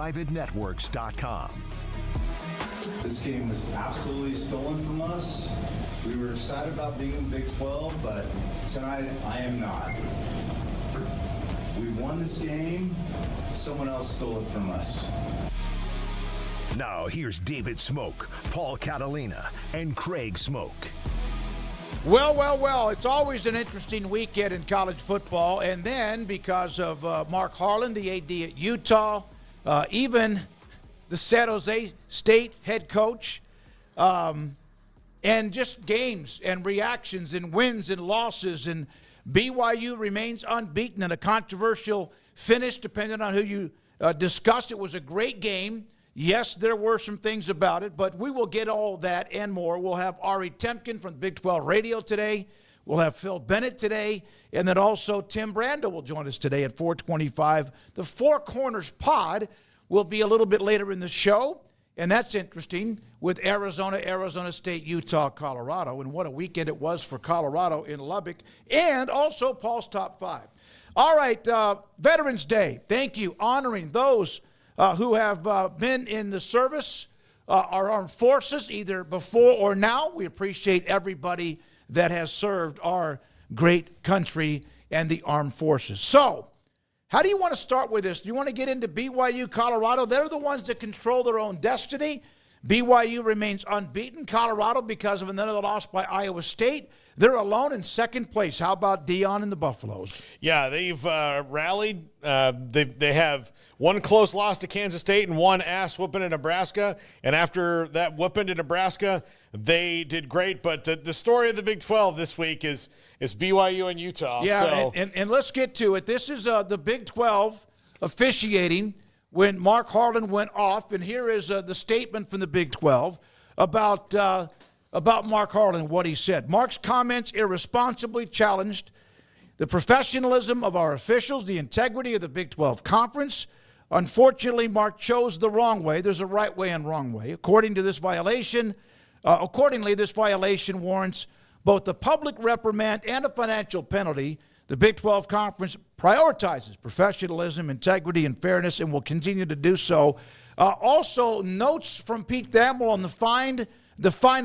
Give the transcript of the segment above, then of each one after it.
privatenetworks.com. This game was absolutely stolen from us. We were excited about being in Big 12, but tonight I am not. We won this game. Someone else stole it from us. Now here's David Smoak, Paul Catalina, and Craig Smoak. Well, it's always an interesting weekend in college football. And then because of Mark Harlan, the AD at Utah, even the San Jose State head coach, and just games and reactions and wins and losses. And BYU remains unbeaten in a controversial finish, depending on who you discussed. It was a great game. Yes, there were some things about it, but we will get all that and more. We'll have Ari Temkin from Big 12 Radio today. We'll have Phil Bennett today, and then also Tim Brando will join us today at 4:25. The Four Corners Pod will be a little bit later in the show, and that's interesting with Arizona State, Utah, Colorado, and what a weekend it was for Colorado in Lubbock, and also Paul's Top 5. All right, Veterans Day, thank you, honoring those who have been in the service, our armed forces, either before or now. We appreciate everybody that has served our great country and the armed forces. So, how do you want to start with this? Do you want to get into BYU, Colorado? They're the ones that control their own destiny. BYU remains unbeaten. Colorado, because of another loss by Iowa State, they're alone in second place. How about Dion and the Buffaloes? Yeah, they've rallied. They have one close loss to Kansas State and one ass whooping in Nebraska. And after that whooping to Nebraska, they did great. But the story of the Big 12 this week is BYU and Utah. Yeah, and let's get to it. This is the Big 12 officiating when Mark Harlan went off. And here is the statement from the Big 12 about Mark Harlan, what he said. Mark's comments irresponsibly challenged the professionalism of our officials, the integrity of the Big 12 Conference. Unfortunately, Mark chose the wrong way. There's a right way and wrong way. Accordingly, this violation warrants both a public reprimand and a financial penalty. The Big 12 Conference prioritizes professionalism, integrity, and fairness, and will continue to do so. Also, notes from Pete Thamel on the fine of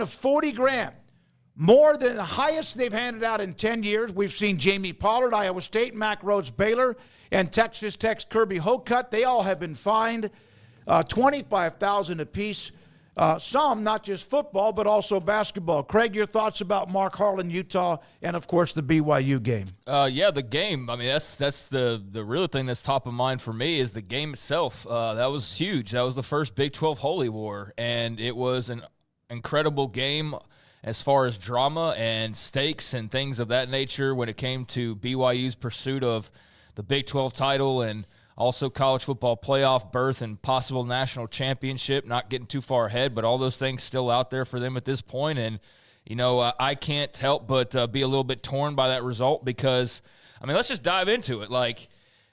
$40,000, more than the highest they've handed out in 10 years. We've seen Jamie Pollard, Iowa State, Mack Rhodes, Baylor, and Texas Tech's Kirby Hocutt. They all have been fined $25,000 apiece. Some, not just football, but also basketball. Craig, your thoughts about Mark Harlan, Utah, and, of course, the BYU game? Yeah, the game. I mean, that's the real thing that's top of mind for me is the game itself. That was huge. That was the first Big 12 Holy War, and it was an incredible game as far as drama and stakes and things of that nature when it came to BYU's pursuit of the Big 12 title and also college football playoff berth and possible national championship, not getting too far ahead, but all those things still out there for them at this point. And, I can't help but be a little bit torn by that result because, let's just dive into it. Like,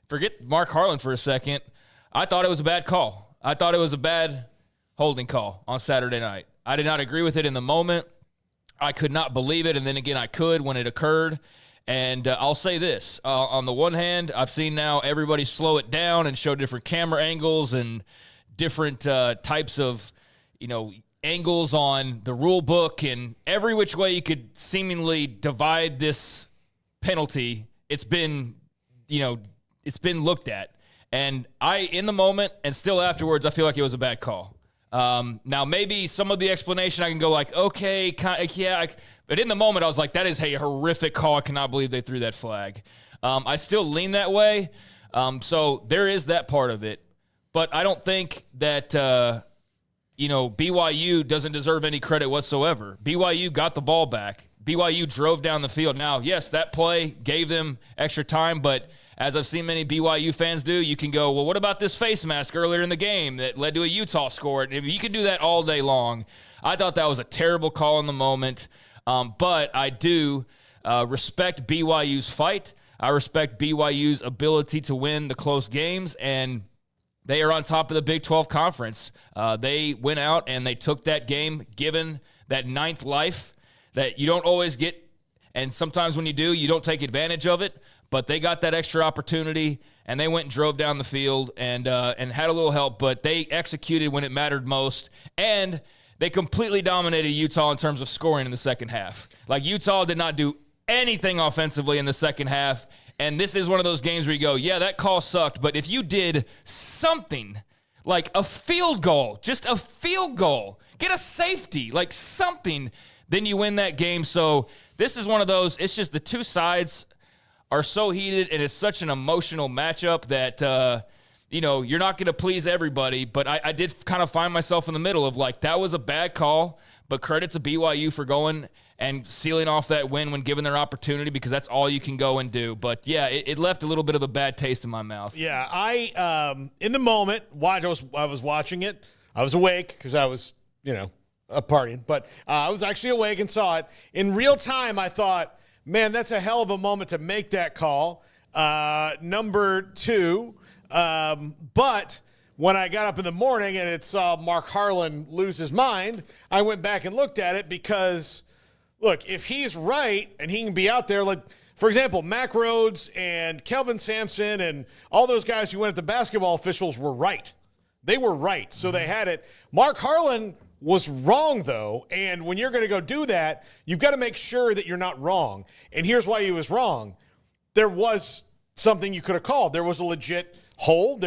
forget Mark Harlan for a second. I thought it was a bad call. I thought it was a bad holding call on Saturday night. I did not agree with it in the moment. I could not believe it, and then again I could when it occurred. And I'll say this. On the one hand, I've seen now everybody slow it down and show different camera angles and different types of, angles on the rule book and every which way you could seemingly divide this penalty. It's been looked at. And in the moment and still afterwards, I feel like it was a bad call. Now, maybe some of the explanation I can go like, okay, but in the moment I was like, that is a horrific call. I cannot believe they threw that flag. I still lean that way. So there is that part of it. But I don't think that, BYU doesn't deserve any credit whatsoever. BYU got the ball back. BYU drove down the field. Now, yes, that play gave them extra time, but as I've seen many BYU fans do, you can go, well, what about this face mask earlier in the game that led to a Utah score? If you can do that all day long, I thought that was a terrible call in the moment. But I do respect BYU's fight. I respect BYU's ability to win the close games, and they are on top of the Big 12 Conference. They went out and they took that game, given that ninth life that you don't always get, and sometimes when you do, you don't take advantage of it. but they got that extra opportunity, and they went and drove down the field and had a little help, but they executed when it mattered most, and they completely dominated Utah in terms of scoring in the second half. Like, Utah did not do anything offensively in the second half, and this is one of those games where you go, yeah, that call sucked, but if you did something like a field goal, just a field goal, get a safety, like something, then you win that game. So this is one of those, it's just the two sides are so heated, and it's such an emotional matchup that, you're not going to please everybody. But I did kind of find myself in the middle of, like, that was a bad call, but credit to BYU for going and sealing off that win when given their opportunity, because that's all you can go and do. But, yeah, it left a little bit of a bad taste in my mouth. Yeah, I in the moment, I was watching it. I was awake because I was, partying. But I was actually awake and saw it. In real time, I thought, man, that's a hell of a moment to make that call. Number two, but when I got up in the morning and it saw Mark Harlan lose his mind, I went back and looked at it because, look, if he's right and he can be out there, like, for example, Mack Rhodes and Kelvin Sampson and all those guys who went at the basketball officials were right. They were right, so they had it. Mark Harlan was wrong, though, and when you're going to go do that, you've got to make sure that you're not wrong. And here's why he was wrong. There was something you could have called. There was a legit hold.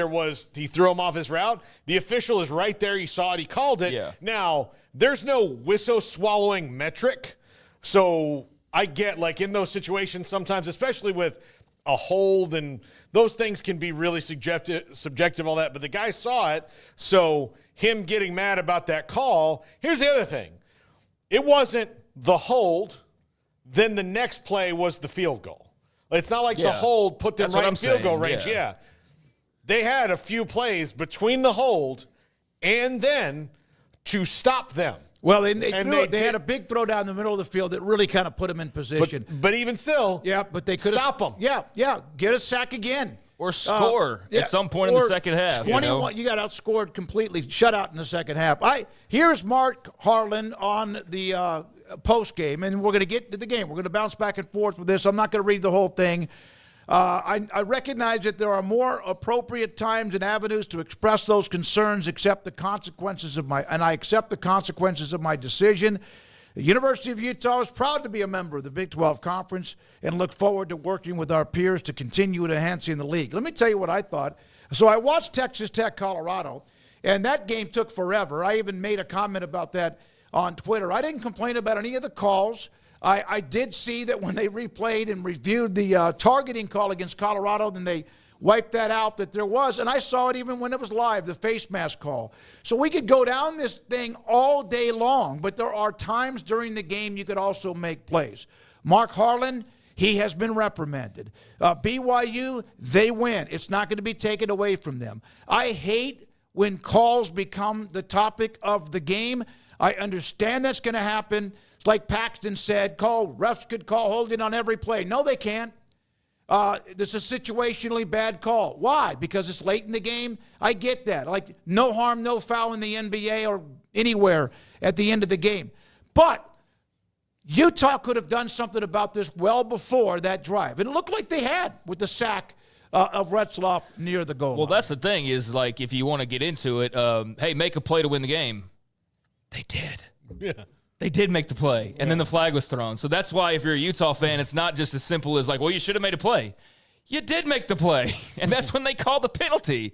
He threw him off his route. The official is right there. He saw it. He called it. Yeah. Now, there's no whistle-swallowing metric, so I get, like, in those situations sometimes, especially with a hold, and those things can be really subjective, all that. But the guy saw it, so him getting mad about that call. Here's the other thing. It wasn't the hold, then the next play was the field goal. It's not like the hold put them right in field goal range. Yeah. They had a few plays between the hold and then to stop them. Well, they had a big throw down the middle of the field that really kind of put them in position. But even still, but they could stop them. Yeah, get a sack again. Or score at some point in the second half. 21, you got outscored completely, shut out in the second half. Here's Mark Harlan on the post game, and we're going to get to the game. We're going to bounce back and forth with this. I'm not going to read the whole thing. I recognize that there are more appropriate times and avenues to express those concerns, accept the consequences of I accept the consequences of my decision. The University of Utah is proud to be a member of the Big 12 Conference and look forward to working with our peers to continue enhancing the league. Let me tell you what I thought. So I watched Texas Tech, Colorado, and that game took forever. I even made a comment about that on Twitter. I didn't complain about any of the calls. I did see that when they replayed and reviewed the targeting call against Colorado, then they wiped that out that there was. And I saw it even when it was live, the face mask call. So we could go down this thing all day long, but there are times during the game you could also make plays. Mark Harlan, he has been reprimanded. BYU, they win. It's not going to be taken away from them. I hate when calls become the topic of the game. I understand that's going to happen. It's like Paxton said, refs could call holding on every play. No, they can't. This is a situationally bad call. Why? Because it's late in the game? I get that. Like, no harm, no foul in the NBA or anywhere at the end of the game. But Utah could have done something about this well before that drive. And it looked like they had with the sack of Retzloff near the goal line. Well, that's the thing is, like, if you want to get into it, hey, make a play to win the game. They did. Yeah. They did make the play, and then the flag was thrown. So that's why if you're a Utah fan, it's not just as simple as like, well, you should have made a play. You did make the play, and that's when they called the penalty.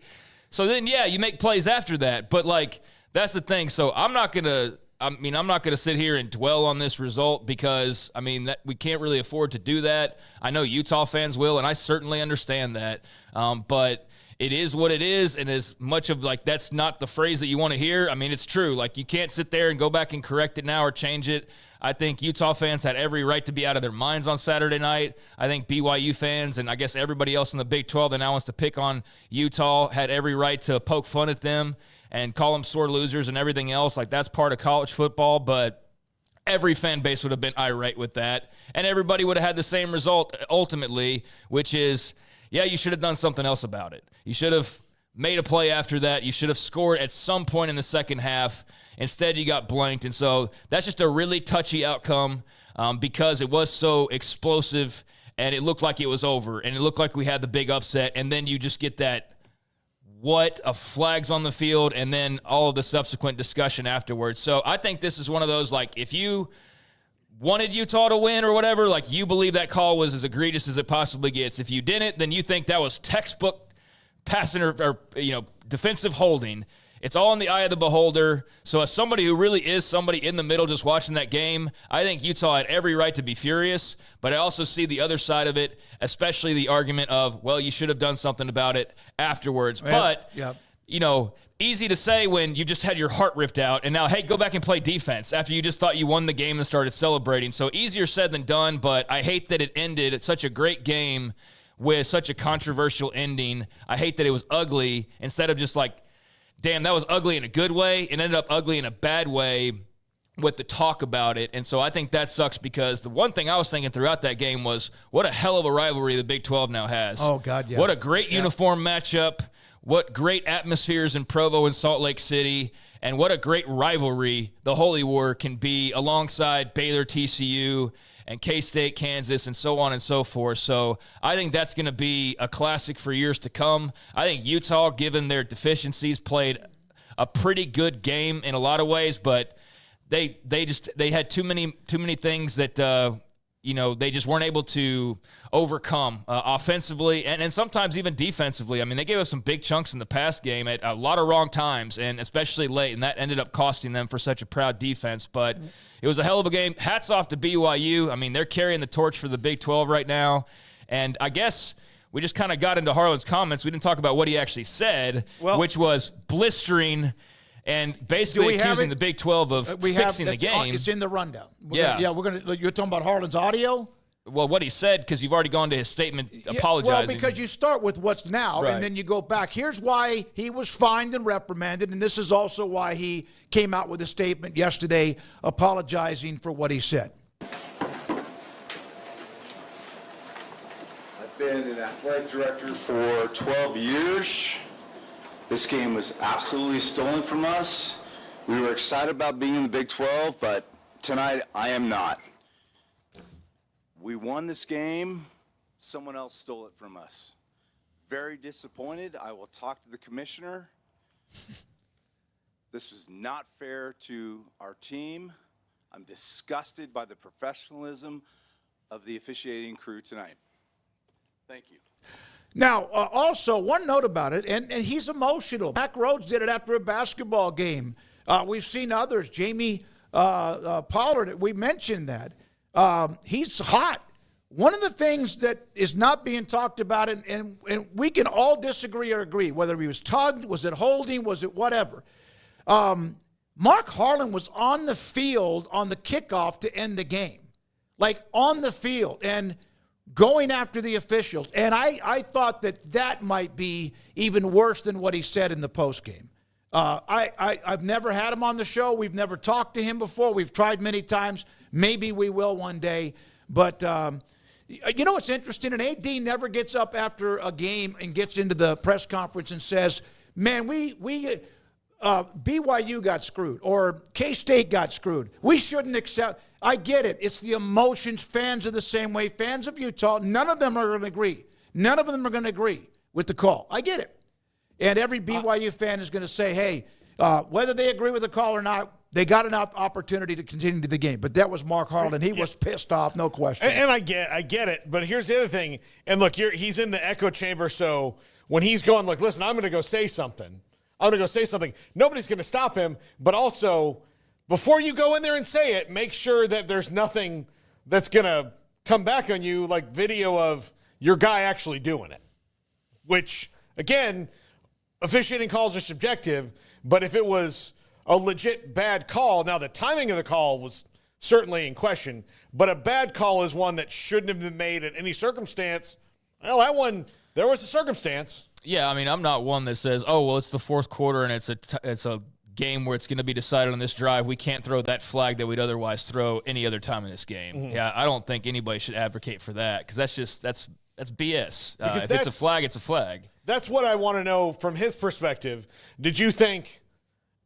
So then, yeah, you make plays after that. But, like, that's the thing. So I'm not going to sit here and dwell on this result because, that we can't really afford to do that. I know Utah fans will, and I certainly understand that. But it is what it is, and as much of, like, that's not the phrase that you want to hear. It's true. Like, you can't sit there and go back and correct it now or change it. I think Utah fans had every right to be out of their minds on Saturday night. I think BYU fans and I guess everybody else in the Big 12 that now wants to pick on Utah had every right to poke fun at them and call them sore losers and everything else. Like, that's part of college football, but every fan base would have been irate with that, and everybody would have had the same result ultimately, which is, yeah, you should have done something else about it. You should have made a play after that. You should have scored at some point in the second half. Instead, you got blanked. And so that's just a really touchy outcome because it was so explosive and it looked like it was over, and it looked like we had the big upset, and then you just get that a flags on the field, and then all of the subsequent discussion afterwards. So I think this is one of those, like, if you wanted Utah to win or whatever, like, you believe that call was as egregious as it possibly gets. If you didn't, then you think that was textbook passing or defensive holding. It's all in the eye of the beholder. So as somebody who really is somebody in the middle just watching that game, I think Utah had every right to be furious, but I also see the other side of it, especially the argument of, well, you should have done something about it afterwards. But, easy to say when you just had your heart ripped out and now, hey, go back and play defense after you just thought you won the game and started celebrating. So easier said than done, but I hate that it ended at such a great game with such a controversial ending. I hate that it was ugly instead of just like, damn, that was ugly in a good way. It ended up ugly in a bad way with the talk about it. And so I think that sucks because the one thing I was thinking throughout that game was what a hell of a rivalry the Big 12 now has. Oh, God, yeah. What a great uniform matchup. What great atmospheres in Provo and Salt Lake City. And what a great rivalry the Holy War can be alongside Baylor, TCU, and K-State, Kansas, and so on and so forth. So I think that's going to be a classic for years to come. I think Utah, given their deficiencies, played a pretty good game in a lot of ways, but they had too many things that they just weren't able to overcome offensively and sometimes even defensively. I mean, they gave us some big chunks in the past game at a lot of wrong times, and especially late, and that ended up costing them for such a proud defense. But it was a hell of a game. Hats off to BYU. I mean, they're carrying the torch for the Big 12 right now. And I guess we just kind of got into Harlan's comments. We didn't talk about what he actually said, which was blistering and basically accusing the Big 12 of fixing the game. It's in the rundown. You're talking about Harlan's audio? Well, what he said, because you've already gone to his statement apologizing. Well, because you start with what's now, and then you go back. Here's why he was fined and reprimanded, and this is also why he came out with a statement yesterday apologizing for what he said. I've been an athletic director for 12 years. This game was absolutely stolen from us. We were excited about being in the Big 12, but tonight I am not. We won this game. Someone else stole it from us. Very disappointed. I will talk to the commissioner. This was not fair to our team. I'm disgusted by the professionalism of the officiating crew tonight. Thank you. Now, also, one note about it, and he's emotional. Mac Rhodes did it after a basketball game. We've seen others. Jamie Pollard, we mentioned that. He's hot. One of the things that is not being talked about, and we can all disagree or agree, whether he was tugged, was it holding, was it whatever. Mark Harlan was on the field on the kickoff to end the game. Like, on the field and going after the officials. And I thought that might be even worse than what he said in the postgame. I've never had him on the show. We've never talked to him before. We've tried many times. Maybe we will one day. But, you know what's interesting? An AD never gets up after a game and gets into the press conference and says, man, BYU got screwed or K-State got screwed. We shouldn't accept. I get it. It's the emotions. Fans are the same way. Fans of Utah, none of them are going to agree. None of them are going to agree with the call. I get it. And every BYU fan is going to say, hey, whether they agree with the call or not, they got an opportunity to continue the game. But that was Mark Harlan. He was pissed off, no question. And I get it. But here's the other thing. And look, he's in the echo chamber. So when he's going, look, listen, I'm going to go say something. Nobody's going to stop him. But also, before you go in there and say it, make sure that there's nothing that's going to come back on you, like video of your guy actually doing it. Which, again, officiating calls are subjective. But if it was a legit bad call, now the timing of the call was certainly in question, but a bad call is one that shouldn't have been made in any circumstance. Well, that one, there was a circumstance. Yeah, I mean, I'm not one that says, oh, well, it's the fourth quarter and it's a game where it's going to be decided on this drive. We can't throw that flag that we'd otherwise throw any other time in this game. Mm-hmm. Yeah, I don't think anybody should advocate for that because that's BS. If it's a flag, it's a flag. That's what I want to know from his perspective. Did you think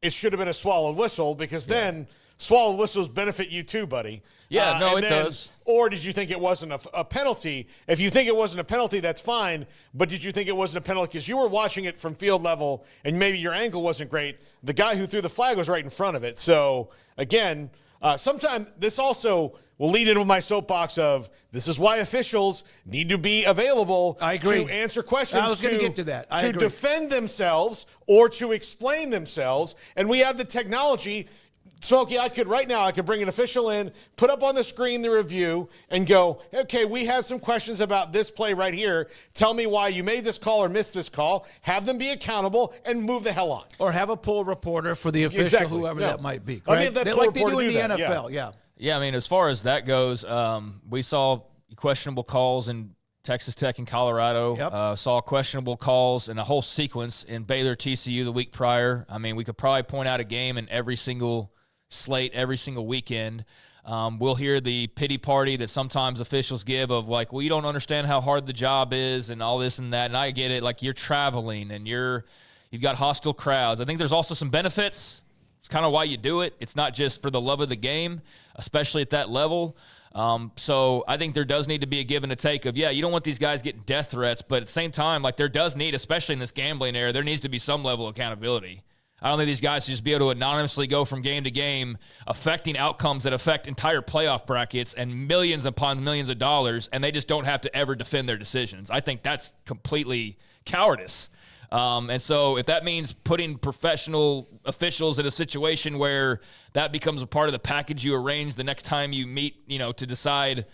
it should have been a swallowed whistle? Because then swallowed whistles benefit you too, buddy. Yeah, no, it does. Or did you think it wasn't a penalty? If you think it wasn't a penalty, that's fine. But did you think it wasn't a penalty because you were watching it from field level and maybe your angle wasn't great? The guy who threw the flag was right in front of it. So, again, sometimes this also will lead into my soapbox of this is why officials need to be available to answer questions. I was going to get to that. To defend themselves or to explain themselves. And we have the technology. Smokey, I could bring an official in, put up on the screen the review, and go, okay, we have some questions about this play right here. Tell me why you made this call or missed this call. Have them be accountable and move the hell on. Or have a poll reporter for the official, whoever that might be. I mean, like they do in the NFL, Yeah, I mean, as far as that goes, we saw questionable calls in Texas Tech and Colorado. Yep. Saw questionable calls in a whole sequence in Baylor TCU the week prior. I mean, we could probably point out a game in every single slate every single weekend. We'll hear the pity party that sometimes officials give of like, well, you don't understand how hard the job is and all this and that. And I get it. Like, you're traveling and you've got hostile crowds. I think there's also some benefits. It's kind of why you do it. It's not just for the love of the game, especially at that level. So I think there does need to be a give and a take of, you don't want these guys getting death threats, but at the same time, like, there does need, especially in this gambling era, there needs to be some level of accountability. I don't think these guys should just be able to anonymously go from game to game, affecting outcomes that affect entire playoff brackets and millions upon millions of dollars, and they just don't have to ever defend their decisions. I think that's completely cowardice. And so if that means putting professional officials in a situation where that becomes a part of the package you arrange the next time you meet, to decide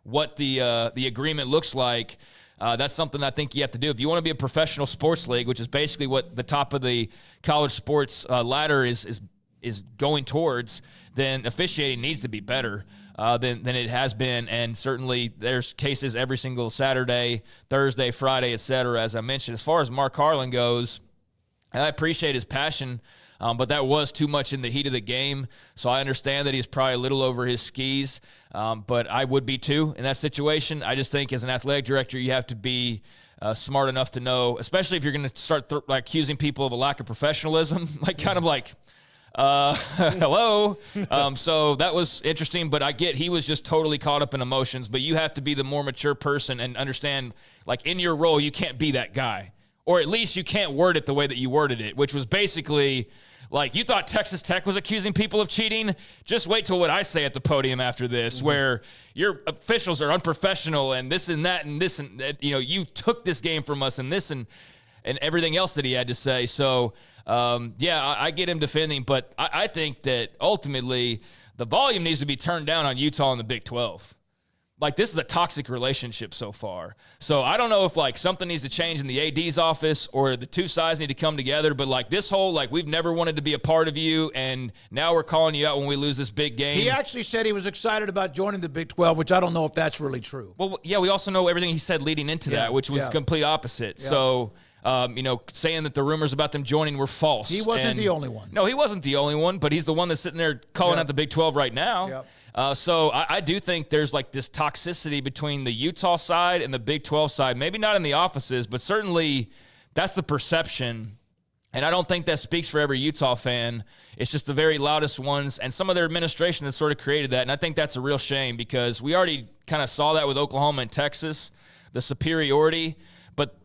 what the agreement looks like, that's something I think you have to do. If you want to be a professional sports league, which is basically what the top of the college sports ladder is going towards, then officiating needs to be better than it has been. And certainly there's cases every single Saturday, Thursday, Friday, et cetera, as I mentioned. As far as Mark Harlan goes, I appreciate his passion, but that was too much in the heat of the game. So I understand that he's probably a little over his skis, but I would be too in that situation. I just think as an athletic director, you have to be smart enough to know, especially if you're going to start accusing people of a lack of professionalism, hello. So that was interesting, but I get he was just totally caught up in emotions, but you have to be the more mature person and understand, like, in your role, you can't be that guy. Or at least you can't word it the way that you worded it, which was basically like, you thought Texas Tech was accusing people of cheating? Just wait till what I say at the podium after this, where your officials are unprofessional and this and that and this and that. You took this game from us and this and everything else that he had to say. So, I get him defending, but I think that ultimately the volume needs to be turned down on Utah and the Big 12. Like, this is a toxic relationship so far. So I don't know if, something needs to change in the AD's office or the two sides need to come together. But, this whole, we've never wanted to be a part of you, and now we're calling you out when we lose this big game. He actually said he was excited about joining the Big 12, which I don't know if that's really true. Well, yeah, we also know everything he said leading into that, which was the complete opposite. Yeah. So, saying that the rumors about them joining were false. He wasn't the only one. No, he wasn't the only one, but he's the one that's sitting there calling out the Big 12 right now. Yep. So I do think there's this toxicity between the Utah side and the Big 12 side. Maybe not in the offices, but certainly that's the perception. And I don't think that speaks for every Utah fan. It's just the very loudest ones and some of their administration that sort of created that. And I think that's a real shame because we already kind of saw that with Oklahoma and Texas, the superiority. But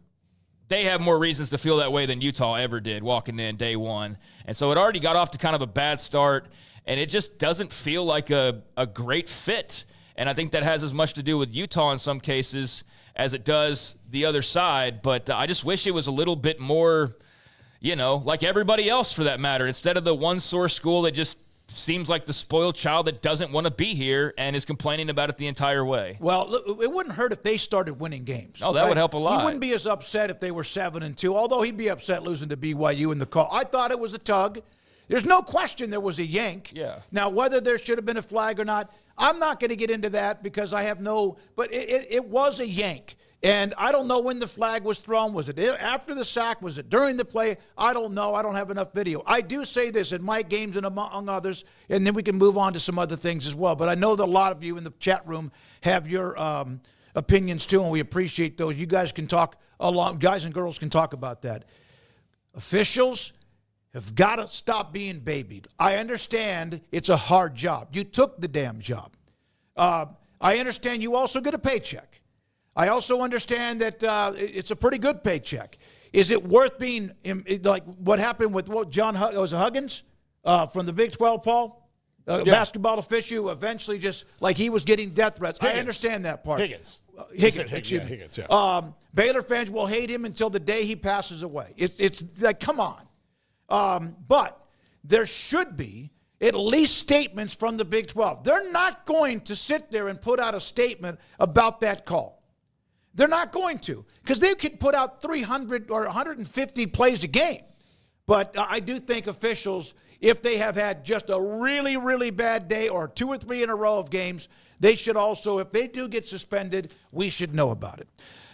they have more reasons to feel that way than Utah ever did walking in day one. And so it already got off to kind of a bad start. And it just doesn't feel like a great fit. And I think that has as much to do with Utah in some cases as it does the other side. But I just wish it was a little bit more, like everybody else for that matter, instead of the one source school that just seems like the spoiled child that doesn't want to be here and is complaining about it the entire way. Well, look, it wouldn't hurt if they started winning games. Oh, that would help a lot. He wouldn't be as upset if they were 7-2, although he'd be upset losing to BYU in the call. I thought it was a tug. There's no question there was a yank. Yeah. Now, whether there should have been a flag or not, I'm not going to get into that because I have but it was a yank. And I don't know when the flag was thrown. Was it after the sack? Was it during the play? I don't know. I don't have enough video. I do say this in my games and among others, and then we can move on to some other things as well. But I know that a lot of you in the chat room have your opinions too, and we appreciate those. You guys can talk along. Guys and girls can talk about that. Officials have got to stop being babied. I understand it's a hard job. You took the damn job. I understand you also get a paycheck. I also understand that it's a pretty good paycheck. Is it worth being like what happened with John Huggins from the Big 12, Paul? Basketball official who eventually just like he was getting death threats. Higgins. I understand that part. Higgins. Higgins. Yeah. Baylor fans will hate him until the day he passes away. It's like, come on. But there should be at least statements from the Big 12. They're not going to sit there and put out a statement about that call. They're not going to, because they could put out 300 or 150 plays a game. But I do think officials, if they have had just a really, really bad day or 2 or 3 in a row of games, they should also, if they do get suspended, we should know about it.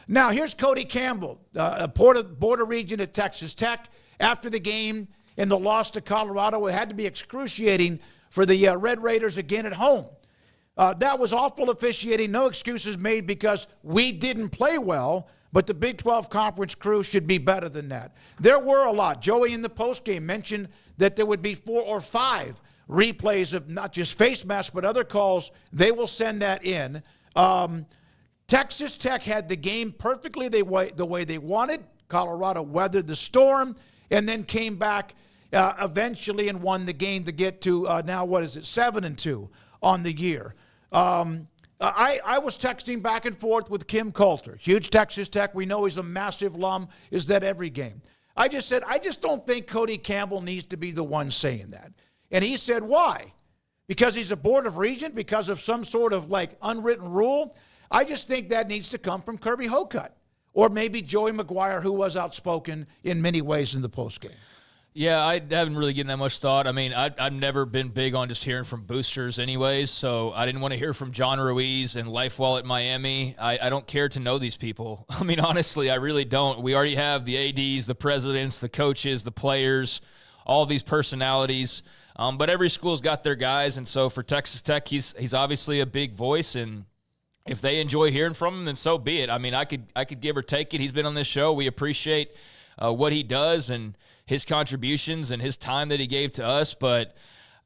Now, here's Cody Campbell, a border region at Texas Tech. After the game and the loss to Colorado, it had to be excruciating for the Red Raiders again at home. That was awful officiating, no excuses made because we didn't play well, but the Big 12 conference crew should be better than that. There were a lot. Joey in the postgame mentioned that there would be 4 or 5 replays of not just face masks, but other calls. They will send that in. Texas Tech had the game perfectly the way they wanted. Colorado weathered the storm and then came back eventually and won the game to get to now, 7-2 on the year. I was texting back and forth with Kim Coulter, huge Texas Tech. We know he's a massive lum. Is that every game? I just said, I just don't think Cody Campbell needs to be the one saying that. And he said, why? Because he's a board of regent? Because of some sort of like unwritten rule? I just think that needs to come from Kirby Hocutt or maybe Joey McGuire, who was outspoken in many ways in the postgame. Yeah, I haven't really given that much thought. I mean, I've never been big on just hearing from boosters anyways, so I didn't want to hear from John Ruiz and LifeWall at Miami. I don't care to know these people. I mean, honestly, I really don't. We already have the ADs, the presidents, the coaches, the players, all these personalities. But every school's got their guys, and so for Texas Tech, he's obviously a big voice, and if they enjoy hearing from him, then so be it. I mean, I could give or take it. He's been on this show. We appreciate what he does and his contributions and his time that he gave to us, but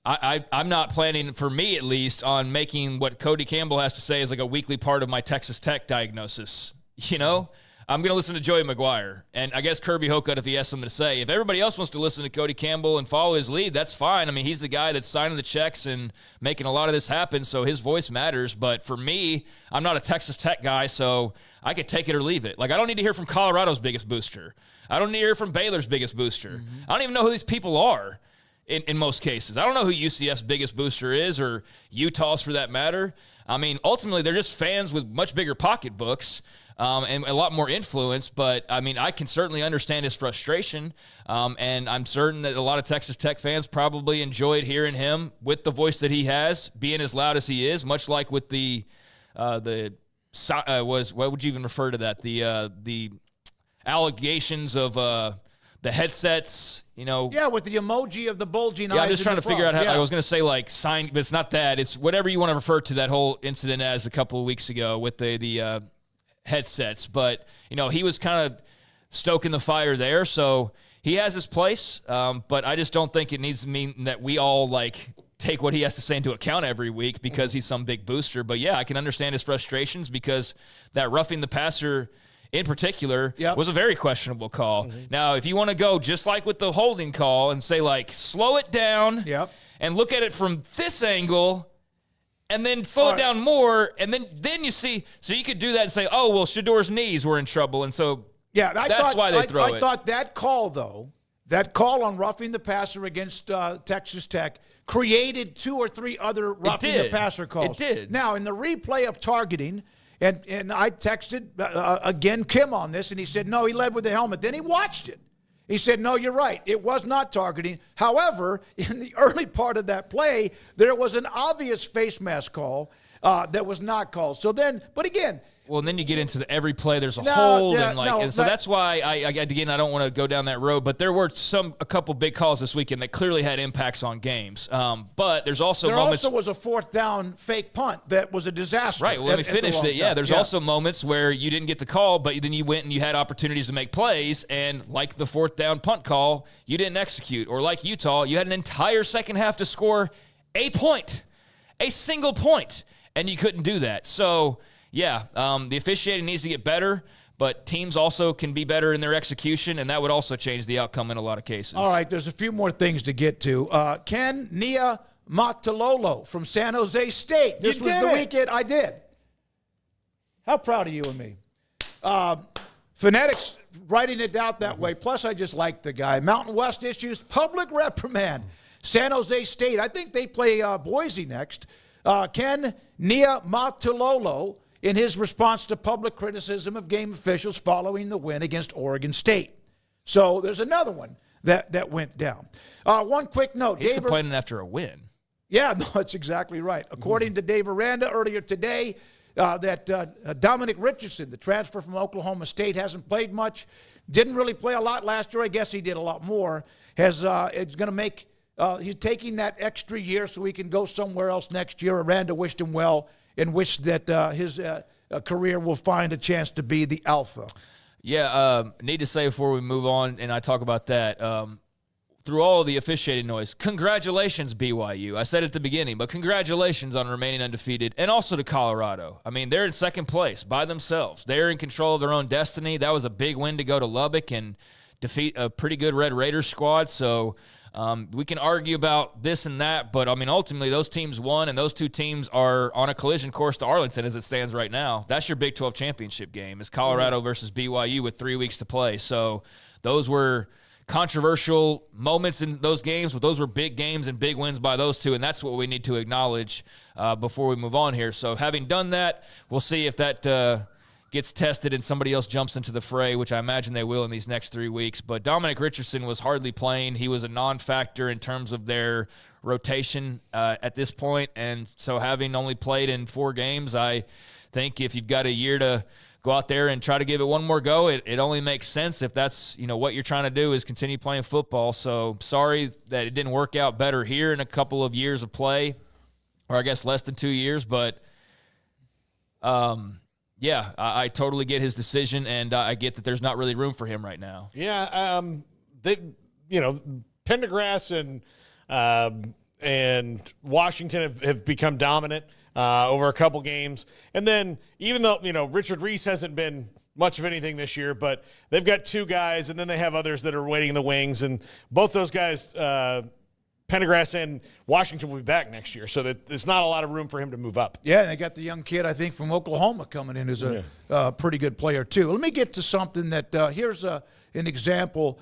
I'm not planning, for me at least, on making what Cody Campbell has to say as like a weekly part of my Texas Tech diagnosis. You know, I'm going to listen to Joey McGuire, and I guess Kirby Hocutt if he has something to say. If everybody else wants to listen to Cody Campbell and follow his lead, that's fine. I mean, he's the guy that's signing the checks and making a lot of this happen, so his voice matters. But for me, I'm not a Texas Tech guy, so I could take it or leave it. Like, I don't need to hear from Colorado's biggest booster. I don't need to hear from Baylor's biggest booster. Mm-hmm. I don't even know who these people are in most cases. I don't know who UCF's biggest booster is or Utah's for that matter. I mean, ultimately, they're just fans with much bigger pocketbooks and a lot more influence. But, I mean, I can certainly understand his frustration. And I'm certain that a lot of Texas Tech fans probably enjoyed hearing him with the voice that he has, being as loud as he is, much like with what would you even refer to that? The allegations of the headsets, you know. Yeah, with the emoji of the bulging eyes. Yeah, I'm just trying to figure out how, yeah. I was going to say like sign, but it's not that. It's whatever you want to refer to that whole incident as a couple of weeks ago with the headsets. But, you know, he was kind of stoking the fire there. So he has his place, but I just don't think it needs to mean that we all like take what he has to say into account every week because he's some big booster. But, yeah, I can understand his frustrations because that roughing the passer in particular, was a very questionable call. Mm-hmm. Now, if you want to go just like with the holding call and say, like, slow it down and look at it from this angle and then slow it down more, and then you see, so you could do that and say, oh, well, Shador's knees were in trouble, and so that's why they throw it. I thought that call, though, that call on roughing the passer against Texas Tech created 2 or 3 other roughing the passer calls. It did. Now, in the replay of targeting, and I texted, again, Kim on this, and he said, no, he led with the helmet. Then he watched it. He said, no, you're right. It was not targeting. However, in the early part of that play, there was an obvious face mask call that was not called. So then, but again, Well, and then you get into every play. There's a hold, and so but that's why I don't want to go down that road. But there were a couple big calls this weekend that clearly had impacts on games. But there's also moments. There also was a fourth down fake punt that was a disaster. Right. Well, let me finish it. Yeah, there's also moments where you didn't get the call, but then you went and you had opportunities to make plays, and like the fourth down punt call, you didn't execute. Or like Utah, you had an entire second half to score a single point, and you couldn't do that. So, yeah, the officiating needs to get better, but teams also can be better in their execution, and that would also change the outcome in a lot of cases. All right, there's a few more things to get to. Ken Nia Matalolo from San Jose State. This was the weekend I did. How proud of you and me. Phonetics writing it out that way. Plus, I just like the guy. Mountain West issues, public reprimand. San Jose State. I think they play Boise next. Ken Nia Matalolo in his response to public criticism of game officials following the win against Oregon State. So there's another one that went down. One quick note. He's complaining after a win. Yeah, no, that's exactly right. According to Dave Aranda earlier today, that Dominic Richardson, the transfer from Oklahoma State, hasn't played much. Didn't really play a lot last year. I guess he did a lot more. It's going to make he's taking that extra year so he can go somewhere else next year. Aranda wished him well and wished that his career will find a chance to be the alpha. Yeah, need to say before we move on, and I talk about that, through all of the officiating noise, congratulations, BYU. I said it at the beginning, but congratulations on remaining undefeated, and also to Colorado. I mean, they're in second place by themselves. They're in control of their own destiny. That was a big win to go to Lubbock and defeat a pretty good Red Raiders squad, so we can argue about this and that, but, I mean, ultimately those teams won, and those two teams are on a collision course to Arlington as it stands right now. That's your Big 12 championship game. It's Colorado versus BYU with 3 weeks to play. So those were controversial moments in those games, but those were big games and big wins by those two, and that's what we need to acknowledge before we move on here. So having done that, we'll see if that gets tested and somebody else jumps into the fray, which I imagine they will in these next 3 weeks. But Dominic Richardson was hardly playing. He was a non-factor in terms of their rotation at this point. And so having only played in 4 games, I think if you've got a year to go out there and try to give it one more go, it only makes sense if that's, what you're trying to do is continue playing football. So sorry that it didn't work out better here in a couple of years of play, or I guess less than 2 years. But, yeah, I totally get his decision, and I get that there's not really room for him right now. Yeah, Pendergrass and Washington have become dominant over a couple games. And then even though, Richard Reese hasn't been much of anything this year, but they've got 2 guys, and then they have others that are waiting in the wings. And both those guys, Pendergrass and Washington, will be back next year, so that there's not a lot of room for him to move up. Yeah, and they got the young kid, I think, from Oklahoma coming in as a pretty good player, too. Let me get to something that here's an example.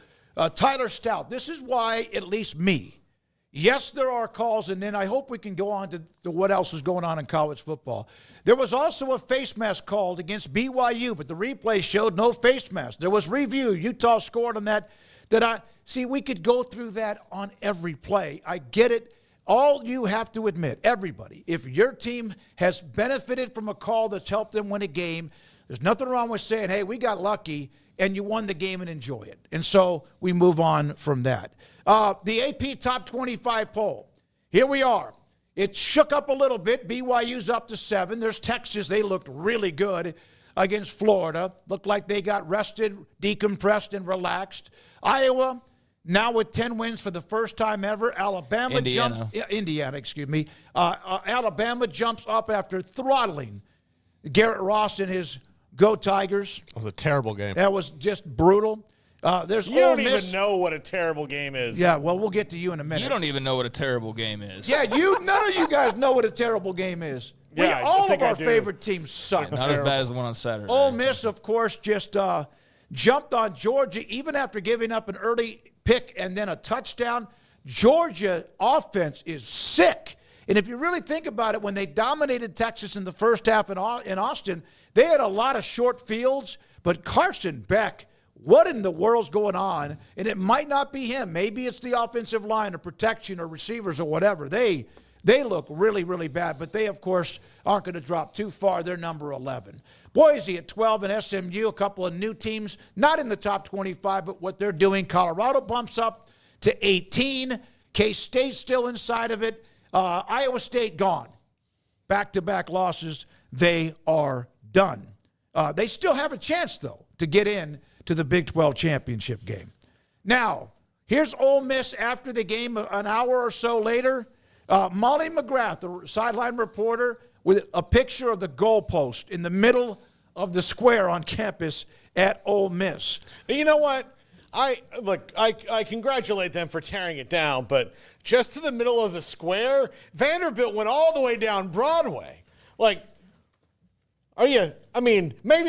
Tyler Stout, this is why, at least me, yes, there are calls, and then I hope we can go on to what else is going on in college football. There was also a face mask called against BYU, but the replay showed no face mask. There was review. Utah scored on that. See, we could go through that on every play. I get it. All you have to admit, everybody, if your team has benefited from a call that's helped them win a game, there's nothing wrong with saying, hey, we got lucky, and you won the game and enjoy it. And so we move on from that. The AP Top 25 poll. Here we are. It shook up a little bit. BYU's up to 7. There's Texas. They looked really good against Florida. Looked like they got rested, decompressed, and relaxed. Iowa, now with 10 wins for the first time ever. Alabama jumps up after throttling Garrett Ross and his Go Tigers. That was a terrible game. That was just brutal. There's you don't even know what a terrible game is. Yeah, well, we'll get to you in a minute. You don't even know what a terrible game is. Yeah, none of you guys know what a terrible game is. Yeah, all of our favorite teams suck. Not as bad as the one on Saturday. Ole Miss, of course, just jumped on Georgia, even after giving up an early pick and then a touchdown. Georgia offense is sick. And if you really think about it, when they dominated Texas in the first half in Austin, they had a lot of short fields. But Carson Beck, what in the world's going on? And it might not be him. Maybe it's the offensive line or protection or receivers or whatever. They They look really, really bad, but they, of course, aren't going to drop too far. They're number 11. Boise at 12 and SMU, a couple of new teams, not in the top 25, but what they're doing. Colorado bumps up to 18. K-State still inside of it. Iowa State gone. Back-to-back losses. They are done. They still have a chance, though, to get in to the Big 12 championship game. Now, here's Ole Miss after the game an hour or so later. Molly McGrath, the sideline reporter, with a picture of the goalpost in the middle of the square on campus at Ole Miss. You know what? I congratulate them for tearing it down, but just to the middle of the square, Vanderbilt went all the way down Broadway. Maybe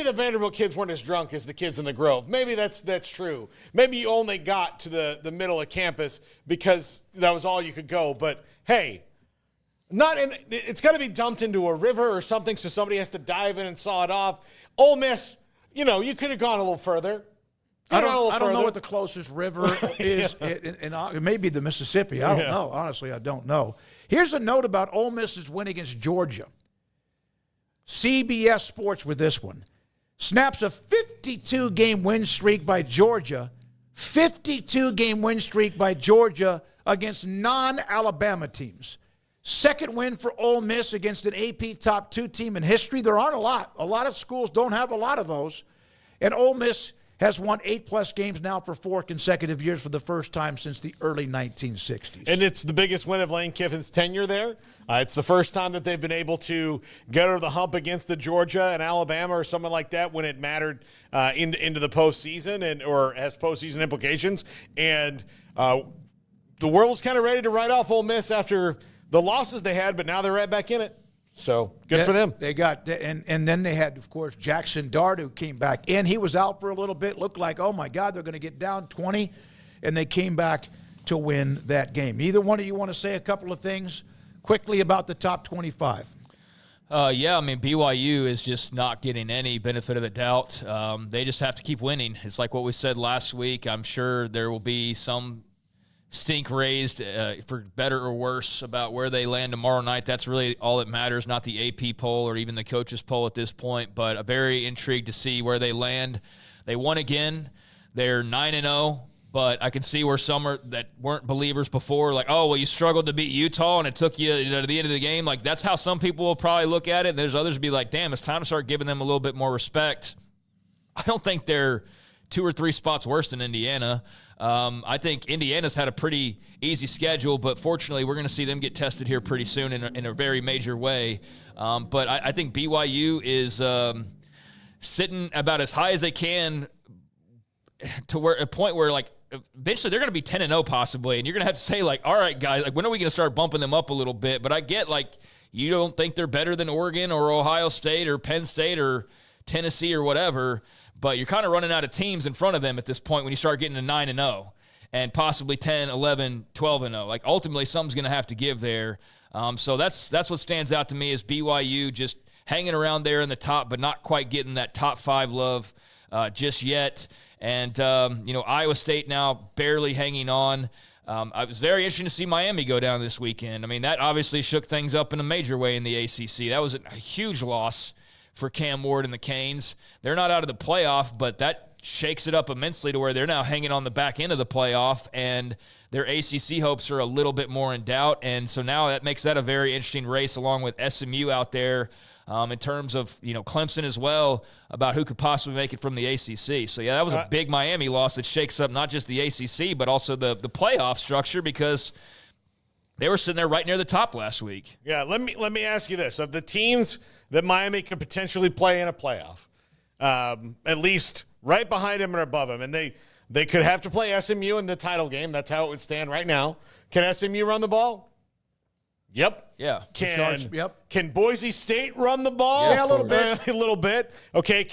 the Vanderbilt kids weren't as drunk as the kids in the Grove. Maybe that's true. Maybe you only got to the middle of campus because that was all you could go. But hey, it's got to be dumped into a river or something, so somebody has to dive in and saw it off. Ole Miss, you could have gone a little further. I don't know what the closest river is. It may be the Mississippi. I don't know. Honestly, I don't know. Here's a note about Ole Miss's win against Georgia. CBS Sports with this one. Snaps a 52-game win streak by Georgia. 52-game win streak by Georgia against non-Alabama teams. Second win for Ole Miss against an AP top 2 team in history. There aren't a lot. A lot of schools don't have a lot of those. And Ole Miss has won 8+ games now for 4 consecutive years for the first time since the early 1960s. And it's the biggest win of Lane Kiffin's tenure there. It's the first time that they've been able to get over the hump against the Georgia and Alabama or something like that when it mattered into the postseason or has postseason implications. And the world's kind of ready to write off Ole Miss after the losses they had, but now they're right back in it. So good for them. They got and then they had, of course, Jackson Dart, who came back in. He was out for a little bit. Looked like, oh my God, they're going to get down 20, and they came back to win that game. Either one of you want to say a couple of things quickly about the top 25? BYU is just not getting any benefit of the doubt. They just have to keep winning. It's like what we said last week. I'm sure there will be some stink raised for better or worse about where they land tomorrow night. That's really all that matters, not the AP poll or even the coaches poll at this point, but I'm very intrigued to see where they land. They won again. They're 9-0, but I can see where some that weren't believers before, like, oh, well, you struggled to beat Utah and it took you to the end of the game. Like, that's how some people will probably look at it. And there's others who be like, damn, it's time to start giving them a little bit more respect. I don't think they're 2 or 3 spots worse than Indiana. I think Indiana's had a pretty easy schedule, but fortunately we're going to see them get tested here pretty soon in a very major way. But I think BYU is sitting about as high as they can to where a point where, like, eventually they're going to be 10-0 possibly, and you're going to have to say, like, all right, guys, like, when are we going to start bumping them up a little bit? But I get, like, you don't think they're better than Oregon or Ohio State or Penn State or Tennessee or whatever, but you're kind of running out of teams in front of them at this point when you start getting to 9-0 and possibly 10, 11, 12-0. Like, ultimately, something's going to have to give there. So that's what stands out to me is BYU just hanging around there in the top, but not quite getting that top 5 love just yet. And, Iowa State now barely hanging on. I was very interested to see Miami go down this weekend. I mean, that obviously shook things up in a major way in the ACC. That was a huge loss for Cam Ward and the Canes. They're not out of the playoff, but that shakes it up immensely to where they're now hanging on the back end of the playoff, and their ACC hopes are a little bit more in doubt. And so now that makes that a very interesting race along with SMU out there in terms of, Clemson as well, about who could possibly make it from the ACC. So, yeah, that was a big Miami loss that shakes up not just the ACC but also the playoff structure because they were sitting there right near the top last week. Yeah, let me ask you this. Of the teams that Miami could potentially play in a playoff, at least right behind them or above them, and they could have to play SMU in the title game. That's how it would stand right now. Can SMU run the ball? Yep. Yeah. Can Boise State run the ball? Yeah, a little bit. A little bit. Okay,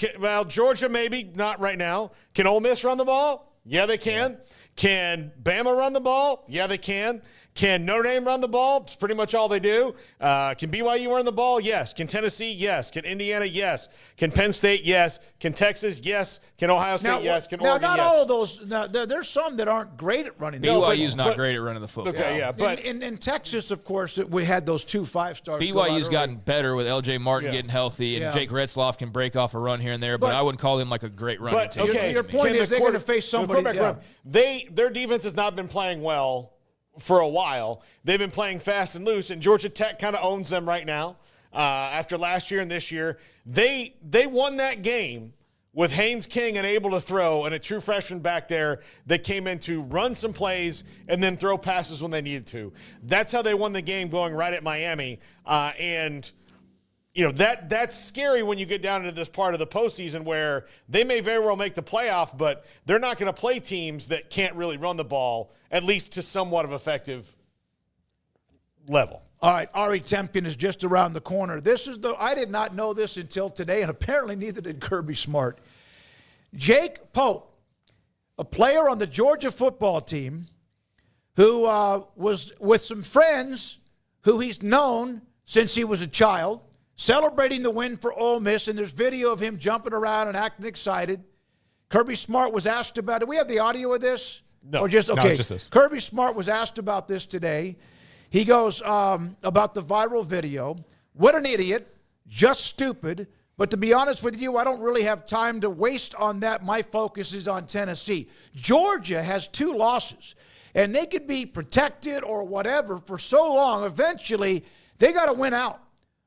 Georgia maybe, not right now. Can Ole Miss run the ball? Yeah, they can. Yeah. Can Bama run the ball? Yeah, they can. Can Notre Dame run the ball? It's pretty much all they do. Can BYU run the ball? Yes. Can Tennessee? Yes. Can Indiana? Yes. Can Penn State? Yes. Can Texas? Yes. Can Ohio State? Yes. Can Oregon? Not yes. all of those. Now, there's some that aren't great at running the BYU's ball. not great at running the football. Okay, yeah. But in Texas, of course, we had those 2 5-stars. BYU's gotten better with L.J. Martin getting healthy, and Yeah. Jake Retzloff can break off a run here and there, but I wouldn't call him like a great running team. okay, Your point can is the they're going to face somebody. Their defense has not been playing well for a while. They've been playing fast and loose, and Georgia Tech kind of owns them right now. After last year and this year, they won that game with Haynes King and able to throw, and a true freshman back there that came in to run some plays and then throw passes when they needed to. That's how they won the game, going right at Miami. And that's scary when you get down into this part of the postseason where they may very well make the playoff, but they're not going to play teams that can't really run the ball, at least to somewhat of effective level. All right, Ari Temkin is just around the corner. I did not know this until today, and apparently neither did Kirby Smart. Jake Pope, a player on the Georgia football team who was with some friends who he's known since he was a child, celebrating the win for Ole Miss, and there's video of him jumping around and acting excited. Kirby Smart was asked about it. Do we have the audio of this? No. Or just, okay. No, just this. Kirby Smart was asked about this today. He goes about the viral video. What an idiot. Just stupid. But to be honest with you, I don't really have time to waste on that. My focus is on Tennessee. Georgia has 2 losses, and they could be protected or whatever for so long. Eventually, they got to win out,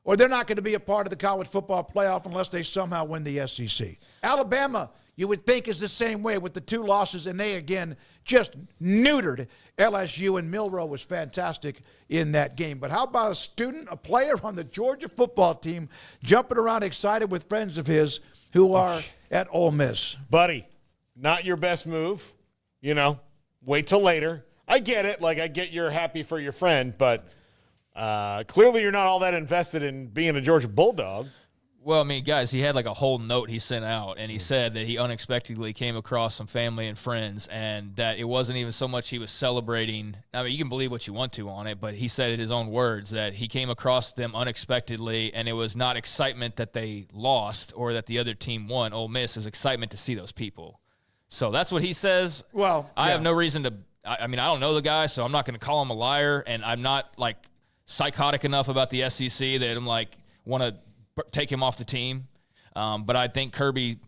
or they're not going to be a part of the college football playoff unless they somehow win the SEC. Alabama, you would think, is the same way with the 2 losses, and they, again, just neutered LSU, and Milroe was fantastic in that game. But how about a player on the Georgia football team jumping around excited with friends of his who are at Ole Miss? Buddy, not your best move. Wait till later. I get it. I get you're happy for your friend, but clearly you're not all that invested in being a Georgia Bulldog. Well, I mean, guys, he had a whole note he sent out, and he said that he unexpectedly came across some family and friends, and that it wasn't even so much he was celebrating. I mean, you can believe what you want to on it, but he said in his own words that he came across them unexpectedly, and it was not excitement that they lost or that the other team won. Ole Miss is excitement to see those people. So that's what he says. Well, I have no reason to – I mean, I don't know the guy, so I'm not going to call him a liar, and I'm not, psychotic enough about the SEC that I'm, want to – take him off the team. But I think Kirby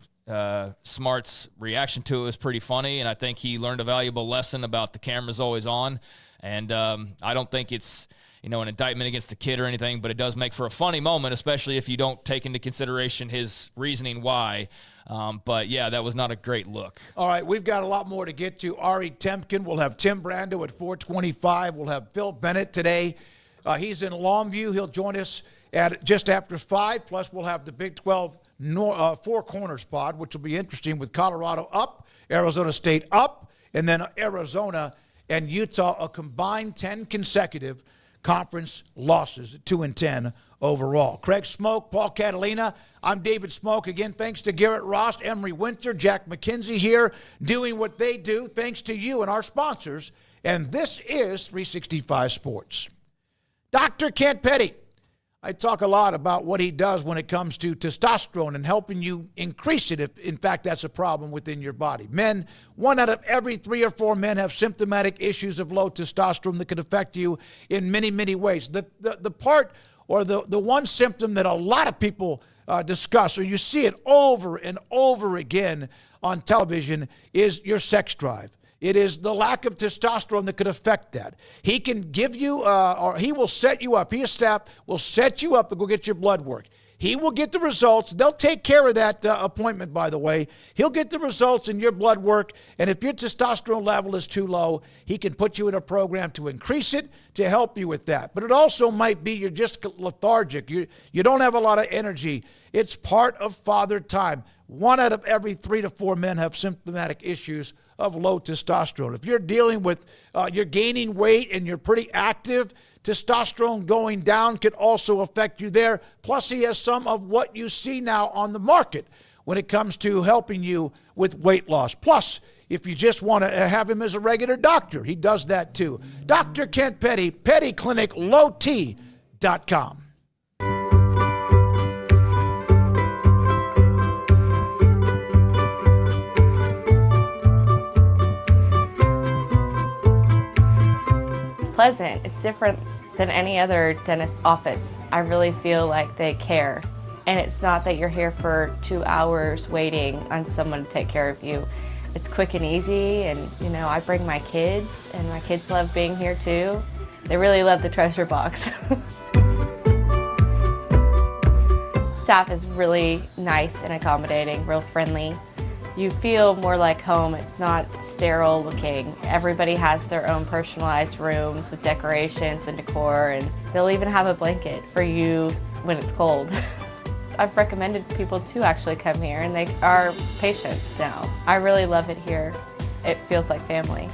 Smart's reaction to it was pretty funny, and I think he learned a valuable lesson about the camera's always on. And I don't think it's an indictment against the kid or anything, but it does make for a funny moment, especially if you don't take into consideration his reasoning why. But, yeah, that was not a great look. All right, we've got a lot more to get to. Ari Temkin. We'll have Tim Brando at 4:25. We'll have Phil Bennett today. He's in Longview. He'll join us at just after 5, plus we'll have the Big 12 Four Corners pod, which will be interesting with Colorado up, Arizona State up, and then Arizona and Utah, a combined 10 consecutive conference losses, 2-10 overall. Craig Smoak, Paul Catalina. I'm David Smoak. Again, thanks to Garrett Ross, Emery Winter, Jack McKenzie here doing what they do. Thanks to you and our sponsors. And this is 365 Sports. Dr. Kent Petty. I talk a lot about what he does when it comes to testosterone and helping you increase it if, in fact, that's a problem within your body. Men, 1 out of every 3 or 4 men have symptomatic issues of low testosterone that could affect you in many, many ways. The part or the one symptom that a lot of people discuss, or you see it over and over again on television, is your sex drive. It is the lack of testosterone that could affect that. He can give you, or he will set you up. His staff will set you up to go get your blood work. He will get the results. They'll take care of that appointment, by the way. He'll get the results in your blood work, and if your testosterone level is too low, he can put you in a program to increase it, to help you with that. But it also might be you're just lethargic. You don't have a lot of energy. It's part of father time. 1 out of every 3 to 4 men have symptomatic issues of low testosterone. If you're dealing with, you're gaining weight and you're pretty active, testosterone going down could also affect you there. Plus, he has some of what you see now on the market when it comes to helping you with weight loss. Plus, if you just want to have him as a regular doctor, he does that too. Dr. Kent Petty, Petty Clinic, lowt.com. Pleasant. It's different than any other dentist office. I really feel like they care. And it's not that you're here for 2 hours waiting on someone to take care of you. It's quick and easy, and I bring my kids, and my kids love being here too. They really love the treasure box. Staff is really nice and accommodating, real friendly. You feel more like home. It's not sterile looking. Everybody has their own personalized rooms with decorations and decor, and they'll even have a blanket for you when it's cold. I've recommended people to actually come here, and they are patients now. I really love it here. It feels like family.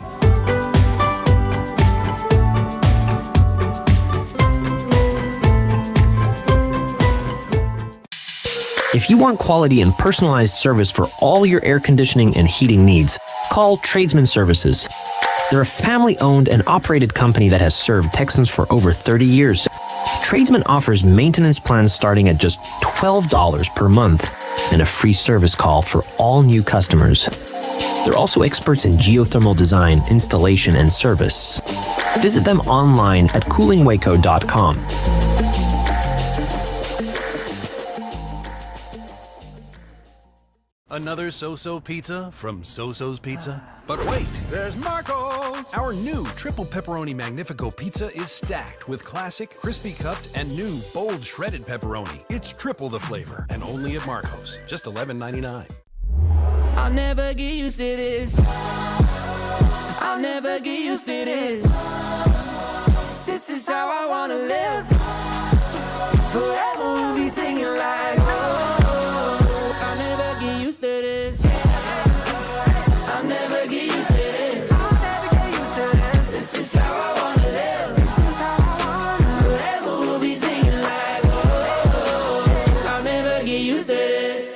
If you want quality and personalized service for all your air conditioning and heating needs, call Tradesman Services. They're a family-owned and operated company that has served Texans for over 30 years. Tradesman offers maintenance plans starting at just $12 per month and a free service call for all new customers. They're also experts in geothermal design, installation, and service. Visit them online at coolingwaco.com. Another so-so pizza from So-So's Pizza? But wait, there's Marco's! Our new triple pepperoni Magnifico pizza is stacked with classic, crispy cupped, and new bold shredded pepperoni. It's triple the flavor, and only at Marco's. Just $11.99. I'll never get used to this. I'll never get used to this. This is how I wanna live. Forever we'll be singing like, oh, I'll never get used to this. I'll never get used to this. I'll never get used to this. This is how I wanna live. Forever we'll be singing like, oh, I'll never get used to this.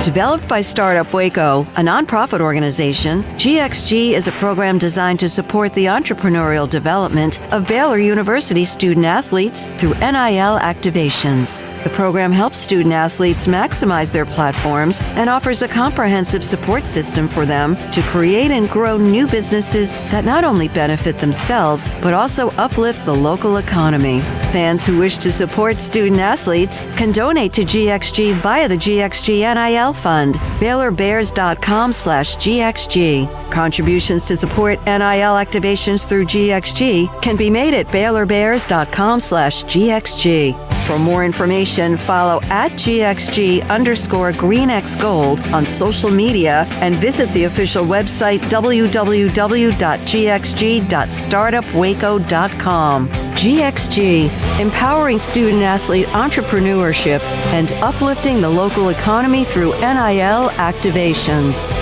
Developed by Startup Waco, a nonprofit organization, GXG is a program designed to support the entrepreneurial development of Baylor University student athletes through NIL activations. The program helps student athletes maximize their platforms and offers a comprehensive support system for them to create and grow new businesses that not only benefit themselves, but also uplift the local economy. Fans who wish to support student athletes can donate to GXG via the GXG NIL Fund, BaylorBears.com/GXG. Contributions to support NIL activations through GXG can be made at BaylorBears.com/GXG. For more information, follow @GXG_GreenXGold on social media and visit the official website www.gxg.startupwaco.com. GXG, empowering student athlete entrepreneurship and uplifting the local economy through NIL activations.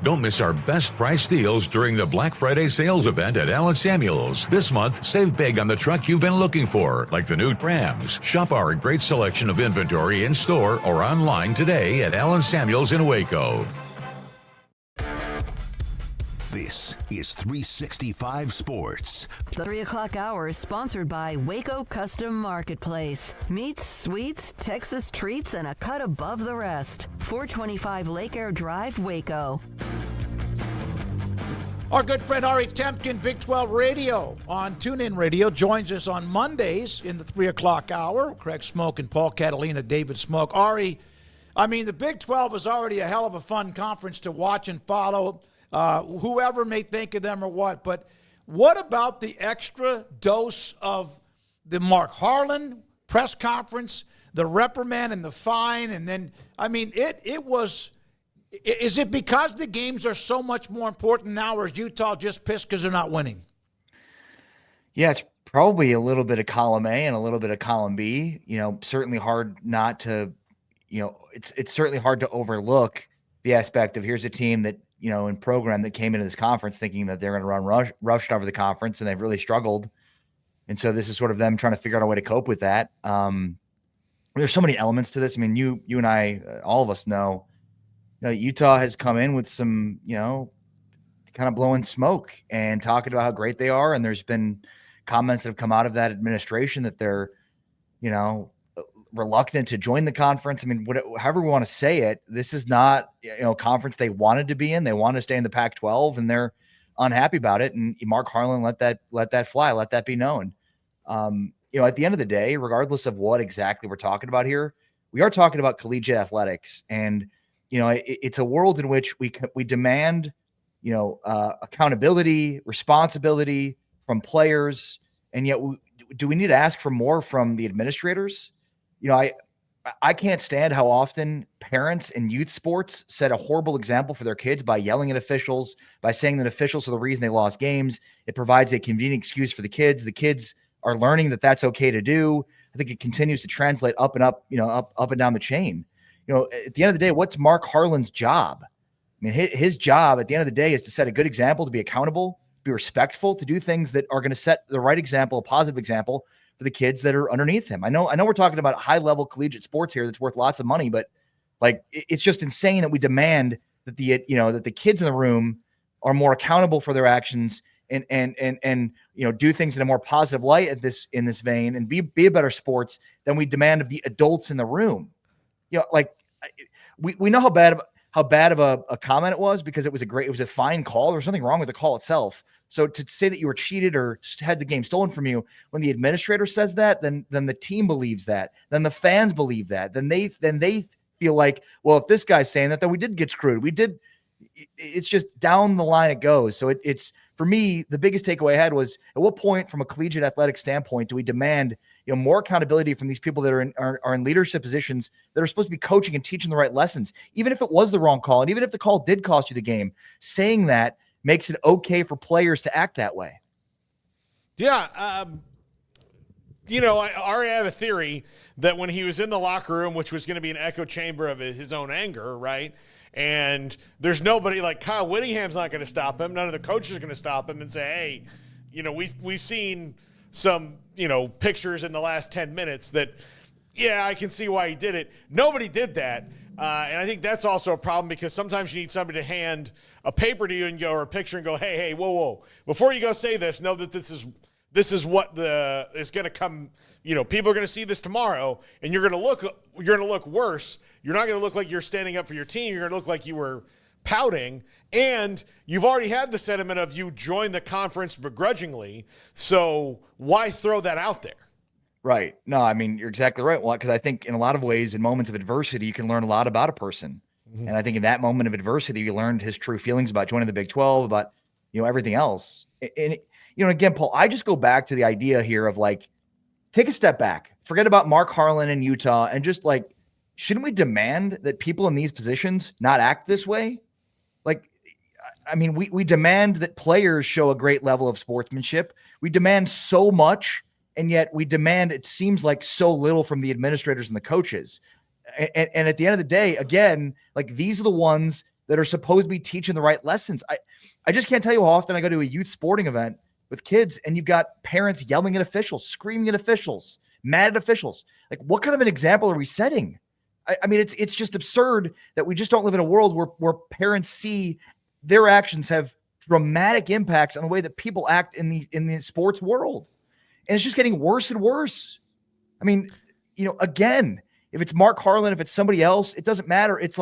Don't miss our best price deals during the Black Friday sales event at Allen Samuels. This month, save big on the truck you've been looking for, like the new Rams. Shop our great selection of inventory in store or online today at Allen Samuels in Waco. This is 365 Sports. The 3 o'clock hour is sponsored by Waco Custom Marketplace. Meats, sweets, Texas treats, and a cut above the rest. 425 Lake Air Drive, Waco. Our good friend Ari Temkin, Big 12 Radio on TuneIn Radio, joins us on Mondays in the 3 o'clock hour. Craig Smoak and Paul Catalina, David Smoak. Ari, I mean, the Big 12 is already a hell of a fun conference to watch and follow. Whoever may think of them or what, but what about the extra dose of the Mark Harlan press conference, the reprimand and the fine, and then, I mean, it was, is it because the games are so much more important now, or is Utah just pissed because they're not winning? Yeah, it's probably a little bit of column A and a little bit of column B. Certainly hard not to, it's certainly hard to overlook the aspect of here's a team that, in program that came into this conference thinking that they're going to run rushed over the conference, and they've really struggled. And so this is sort of them trying to figure out a way to cope with that. there's so many elements to this. I mean, you and I, all of us know, Utah has come in with some, kind of blowing smoke and talking about how great they are. And there's been comments that have come out of that administration that they're, reluctant to join the conference. I mean, however we want to say it, this is not, a conference they wanted to be in. They want to stay in the Pac-12 and they're unhappy about it. And Mark Harlan let that fly, let that be known. At the end of the day, regardless of what exactly we're talking about here, we are talking about collegiate athletics. And, it's a world in which we demand, accountability, responsibility from players. And yet do we need to ask for more from the administrators? I can't stand how often parents in youth sports set a horrible example for their kids by yelling at officials, by saying that officials are the reason they lost games. It provides a convenient excuse for the kids. The kids are learning that that's okay to do. I think it continues to translate up and up and down the chain. At the end of the day, what's Mark Harlan's job? I mean, his job at the end of the day is to set a good example, to be accountable, be respectful, to do things that are going to set the right example, a positive example for the kids that are underneath him. I know we're talking about high level collegiate sports here that's worth lots of money, but it's just insane that we demand that the kids in the room are more accountable for their actions and do things in a more positive light in this vein and be a better sports than we demand of the adults in the room. We know how bad of a comment it was because it was a fine call. There was nothing wrong with the call itself. So to say that you were cheated or had the game stolen from you, when the administrator says that, then the team believes that, then the fans believe that, then they feel like, well, if this guy's saying that, then we did get screwed. It's just down the line it goes. So it's for me, the biggest takeaway I had was, at what point from a collegiate athletic standpoint do we demand more accountability from these people that are in leadership positions that are supposed to be coaching and teaching the right lessons, even if it was the wrong call, and even if the call did cost you the game, saying that makes it okay for players to act that way. Yeah. I already have a theory that when he was in the locker room, which was going to be an echo chamber of his own anger, right? And there's nobody like Kyle Whittingham's not going to stop him. None of the coaches are going to stop him and say, hey, we've seen some, pictures in the last 10 minutes that, yeah, I can see why he did it. Nobody did that. And I think that's also a problem because sometimes you need somebody to hand a paper to you or a picture and go, hey, whoa. Before you go say this, know that this is what is going to come. People are going to see this tomorrow, and you're going to look worse. You're not going to look like you're standing up for your team. You're going to look like you were pouting, and you've already had the sentiment of you joined the conference begrudgingly. So why throw that out there? Right. No, I mean, you're exactly right. Well, because I think in a lot of ways, in moments of adversity, you can learn a lot about a person. Mm-hmm. And I think in that moment of adversity, you learned his true feelings about joining the Big 12, about, everything else. And, again, Paul, I just go back to the idea here of take a step back, forget about Mark Harlan in Utah, and just shouldn't we demand that people in these positions not act this way? We demand that players show a great level of sportsmanship. We demand so much. And yet we demand, it seems like, so little from the administrators and the coaches. And at the end of the day, again, these are the ones that are supposed to be teaching the right lessons. I just can't tell you how often I go to a youth sporting event with kids and you've got parents yelling at officials, screaming at officials, mad at officials. What kind of an example are we setting? I mean, it's just absurd that we just don't live in a world where parents see their actions have dramatic impacts on the way that people act in the sports world. And it's just getting worse and worse. I mean, again, if it's Mark Harlan, if it's somebody else, it doesn't matter. It's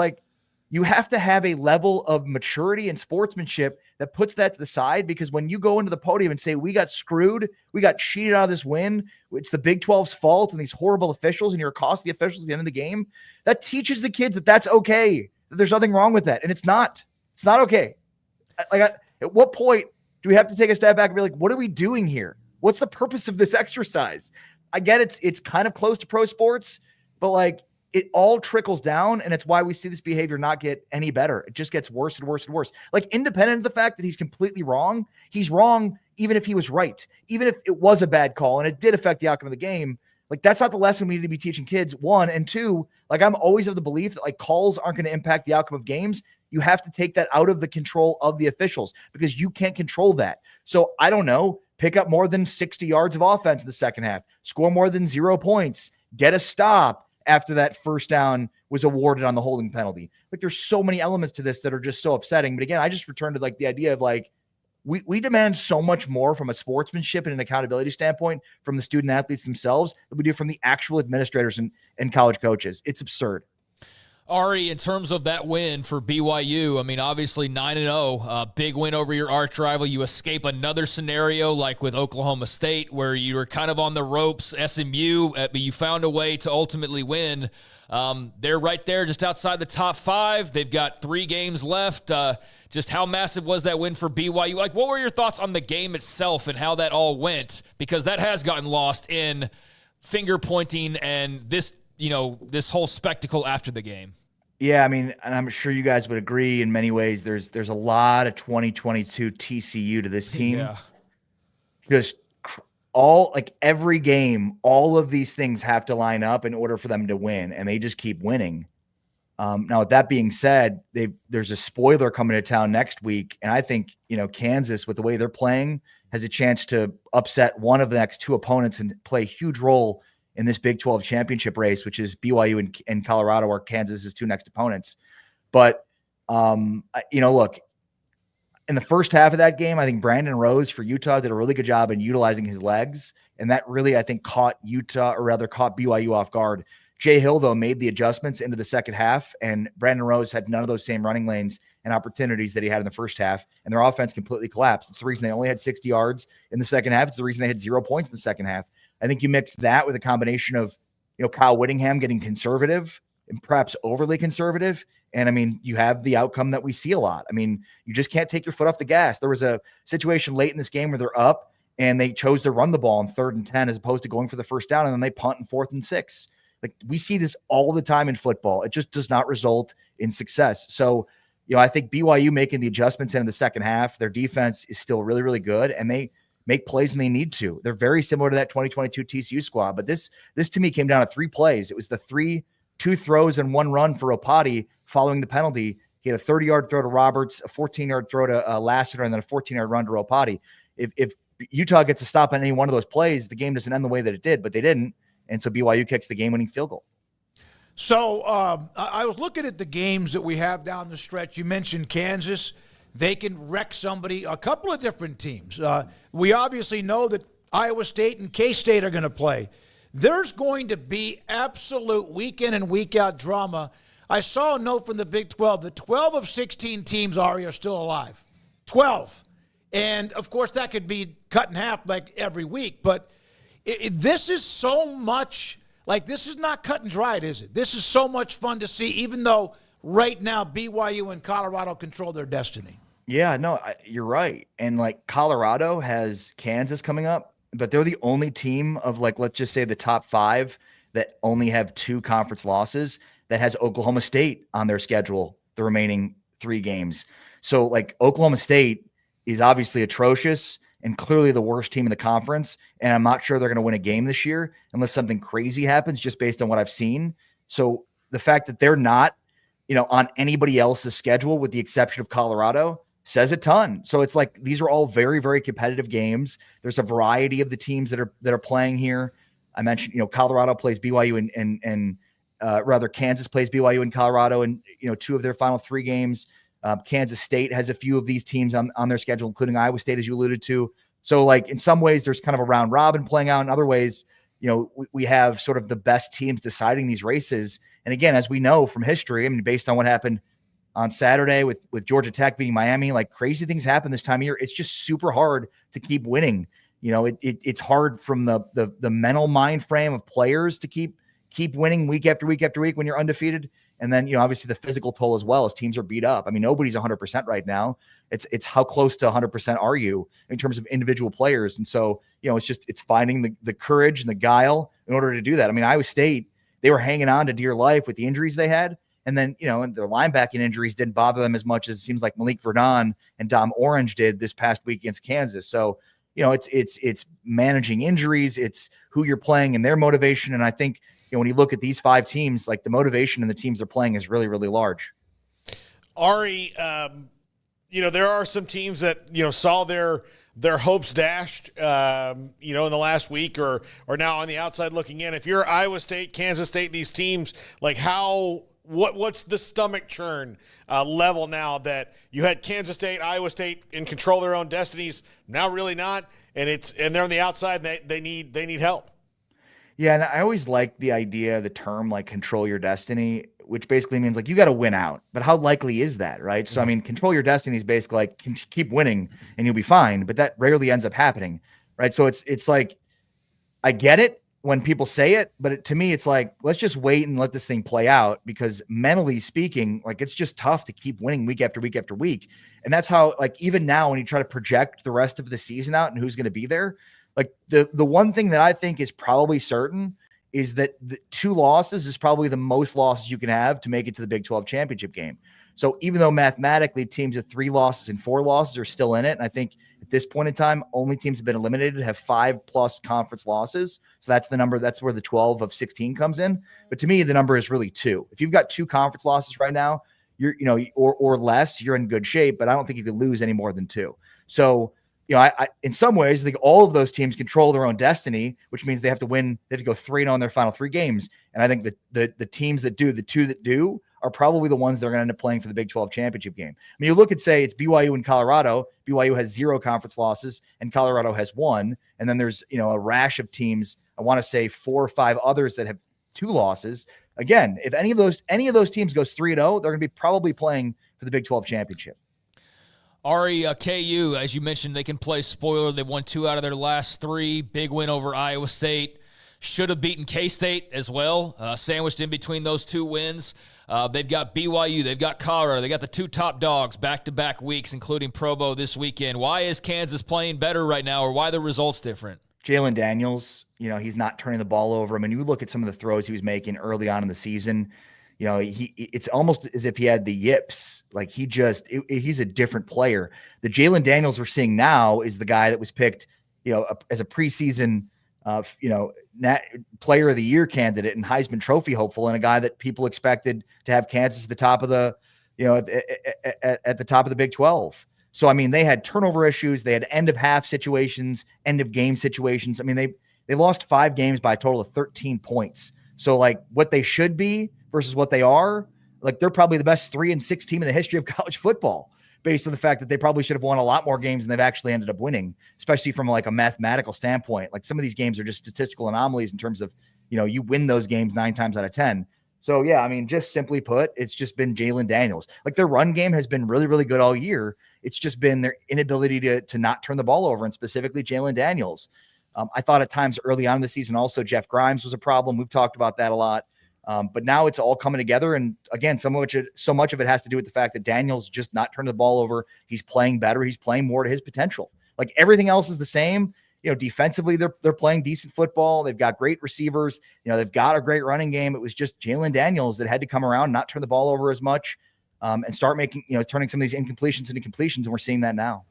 you have to have a level of maturity and sportsmanship that puts that to the side, because when you go into the podium and say, we got screwed, we got cheated out of this win, it's the Big 12's fault and these horrible officials, and you're costing the officials at the end of the game, that teaches the kids that that's okay, that there's nothing wrong with that. And it's not okay. At what point do we have to take a step back and be what are we doing here? What's the purpose of this exercise? I get it's kind of close to pro sports, but it all trickles down, and it's why we see this behavior not get any better. It just gets worse and worse and worse. Independent of the fact that he's completely wrong, he's wrong even if he was right, even if it was a bad call and it did affect the outcome of the game. That's not the lesson we need to be teaching kids, one. And two, I'm always of the belief that calls aren't going to impact the outcome of games. You have to take that out of the control of the officials because you can't control that. So I don't know, pick up more than 60 yards of offense in the second half, score more than 0 points, get a stop, after that first down was awarded on the holding penalty. Like, there's so many elements to this that are just so upsetting. But again, I just returned to like the idea of like, we demand so much more from a sportsmanship and an accountability standpoint from the student athletes themselves than we do from the actual administrators and college coaches. It's absurd. Ari, in terms of that win for BYU, I mean, obviously 9-0, big win over your arch rival. You escape another scenario like with Oklahoma State where you were kind of on the ropes, SMU, but you found a way to ultimately win. They're right there just outside the top 5. They've got 3 games left. Just how massive was that win for BYU? Like, what were your thoughts on the game itself and how that all went? Because that has gotten lost in finger pointing and this, this whole spectacle after the game. Yeah, I mean, and I'm sure you guys would agree in many ways. There's a lot of 2022 TCU to this team. Yeah. Just like every game, all of these things have to line up in order for them to win, and they just keep winning. Now, with that being said, there's a spoiler coming to town next week, and I think Kansas, with the way they're playing, has a chance to upset one of the next 2 opponents and play a huge role in this Big 12 championship race, which is BYU and Colorado, or Kansas's 2 next opponents. But, look, in the first half of that game, I think Brandon Rose for Utah did a really good job in utilizing his legs. And that really, I think, caught BYU off guard. Jay Hill, though, made the adjustments into the second half, and Brandon Rose had none of those same running lanes and opportunities that he had in the first half, and their offense completely collapsed. It's the reason they only had 60 yards in the second half. It's the reason they had 0 points in the second half. I think you mix that with a combination of, Kyle Whittingham getting conservative and perhaps overly conservative. And I mean, you have the outcome that we see a lot. I mean, you just can't take your foot off the gas. There was a situation late in this game where they're up and they chose to run the ball on 3rd and 10 as opposed to going for the first down. And then they punt in 4th and 6. Like, we see this all the time in football. It just does not result in success. So, I think BYU making the adjustments in the second half, their defense is still really, really good. And they make plays when they need to. They're very similar to that 2022 TCU squad. But this to me came down to 3 plays. It was the 2 throws and 1 run for Opati following the penalty. He had a 30-yard throw to Roberts, a 14-yard throw to Lassiter, and then a 14-yard run to Opati. If Utah gets a stop on any one of those plays, the game doesn't end the way that it did, but they didn't. And so BYU kicks the game-winning field goal. So I was looking at the games that we have down the stretch. You mentioned Kansas. They can wreck somebody, a couple of different teams. We obviously know that Iowa State and K-State are going to play. There's going to be absolute week in and week out drama. I saw a note from the Big 12 that 12 of 16 teams are still alive. 12. And, of course, that could be cut in half like every week. But this is so much – like, this is not cut and dried, is it? This is so much fun to see, even though right now BYU and Colorado control their destiny. Yeah, no, you're right. And, like, Colorado has Kansas coming up, but they're the only team of, like, let's just say the top 5 that only have 2 conference losses that has Oklahoma State on their schedule the remaining 3 games. So, like, Oklahoma State is obviously atrocious and clearly the worst team in the conference. And I'm not sure they're going to win a game this year unless something crazy happens, just based on what I've seen. So the fact that they're not, on anybody else's schedule with the exception of Colorado says a ton. So it's like, these are all very, very competitive games. There's a variety of the teams that are playing here. I mentioned, Colorado plays BYU and Kansas plays BYU in Colorado and, 2 of their final 3 games. Kansas State has a few of these teams on their schedule, including Iowa State, as you alluded to. So, like, in some ways, there's kind of a round robin playing out. In other ways, we have sort of the best teams deciding these races. And again, as we know from history, I mean, based on what happened on Saturday with Georgia Tech beating Miami, like, crazy things happen this time of year. It's just super hard to keep winning. It's hard from the mental mind frame of players to keep winning week after week after week when you're undefeated. And then, obviously the physical toll as well as teams are beat up. I mean, nobody's 100% right now. It's how close to 100% are you in terms of individual players. And so, it's finding the courage and the guile in order to do that. I mean, Iowa State, they were hanging on to dear life with the injuries they had. And then, and their linebacking injuries didn't bother them as much as it seems like Malik Verdon and Dom Orange did this past week against Kansas. So, it's managing injuries. It's who you're playing and their motivation. And I think, when you look at these 5 teams, like, the motivation in the teams they're playing is really, really large. Ari, there are some teams that, saw their their hopes dashed, in the last week or now on the outside looking in? If you're Iowa State, Kansas State, these teams, like what's the stomach churn level now that you had Kansas State, Iowa State in control of their own destinies, now really not, and they're on the outside and they need help. Yeah, and I always like the idea, the term like control your destiny, which basically means like you got to win out. But how likely is that, right? So I mean, control your destiny is basically like keep winning and you'll be fine, but that rarely ends up happening, right? So it's like I get it when people say it, but to me, it's like, let's just wait and let this thing play out, because mentally speaking, like it's just tough to keep winning week after week after week. And that's how, like, even now when you try to project the rest of the season out and who's going to be there, like the one thing that I think is probably certain is that the 2 losses is probably the most losses you can have to make it to the Big 12 championship game. So even though mathematically teams with 3 losses and 4 losses are still in it, and I think at this point in time, only teams have been eliminated have 5+ conference losses. So that's the number. That's where the 12 of 16 comes in. But to me, the number is really 2. If you've got 2 conference losses right now, or less, you're in good shape. But I don't think you could lose any more than 2. So, I in some ways, I think all of those teams control their own destiny, which means they have to win. They have to go 3-0 in their final 3 games. And I think the teams that do, the 2 that do, are probably the ones that are going to end up playing for the Big 12 championship game. I mean, you look and say it's BYU and Colorado. BYU has 0 conference losses and Colorado has 1. And then there's, a rash of teams. I want to say 4 or 5 others that have 2 losses. Again, if any of those teams goes 3-0, they're going to be probably playing for the Big 12 championship. Ari, KU, as you mentioned, they can play spoiler. They won 2 out of their last 3. Big win over Iowa State. Should have beaten K-State as well, sandwiched in between those 2 wins. They've got BYU, they've got Colorado, they got the 2 top dogs back-to-back weeks, including Provo this weekend. Why is Kansas playing better right now, or why are the results different? Jalen Daniels, he's not turning the ball over. I mean, you look at some of the throws he was making early on in the season, it's almost as if he had the yips. Like he's a different player. The Jalen Daniels we're seeing now is the guy that was picked, as a preseason player of the year candidate and Heisman Trophy hopeful, and a guy that people expected to have Kansas at the top of the, at the top of the Big 12. So, I mean, they had turnover issues. They had end of half situations, end of game situations. I mean, they lost 5 games by a total of 13 points. So like what they should be versus what they are, like they're probably the best 3-6 team in the history of college football, based on the fact that they probably should have won a lot more games than they've actually ended up winning, especially from like a mathematical standpoint. Like some of these games are just statistical anomalies in terms of, you win those games 9 times out of 10. So yeah, I mean, just simply put, it's just been Jalen Daniels. Like their run game has been really, really good all year. It's just been their inability to not turn the ball over, and specifically Jalen Daniels. I thought at times early on in the season, also Jeff Grimes was a problem. We've talked about that a lot. But now it's all coming together. And again, so much of it has to do with the fact that Daniels just not turning the ball over. He's playing better. He's playing more to his potential. Like everything else is the same. Defensively, they're playing decent football. They've got great receivers. They've got a great running game. It was just Jalen Daniels that had to come around, not turn the ball over as much, and start making, turning some of these incompletions into completions. And we're seeing that now.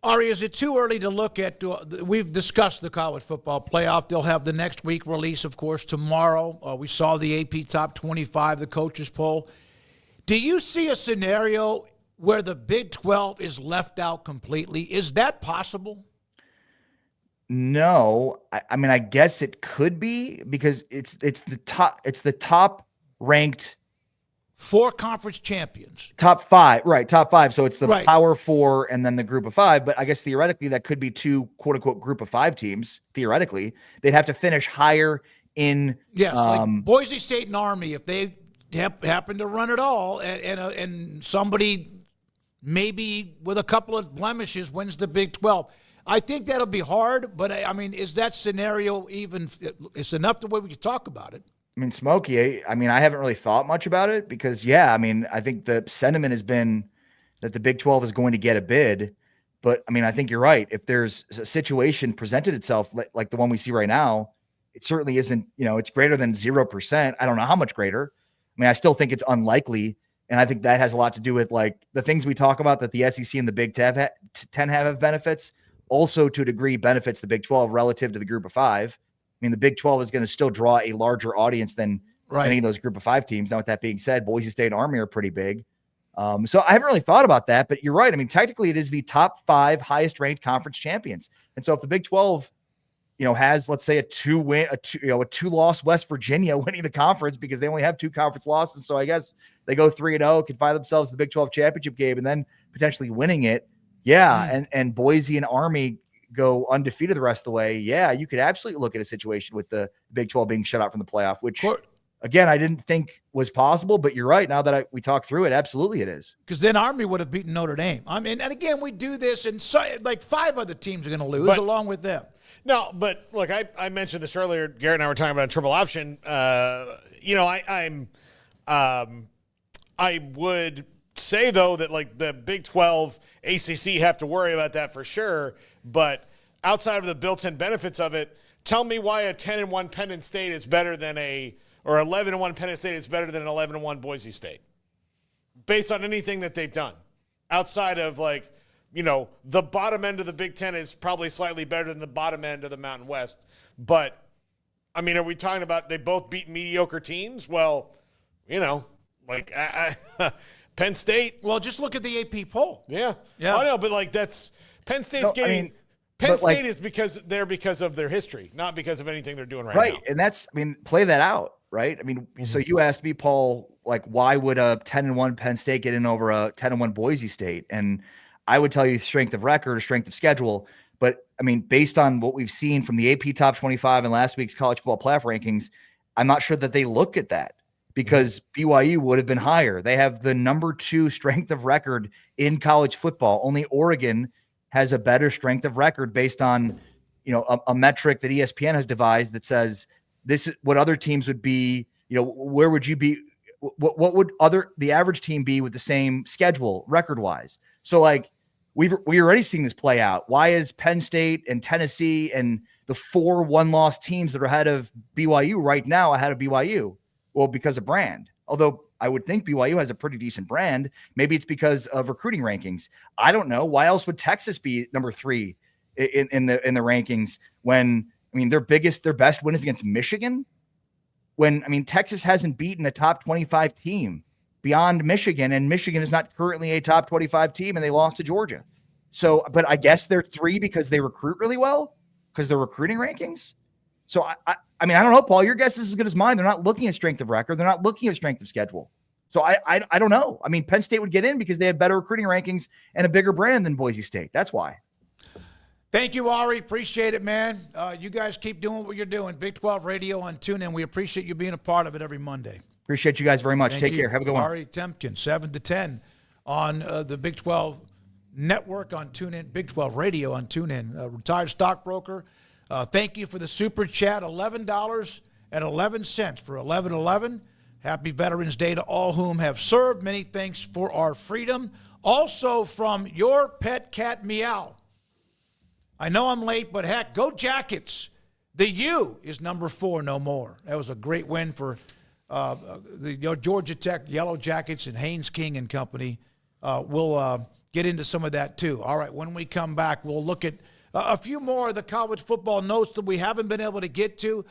Ari, is it too early to look at, we've discussed the college football playoff. They'll have the next week release, of course, tomorrow. We saw the AP Top 25, the coaches poll. Do you see a scenario where the Big 12 is left out completely? Is that possible? No. I mean, I guess it could be, because it's the top ranked 4 conference champions. Top 5, right? Top 5. So it's the right. Power 4 and then the Group of 5. But I guess theoretically that could be 2 quote unquote Group of 5 teams. Theoretically, they'd have to finish higher in. Yes, like Boise State and Army, if they happen to run it all, and somebody maybe with a couple of blemishes wins the Big 12. I think that'll be hard. But I mean, is that scenario even? It's enough the way we can talk about it. I mean, Smoky, I haven't really thought much about it because, I think the sentiment has been that the Big 12 is going to get a bid. But, I think you're right. If there's a situation presented itself like the one we see right now, it certainly isn't, it's greater than 0%. I don't know how much greater. I still think it's unlikely. And I think that has a lot to do with like the things we talk about that the SEC and the Big 10 have benefits, also to a degree benefits the Big 12 relative to the Group of 5. The Big 12 is going to still draw a larger audience than any of those Group of 5 teams. Now, with that being said, Boise State and Army are pretty big. So I haven't really thought about that, but you're right. I mean, technically it is the top 5 highest ranked conference champions. And so if the Big 12, has, let's say, a 2-loss West Virginia winning the conference because they only have 2 conference losses. So I guess they go 3-0, can find themselves the Big 12 championship game and then potentially winning it. Yeah. And Boise and Army go undefeated the rest of the way. Yeah. You could absolutely look at a situation with the Big 12 being shut out from the playoff, which again, I didn't think was possible, but you're right. Now that we talk through it, absolutely it is. Because then Army would have beaten Notre Dame. I mean, and again, we do this, and so, like 5 other teams are going to lose along with them. No, but look, I mentioned this earlier. Garrett and I were talking about a triple option. I would say, though, that like the Big 12, ACC have to worry about that for sure. But outside of the built-in benefits of it, tell me why a 10-1 Penn State is better than or 11-1 Penn State is better than an 11-1 Boise State, based on anything that they've done. Outside of the bottom end of the Big Ten is probably slightly better than the bottom end of the Mountain West. But, I mean, are we talking about they both beat mediocre teams? Well, Penn State. Well, just look at the AP poll. Yeah. I know, but that's Penn State's getting – Penn State is because of their history, not because of anything they're doing right now. Right, and that's play that out, right? I mean, so you asked me, Paul, why would a 10-1 Penn State get in over a 10-1 Boise State? And I would tell you strength of record or strength of schedule. But, I mean, based on what we've seen from the AP Top 25 and last week's college football playoff rankings, I'm not sure that they look at that because BYU would have been higher. They have the number 2 strength of record in college football. Only Oregon has a better strength of record based on, a metric that ESPN has devised that says this is what other teams would be, where would you be? What would the average team be with the same schedule record wise? So we already seen this play out. Why is Penn State and Tennessee and the 4 1-loss teams that are ahead of BYU right now ahead of BYU? Well, because of brand, although I would think BYU has a pretty decent brand. Maybe it's because of recruiting rankings. I don't know. Why else would Texas be number 3 in the rankings when, their best win is against Michigan? When, Texas hasn't beaten a top 25 team beyond Michigan, and Michigan is not currently a top 25 team, and they lost to Georgia. So, but I guess they're 3 because they recruit really well, because they're recruiting rankings. So, I don't know, Paul. Your guess is as good as mine. They're not looking at strength of record. They're not looking at strength of schedule. So I don't know. Penn State would get in because they have better recruiting rankings and a bigger brand than Boise State. That's why. Thank you, Ari. Appreciate it, man. You guys keep doing what you're doing. Big 12 Radio on TuneIn. We appreciate you being a part of it every Monday. Appreciate you guys very much. Take care. Have a good one. Ari Temkin, 7 to 10 on the Big 12 Network on TuneIn, Big 12 Radio on TuneIn. Retired stockbroker. Thank you for the super chat, $11.11 for 11/11. Happy Veterans Day to all whom have served. Many thanks for our freedom. Also from your pet cat, Meow. I know I'm late, but heck, go Jackets. The U is number 4, no more. That was a great win for the Georgia Tech Yellow Jackets and Haynes King and company. We'll get into some of that too. All right, when we come back, we'll look at a few more of the college football notes that we haven't been able to get to.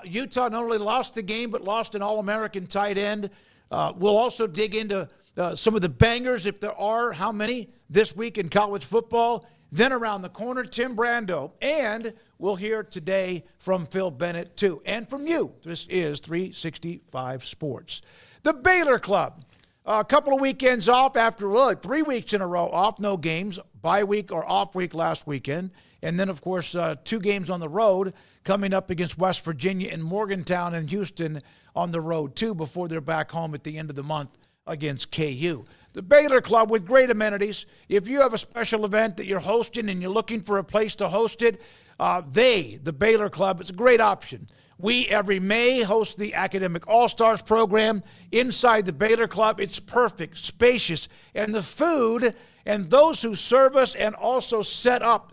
Utah not only lost the game, but lost an All-American tight end. We'll also dig into some of the bangers, if there are, how many, this week in college football. Then around the corner, Tim Brando. And we'll hear today from Phil Bennett, too. And from you. This is 365 Sports. The Baylor Club. A couple of weekends off after 3 weeks in a row off, no games, bye week or off week last weekend. And then, of course, 2 games on the road coming up against West Virginia and Morgantown and Houston on the road, too, before they're back home at the end of the month against KU. The Baylor Club with great amenities. If you have a special event that you're hosting and you're looking for a place to host it, the Baylor Club, it's a great option. We, every May, host the Academic All-Stars program inside the Baylor Club. It's perfect, spacious, and the food and those who serve us and also set up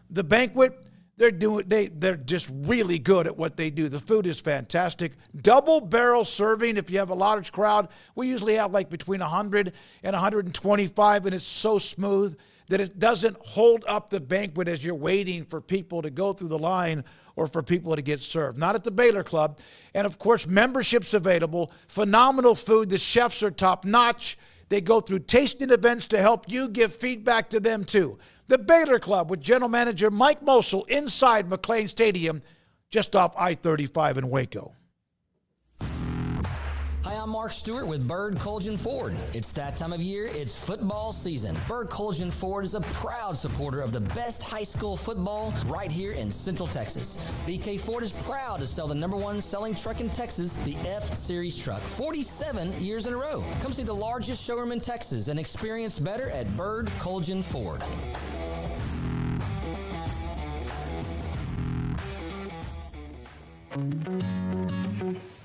the banquet, they're just really good at what they do. The food is fantastic. Double barrel serving if you have a large crowd. We usually have between 100 and 125, and it's so smooth that it doesn't hold up the banquet as you're waiting for people to go through the line or for people to get served. Not at the Baylor Club. And, of course, memberships available. Phenomenal food. The chefs are top-notch. They go through tasting events to help you give feedback to them too. The Baylor Club with General Manager Mike Mosel inside McLean Stadium, just off I-35 in Waco. Hi, I'm Mark Stewart with Bird Colgan Ford. It's that time of year, it's football season. Bird Colgan Ford is a proud supporter of the best high school football right here in Central Texas. BK Ford is proud to sell the #1 selling truck in Texas, the F-Series truck, 47 years in a row. Come see the largest showroom in Texas and experience better at Bird Colgan Ford.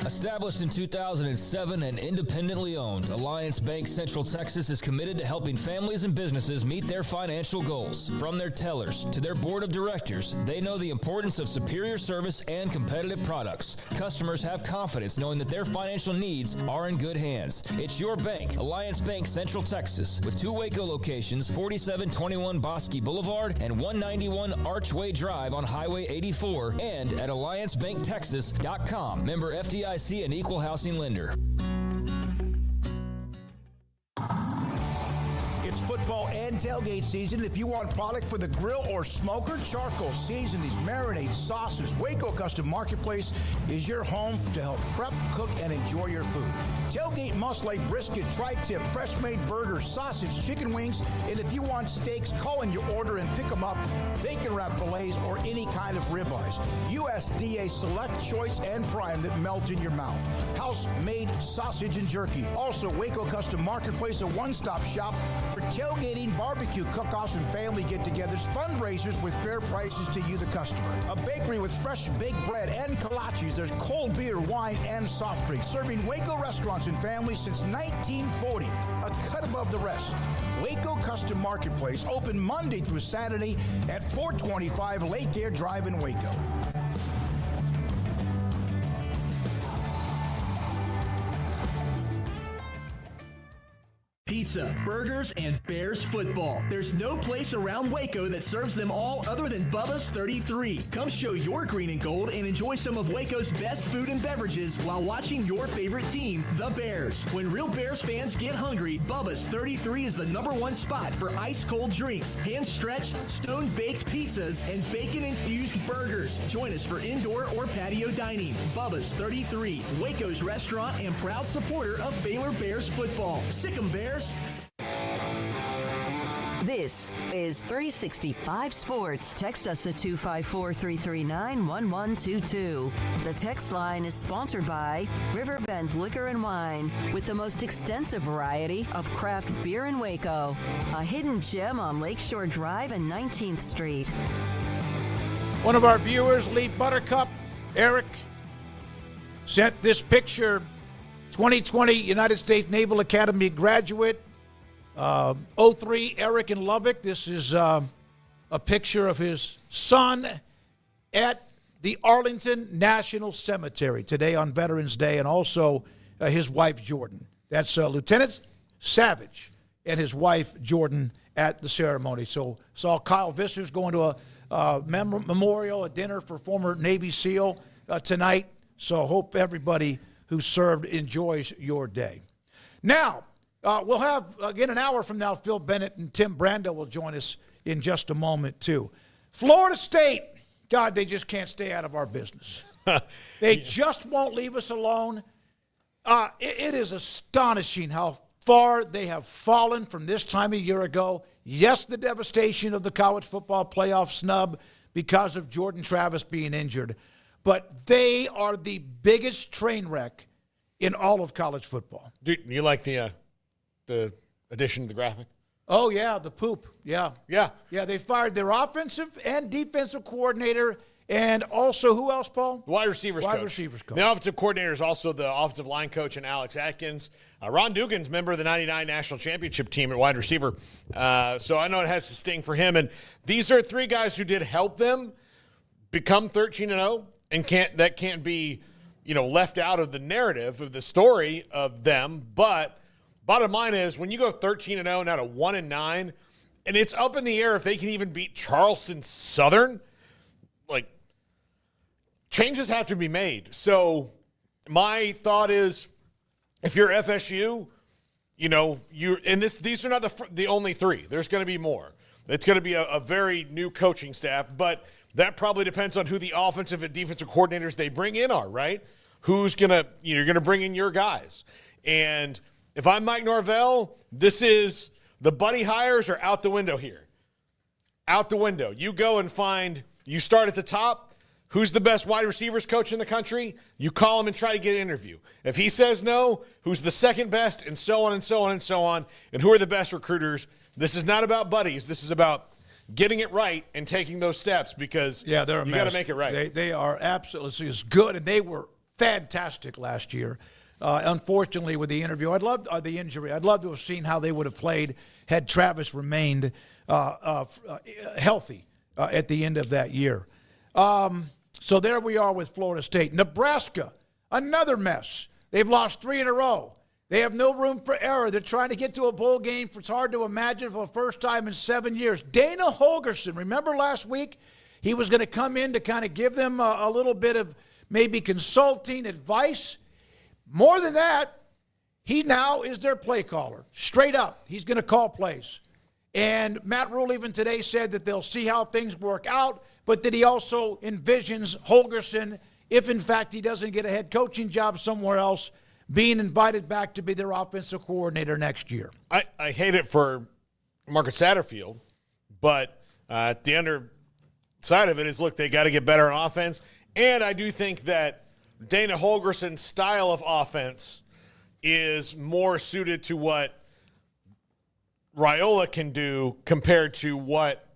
Established in 2007 and independently owned, Alliance Bank Central Texas is committed to helping families and businesses meet their financial goals. From their tellers to their board of directors, they know the importance of superior service and competitive products. Customers have confidence knowing that their financial needs are in good hands. It's your bank, Alliance Bank Central Texas, with 2 Waco locations, 4721 Bosque Boulevard and 191 Archway Drive on Highway 84, and at alliancebanktexas.com. Member FDIC and equal housing lender. It's football and tailgate season. If you want product for the grill or smoker, charcoal, seasonings, marinades, sauces, Waco Custom Marketplace is your home to help prep, cook, and enjoy your food. Tailgate must like brisket, tri-tip, fresh-made burgers, sausage, chicken wings, and if you want steaks, call in your order and pick them up. Bacon wrap fillets or any kind of ribeyes. USDA Select, Choice, and Prime that melt in your mouth. House-made sausage and jerky. Also, Waco Custom Marketplace, a one-stop shop for tailgating, barbecue cook-offs, and family get-togethers, fundraisers with fair prices to you, the customer. A bakery with fresh baked bread and kolaches. There's cold beer, wine, and soft drinks. Serving Waco restaurants and families since 1940. A cut above the rest. Waco Custom Marketplace, open Monday through Saturday at 425 Lake Air Drive in Waco. Pizza, burgers, and Bears football. There's no place around Waco that serves them all other than Bubba's 33. Come show your green and gold and enjoy some of Waco's best food and beverages while watching your favorite team, the Bears. When real Bears fans get hungry, Bubba's 33 is the #1 spot for ice-cold drinks, hand-stretched, stone-baked pizzas, and bacon-infused burgers. Join us for indoor or patio dining. Bubba's 33, Waco's restaurant and proud supporter of Baylor Bears football. Sick 'em, Bears. This is 365 Sports. Text us at 254-339-1122. The text line is sponsored by Riverbend Liquor and Wine, with the most extensive variety of craft beer in Waco. A hidden gem on Lakeshore Drive and 19th Street. One of our viewers, Lee Buttercup, Eric, sent this picture. 2020 United States Naval Academy graduate, 03 Eric in Lubbock. This is a picture of his son at the Arlington National Cemetery today on Veterans Day, and also his wife, Jordan. That's Lieutenant Savage and his wife, Jordan, at the ceremony. So saw Kyle Vissers going to a memorial, a dinner for former Navy SEAL tonight. So hope everybody who served enjoys your day. Now, we'll have, again, an hour from now, Phil Bennett and Tim Brando will join us in just a moment, too. Florida State, God, they just can't stay out of our business. They just won't leave us alone. It is astonishing how far they have fallen from this time a year ago. Yes, the devastation of the college football playoff snub because of Jordan Travis being injured. But they are the biggest train wreck in all of college football. Do you like the addition to the graphic? Oh, yeah, the poop. Yeah. Yeah. Yeah, they fired their offensive and defensive coordinator, and also who else, Paul? The wide receivers coach. The offensive coordinator is also the offensive line coach, and Alex Atkins. Ron Dugan's member of the 99 National Championship team at wide receiver. So I know it has to sting for him. And these are 3 guys who did help them become 13-0. And that can't be, left out of the narrative of the story of them. But bottom line is, when you go 13-0 now to 1-9, and it's up in the air if they can even beat Charleston Southern, changes have to be made. So my thought is, if you're FSU, these are not the only three. There's going to be more. It's going to be a very new coaching staff, but that probably depends on who the offensive and defensive coordinators they bring in are, right? Who's going to, you're going to bring in your guys. And if I'm Mike Norvell, this is the buddy hires are out the window here. Out the window. You go and you start at the top. Who's the best wide receivers coach in the country? You call him and try to get an interview. If he says no, who's the second best, and so on and so on and so on, and who are the best recruiters? This is not about buddies. This is about getting it right and taking those steps because they're a you mess. got to make it right. They are absolutely as good, and they were fantastic last year. Unfortunately, with the injury, I'd love to have seen how they would have played had Travis remained healthy at the end of that year. So there we are with Florida State. Nebraska, another mess. They've lost 3 in a row. They have no room for error. They're trying to get to a bowl game. It's hard to imagine for the first time in 7 years. Dana Holgorsen, remember last week? He was going to come in to kind of give them a little bit of maybe consulting advice. More than that, he now is their play caller. Straight up, he's going to call plays. And Matt Rule even today said that they'll see how things work out, but that he also envisions Holgorsen, if in fact he doesn't get a head coaching job somewhere else, being invited back to be their offensive coordinator next year. I hate it for Marcus Satterfield, but the other side of it is, look, they got to get better on offense. And I do think that Dana Holgorsen's style of offense is more suited to what Raiola can do compared to what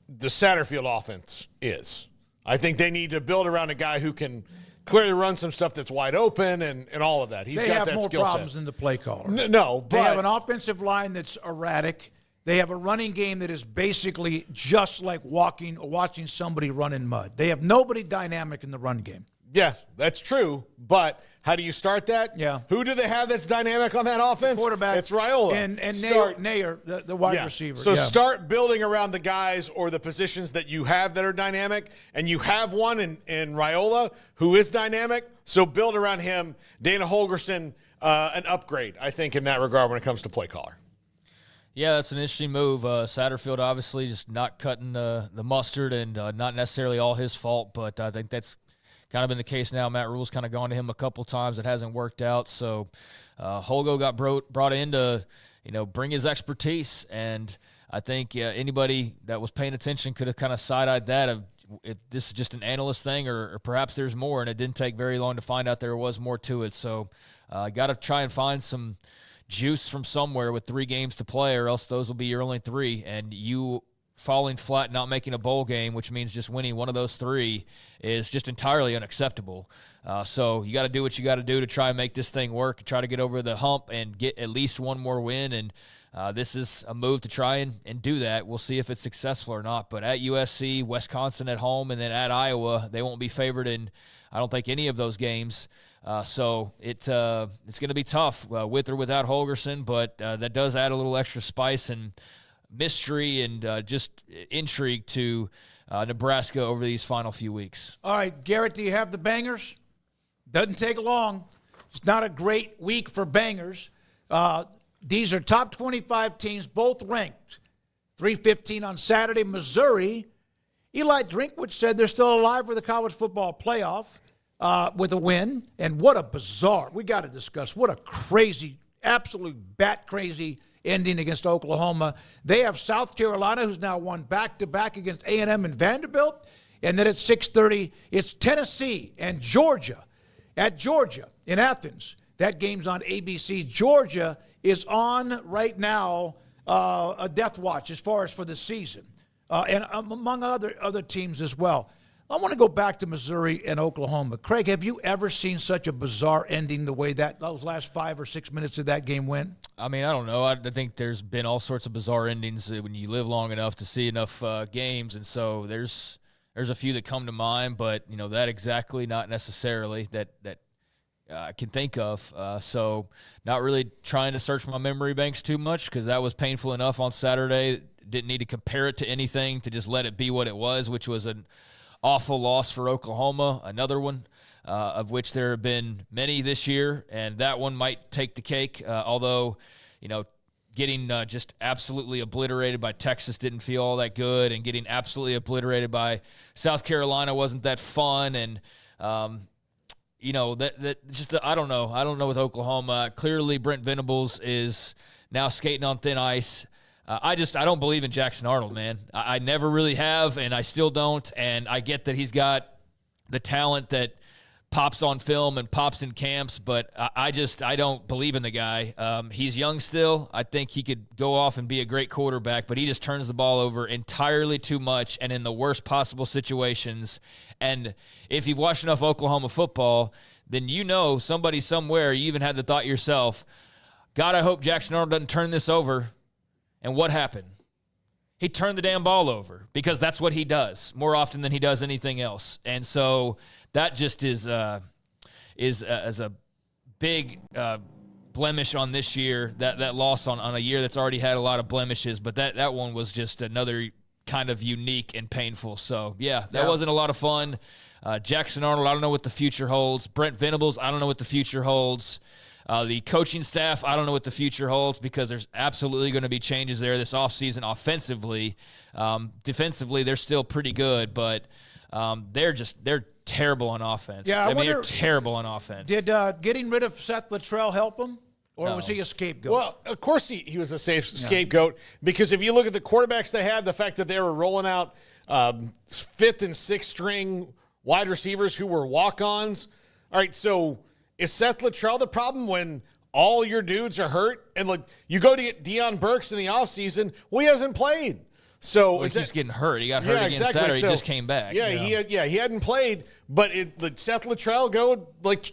the Satterfield offense is. I think they need to build around a guy who can clearly run some stuff that's wide open and all of that. He's got that skill set. They have more problems than the play caller. No, but they have an offensive line that's erratic. They have a running game that is basically just like watching somebody run in mud. They have nobody dynamic in the run game. Yeah, that's true. But how do you start that? Yeah. Who do they have that's dynamic on that offense? The quarterback. It's Raiola. And Nair, the wide receiver. So start building around the guys or the positions that you have that are dynamic. And you have one in Raiola who is dynamic. So build around him. Dana Holgorsen, an upgrade, I think, in that regard when it comes to play caller. Yeah, that's an interesting move. Satterfield obviously just not cutting the mustard and not necessarily all his fault, but I think that's kind of been the case now. Matt Rule's kind of gone to him a couple times. It hasn't worked out. So Holgo got brought in to, bring his expertise. And I think anybody that was paying attention could have kind of side-eyed that if this is just an analyst thing or perhaps there's more. And it didn't take very long to find out there was more to it. So got to try and find some juice from somewhere with 3 games to play, or else those will be your only 3. And you falling flat, not making a bowl game, which means just winning one of those 3, is just entirely unacceptable. So you got to do what you got to do to try and make this thing work, try to get over the hump and get at least one more win. And this is a move to try and do that. We'll see if it's successful or not. But at USC, Wisconsin at home, and then at Iowa, they won't be favored in, I don't think, any of those games. So it's going to be tough with or without Holgorsen, but that does add a little extra spice and mystery and just intrigue to Nebraska over these final few weeks. All right, Garrett, do you have the bangers? Doesn't take long. It's not a great week for bangers. These are top 25 teams, both ranked. 3:15 on Saturday. Missouri, Eli Drinkwitz said they're still alive for the college football playoff with a win. And what a bizarre, we got to discuss, what a crazy, absolute bat-crazy ending against Oklahoma. They have South Carolina, who's now won back-to-back against A&M and Vanderbilt. And then at 6:30, it's Tennessee and Georgia at Georgia in Athens. That game's on ABC. Georgia is on right now a death watch as far as for the season, and among other teams as well. I want to go back to Missouri and Oklahoma. Craig, have you ever seen such a bizarre ending the way those last 5 or 6 minutes of that game went? I mean, I don't know. I think there's been all sorts of bizarre endings when you live long enough to see enough games, and so there's a few that come to mind, but that exactly not necessarily that I can think of. So not really trying to search my memory banks too much because that was painful enough on Saturday. Didn't need to compare it to anything, to just let it be what it was, which was an awful loss for Oklahoma, another one of which there have been many this year, and that one might take the cake, although getting just absolutely obliterated by Texas didn't feel all that good, and getting absolutely obliterated by South Carolina wasn't that fun. And, I don't know. I don't know with Oklahoma. Clearly, Brent Venables is now skating on thin ice. I don't believe in Jackson Arnold, man. I never really have, and I still don't. And I get that he's got the talent that pops on film and pops in camps, but I don't believe in the guy. He's young still. I think he could go off and be a great quarterback, but he just turns the ball over entirely too much and in the worst possible situations. And if you've watched enough Oklahoma football, then somebody somewhere, you even had the thought yourself, God, I hope Jackson Arnold doesn't turn this over. And what happened? He turned the damn ball over, because that's what he does more often than he does anything else. And so that just is a big blemish on this year, that loss on a year that's already had a lot of blemishes. But that one was just another kind of unique and painful. So, that wasn't a lot of fun. Jackson Arnold, I don't know what the future holds. Brent Venables, I don't know what the future holds. The coaching staff, I don't know what the future holds, because there's absolutely going to be changes there this offseason offensively. Defensively, they're still pretty good, but they're terrible on offense. Yeah, they're terrible on offense. Did getting rid of Seth Luttrell help him, or was he a scapegoat? Well, of course he was a safe scapegoat, because if you look at the quarterbacks they had, the fact that they were rolling out fifth and sixth string wide receivers who were walk-ons. All right, so is Seth Luttrell the problem when all your dudes are hurt? And you go to get Deion Burks in the offseason, he hasn't played. So he keeps getting hurt. He got hurt again Saturday. He just came back. Yeah, he hadn't played. But did Seth Luttrell go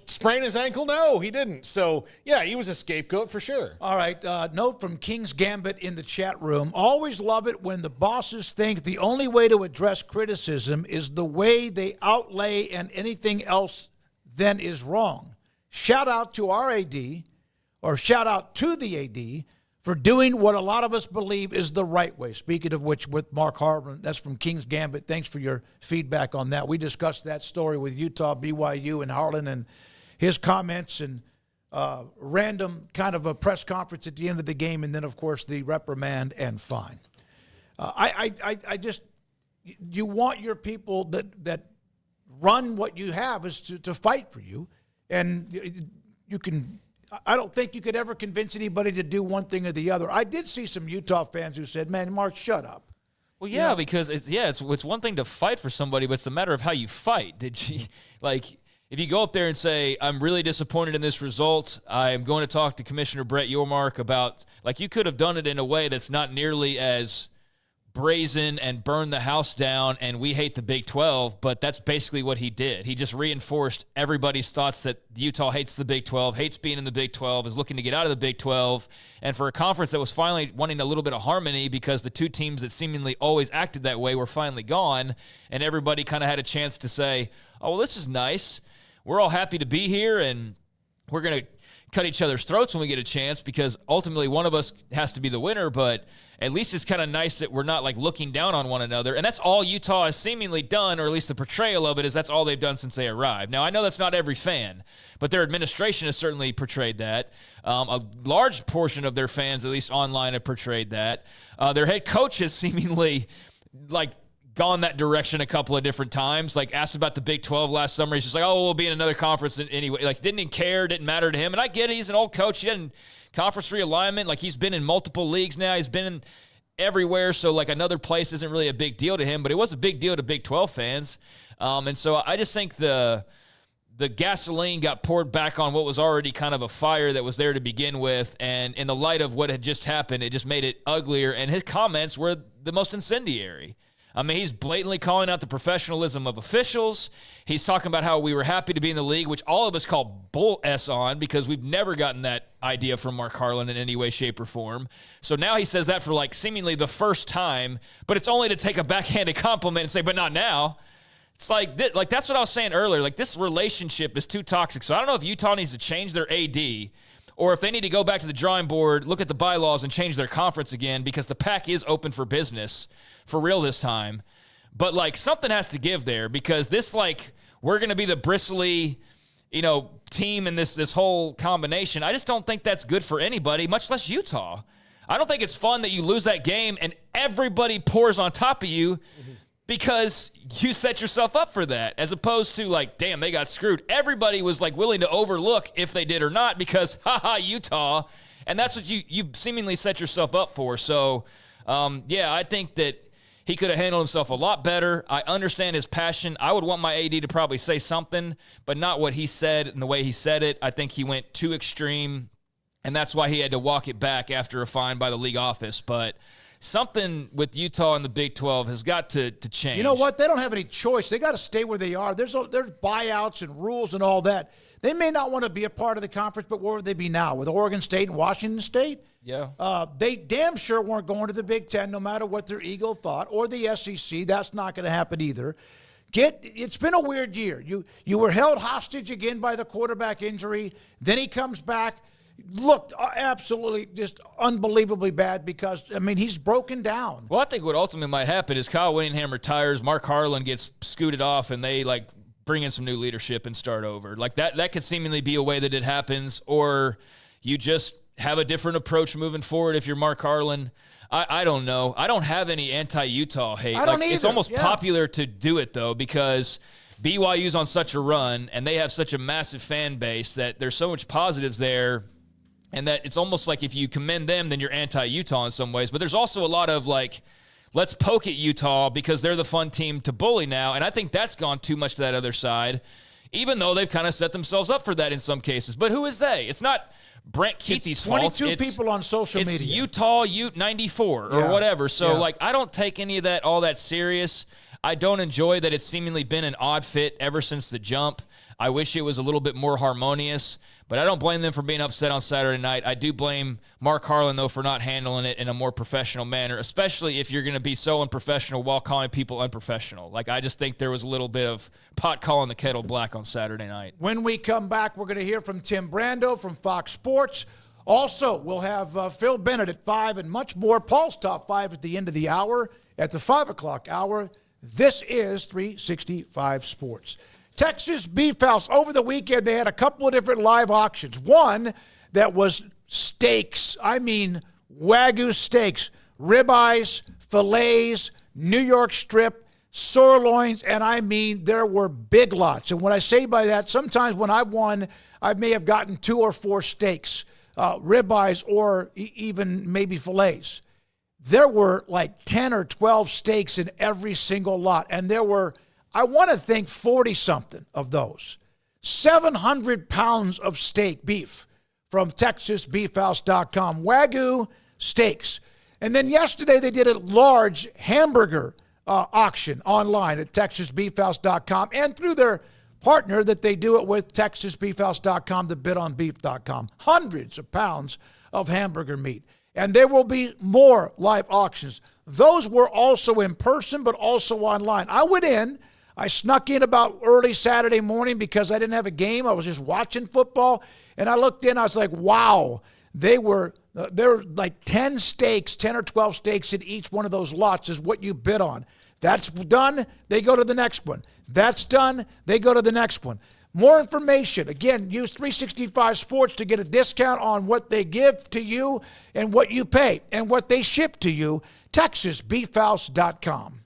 sprain his ankle? No, he didn't. So he was a scapegoat for sure. All right. Note from King's Gambit in the chat room. Always love it when the bosses think the only way to address criticism is the way they outlay, and anything else then is wrong. Shout out to our AD, or shout out to the AD, for doing what a lot of us believe is the right way. Speaking of which, with Mark Harmon, that's from King's Gambit. Thanks for your feedback on that. We discussed that story with Utah, BYU, and Harlan, and his comments, and random kind of a press conference at the end of the game, and then, of course, the reprimand and fine. You want your people that run what you have is to fight for you, and you can. I don't think you could ever convince anybody to do one thing or the other. I did see some Utah fans who said, "Man, Mark, shut up." Well, because it's one thing to fight for somebody, but it's a matter of how you fight. If you go up there and say, "I'm really disappointed in this result. I'm going to talk to Commissioner Brett Yormark about," you could have done it in a way that's not nearly as brazen and burn the house down and we hate the Big 12, but that's basically what he did. He just reinforced everybody's thoughts that Utah hates the Big 12, hates being in the Big 12, is looking to get out of the Big 12, and for a conference that was finally wanting a little bit of harmony because the two teams that seemingly always acted that way were finally gone, and everybody kind of had a chance to say, "Oh, well, this is nice. We're all happy to be here, and we're going to cut each other's throats when we get a chance, because ultimately one of us has to be the winner, but at least it's kind of nice that we're not looking down on one another." And that's all Utah has seemingly done, or at least the portrayal of it is that's all they've done since they arrived. Now, I know that's not every fan, but their administration has certainly portrayed that. A large portion of their fans, at least online, have portrayed that. Their head coach has seemingly gone that direction a couple of different times. Asked about the Big 12 last summer. He's just "Oh, we'll be in another conference anyway." Didn't even care, didn't matter to him. And I get it. He's an old coach. He didn't conference realignment. He's been in multiple leagues now. He's been in everywhere. So another place isn't really a big deal to him, but it was a big deal to Big 12 fans. And so I just think the gasoline got poured back on what was already kind of a fire that was there to begin with. And in the light of what had just happened, it just made it uglier. And his comments were the most incendiary. I mean, he's blatantly calling out the professionalism of officials. He's talking about how we were happy to be in the league, which all of us call bull S on, because we've never gotten that idea from Mark Harlan in any way, shape, or form. So now he says that for seemingly the first time, but it's only to take a backhanded compliment and say, "But not now." It's that's what I was saying earlier. This relationship is too toxic. So I don't know if Utah needs to change their AD, or if they need to go back to the drawing board, look at the bylaws, and change their conference again, because the Pac is open for business for real this time. But something has to give there, because this we're going to be the bristly team in this whole combination. I just don't think that's good for anybody, much less Utah. I don't think it's fun that you lose that game and everybody pours on top of you because you set yourself up for that, as opposed to like, damn, they got screwed. Everybody was like willing to overlook if they did or not because, Utah. And that's what you seemingly set yourself up for. So, I think that he could have handled himself a lot better. I understand his passion. I would want my AD to probably say something, but not what he said and the way he said it. I think he went too extreme, and that's why he had to walk it back after a fine by the league office. But something with Utah and the Big 12 has got to change. You know what? They don't have any choice. They got to stay where they are. There's buyouts and rules and all that. They may not want to be a part of the conference, but where would they be now? With Oregon State and Washington State? Yeah. They damn sure weren't going to the Big Ten, no matter what their ego thought, or the SEC. That's not going to happen either. It's been a weird year. You were held hostage again by the quarterback injury. Then he comes back, looked absolutely just unbelievably bad because, he's broken down. Well, I think what ultimately might happen is Kyle Whittingham retires, Mark Harlan gets scooted off, and they, bring in some new leadership and start over. That could seemingly be a way that it happens, or you just have a different approach moving forward if you're Mark Harlan. I don't know. I don't have any anti-Utah hate. I don't either. It's almost popular to do it, though, because BYU's on such a run, and they have such a massive fan base that there's so much positives there, and that it's almost like if you commend them, then you're anti-Utah in some ways. But there's also a lot of, let's poke at Utah because they're the fun team to bully now, and I think that's gone too much to that other side, even though they've kind of set themselves up for that in some cases. But who is they? It's not Brent Keithy's fault. 22 people on social media. It's Utah Ute 94 or whatever. So, I don't take any of that all that serious. I don't enjoy that it's seemingly been an odd fit ever since the jump. I wish it was a little bit more harmonious, but I don't blame them for being upset on Saturday night. I do blame Mark Harlan, though, for not handling it in a more professional manner, especially if you're going to be so unprofessional while calling people unprofessional. I just think there was a little bit of pot calling the kettle black on Saturday night. When we come back, we're going to hear from Tim Brando from Fox Sports. Also, we'll have Phil Bennett at 5 and much more. Paul's Top 5 at the end of the hour. At the 5 o'clock hour, this is 365 Sports. Texas Beef House, over the weekend, they had a couple of different live auctions. One that was steaks. Wagyu steaks, ribeyes, fillets, New York strip, sirloins, and there were big lots. And what I say by that, sometimes when I've won, I may have gotten 2 or 4 steaks, ribeyes, or even maybe fillets. There were 10 or 12 steaks in every single lot, and there were, I want to think, 40-something of those. 700 pounds of steak, beef, from TexasBeefHouse.com. Wagyu steaks. And then yesterday they did a large hamburger auction online at TexasBeefHouse.com and through their partner that they do it with, TexasBeefHouse.com, the BidOnBeef.com. Hundreds of pounds of hamburger meat. And there will be more live auctions. Those were also in person, but also online. I went in. I snuck in about early Saturday morning because I didn't have a game. I was just watching football. And I looked in. I was like, wow. There were 10 steaks, 10 or 12 steaks in each one of those lots is what you bid on. That's done. They go to the next one. That's done. They go to the next one. More information. Again, use 365 Sports to get a discount on what they give to you and what you pay and what they ship to you. TexasBeefHouse.com.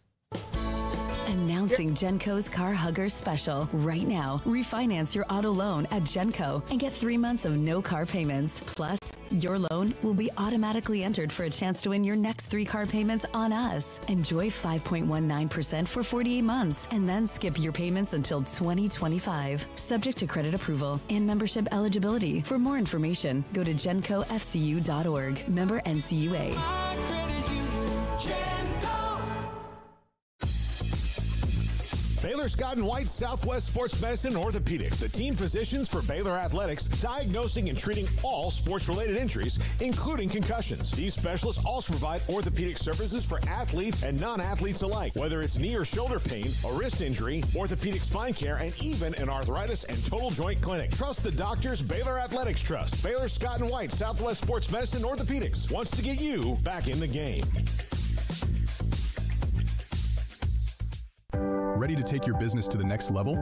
Announcing Genco's Car Hugger Special. Right now, refinance your auto loan at Genco and get 3 months of no car payments. Plus, your loan will be automatically entered for a chance to win your next 3 car payments on us. Enjoy 5.19% for 48 months and then skip your payments until 2025. Subject to credit approval and membership eligibility. For more information, go to GencoFCU.org. Member NCUA. Baylor Scott & White Southwest Sports Medicine and Orthopedics, the team physicians for Baylor Athletics, diagnosing and treating all sports-related injuries, including concussions. These specialists also provide orthopedic services for athletes and non-athletes alike, whether it's knee or shoulder pain, a wrist injury, orthopedic spine care, and even an arthritis and total joint clinic. Trust the doctors Baylor Athletics trust. Baylor Scott & White Southwest Sports Medicine and Orthopedics wants to get you back in the game. Ready to take your business to the next level?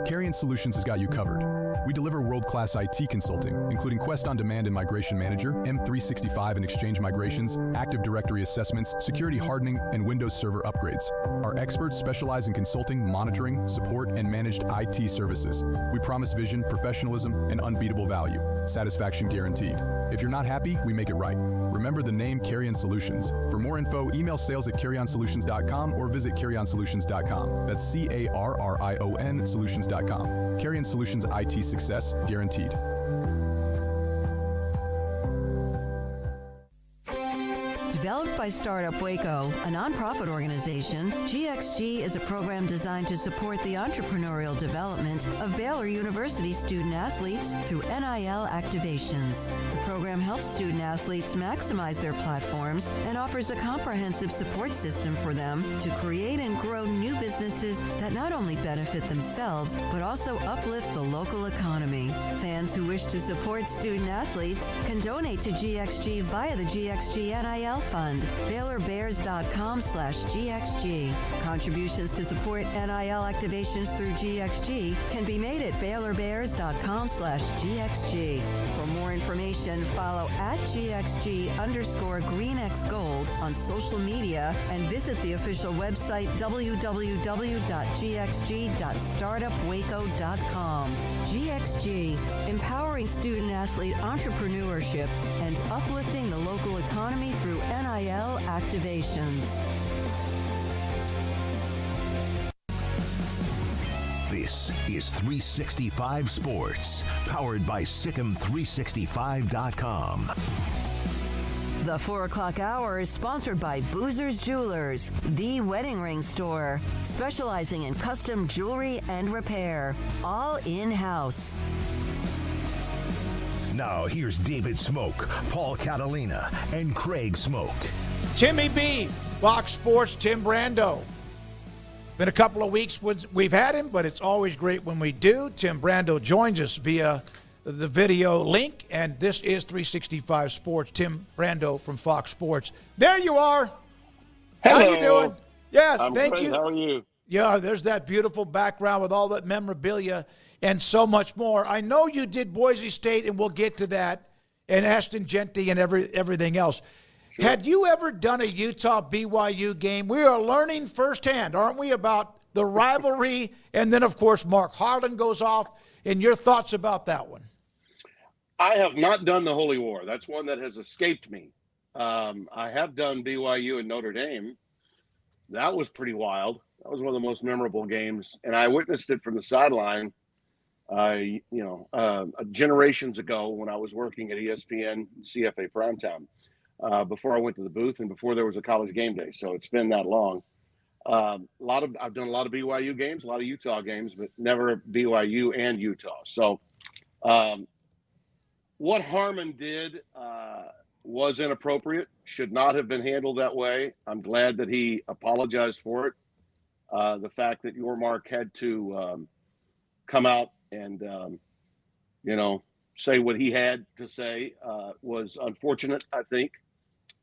Carrion Solutions has got you covered. We deliver world-class IT consulting, including Quest On Demand and Migration Manager, M365 and Exchange migrations, Active Directory assessments, security hardening, and Windows Server upgrades. Our experts specialize in consulting, monitoring, support, and managed IT services. We promise vision, professionalism, and unbeatable value. Satisfaction guaranteed. If you're not happy, we make it right. Remember the name Carrion Solutions. For more info, email sales@carrionsolutions.com or visit carrionsolutions.com. That's CARRION solutions.com. Carrion Solutions IT success guaranteed. Developed by Startup Waco, a nonprofit organization, GXG is a program designed to support the entrepreneurial development of Baylor University student athletes through NIL activations. The program helps student athletes maximize their platforms and offers a comprehensive support system for them to create and grow new businesses that not only benefit themselves, but also uplift the local economy. Fans who wish to support student athletes can donate to GXG via the GXG NIL Fund, BaylorBears.com/GXG. Contributions to support NIL activations through GXG can be made at BaylorBears.com/GXG. For more information, follow @GXG_GreenXGold on social media and visit the official website www.gxg.startupwaco.com. GXG, empowering student athlete entrepreneurship and uplifting the local economy through NIL activations. This is 365 Sports, powered by Sikkim365.com. The 4 o'clock hour is sponsored by Boozer's Jewelers, the wedding ring store, specializing in custom jewelry and repair, all in-house. Now here's David Smoak, Paul Catalina, and Craig Smoak. Timmy B, Fox Sports, Tim Brando. Been a couple of weeks we've had him, but it's always great when we do. Tim Brando joins us via the video link, and this is 365 Sports. Tim Brando from Fox Sports. There you are. Hello. How you doing? Yeah, thank great. you. How are you? Yeah, there's that beautiful background with all that memorabilia and so much more. I know you did Boise State, and we'll get to that, and Ashton Genty and everything else. Sure. Had you ever done a Utah-BYU game? We are learning firsthand, aren't we, about the rivalry, and then, of course, Mark Harlan goes off, and your thoughts about that one? I have not done the Holy War. That's one that has escaped me. I have done BYU and Notre Dame. That was pretty wild. That was one of the most memorable games, and I witnessed it from the sideline, generations ago when I was working at ESPN CFA Primetime, before I went to the booth and before there was a college game day. So it's been that long. I've done a lot of BYU games, a lot of Utah games, but never BYU and Utah. So what Harmon did was inappropriate, should not have been handled that way. I'm glad that he apologized for it. The fact that Yormark had to come out and, say what he had to say was unfortunate, I think,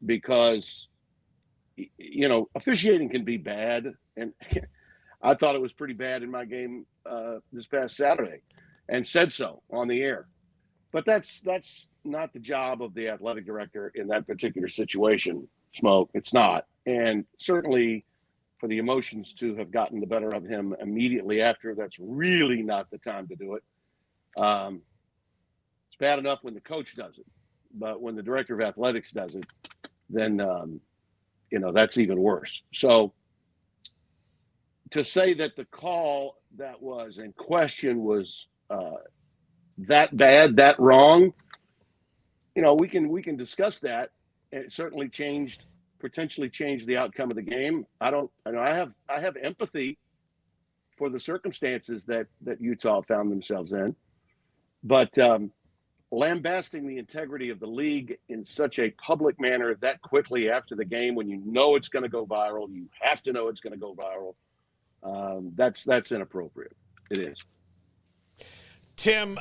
because, officiating can be bad. And I thought it was pretty bad in my game this past Saturday and said so on the air. But that's not the job of the athletic director in that particular situation, Smoak. It's not. And certainly for the emotions to have gotten the better of him immediately after, that's really not the time to do it. It's bad enough when the coach does it, but when the director of athletics does it, then, that's even worse. So to say that the call that was in question was that bad, that wrong, we can discuss that. It certainly potentially changed the outcome of the game. I have empathy for the circumstances that Utah found themselves in, but lambasting the integrity of the league in such a public manner that quickly after the game, when you know it's going to go viral, you have to know it's going to go viral. That's inappropriate. It is. Tim,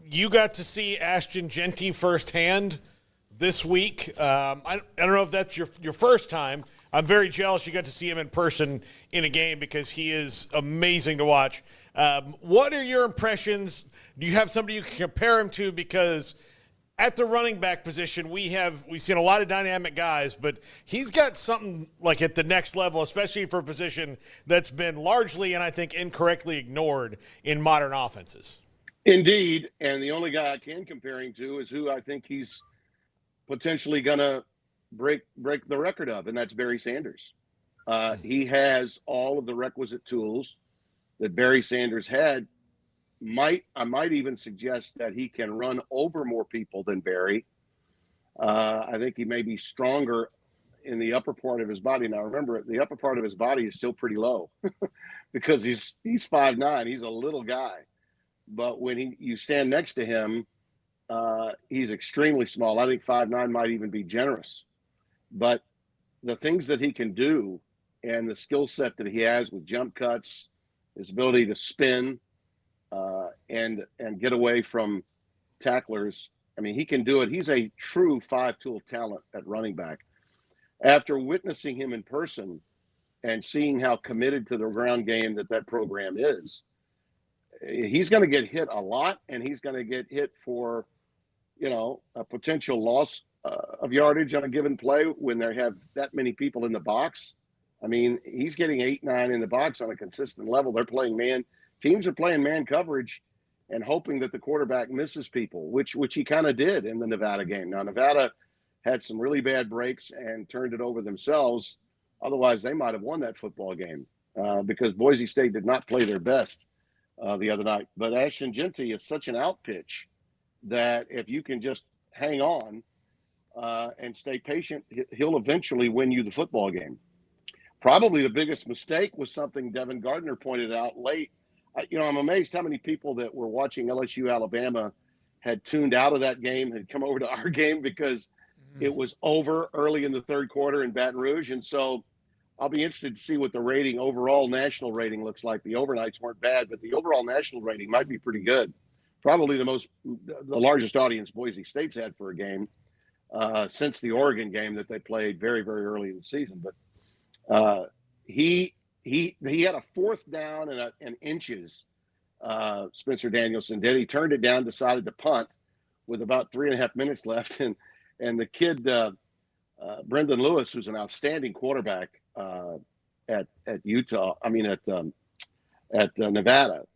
you got to see Ashton Genty firsthand this week. I don't know if that's your first time, I'm very jealous you got to see him in person in a game because he is amazing to watch. What are your impressions? Do you have somebody you can compare him to? Because at the running back position, we've seen a lot of dynamic guys, but he's got something like at the next level, especially for a position that's been largely and I think incorrectly ignored in modern offenses. Indeed, and the only guy I can compare him to is who I think he's potentially going to break the record of, and that's Barry Sanders. He has all of the requisite tools that Barry Sanders had. I might even suggest that he can run over more people than Barry. I think he may be stronger in the upper part of his body. Now, remember, the upper part of his body is still pretty low because he's 5'9". He's a little guy. But when you stand next to him, he's extremely small. I think 5'9" might even be generous. But the things that he can do and the skill set that he has with jump cuts, his ability to spin and get away from tacklers, I mean, he can do it. He's a true five-tool talent at running back. After witnessing him in person and seeing how committed to the ground game that program is, he's going to get hit a lot, and he's going to get hit for, a potential loss of yardage on a given play when they have that many people in the box. I mean, he's getting 8-9 in the box on a consistent level. They're playing man. Teams are playing man coverage and hoping that the quarterback misses people, which he kind of did in the Nevada game. Now, Nevada had some really bad breaks and turned it over themselves. Otherwise, they might have won that football game because Boise State did not play their best the other night. But Ashton Jeanty is such an out pitch that if you can just hang on and stay patient, he'll eventually win you the football game. Probably the biggest mistake was something Devin Gardner pointed out late. I'm amazed how many people that were watching LSU Alabama had tuned out of that game, had come over to our game because it was over early in the third quarter in Baton Rouge. And so I'll be interested to see what the overall national rating looks like. The overnights weren't bad, but the overall national rating might be pretty good. Probably the largest audience Boise State's had for a game since the Oregon game that they played very, very early in the season. But he had a fourth down and inches. Spencer Danielson did. He turned it down, decided to punt with about 3.5 minutes left, and the kid Brendan Lewis, who's an outstanding quarterback at Utah. I mean at Nevada.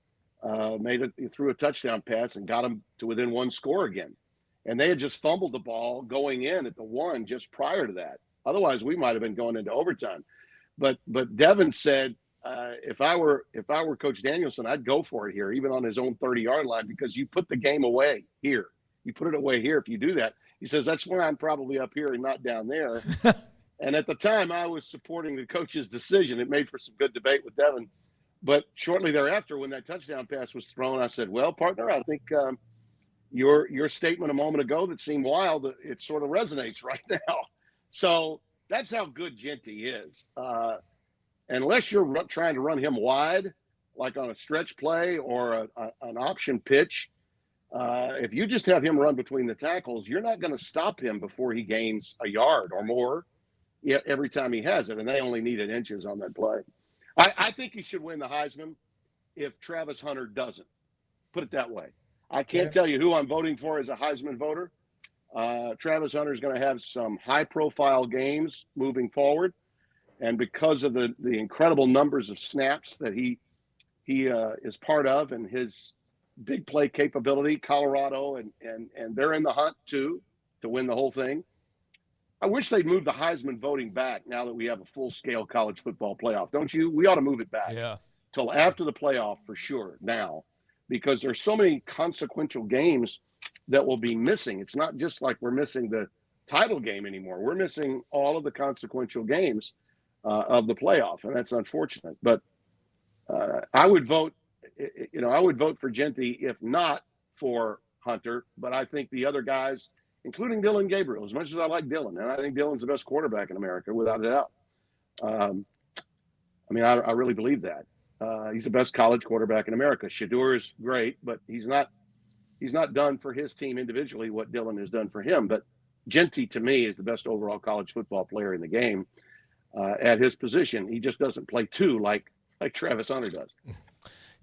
He threw a touchdown pass and got him to within one score again. And they had just fumbled the ball going in at the one just prior to that. Otherwise, we might have been going into overtime. But Devin said, if I were Coach Danielson, I'd go for it here, even on his own 30-yard line, because you put the game away here. You put it away here if you do that. He says, that's why I'm probably up here and not down there. And at the time, I was supporting the coach's decision. It made for some good debate with Devin. But shortly thereafter, when that touchdown pass was thrown, I said, well, partner, I think your statement a moment ago that seemed wild, it sort of resonates right now. So that's how good Jeanty is. Unless you're trying to run him wide, like on a stretch play or an option pitch, if you just have him run between the tackles, you're not going to stop him before he gains a yard or more every time he has it. And they only needed inches on that play. I think he should win the Heisman if Travis Hunter doesn't. Put it that way. I can't tell you who I'm voting for as a Heisman voter. Travis Hunter is going to have some high-profile games moving forward. And because of the incredible numbers of snaps that he is part of and his big play capability, Colorado, and they're in the hunt, too, to win the whole thing. I wish they'd move the Heisman voting back now that we have a full-scale college football playoff. Don't you? We ought to move it back till after the playoff for sure now, because there's so many consequential games that will be missing. It's not just like we're missing the title game anymore. We're missing all of the consequential games of the playoff, and that's unfortunate. But I would vote, I would vote for Jeanty if not for Hunter. But I think the other guys, including Dylan Gabriel, as much as I like Dylan, and I think Dylan's the best quarterback in America, without a doubt. I really believe that. He's the best college quarterback in America. Shedeur is great, but he's not done for his team individually what Dylan has done for him. But Jeanty, to me, is the best overall college football player in the game. at his position. He just doesn't play two like Travis Hunter does.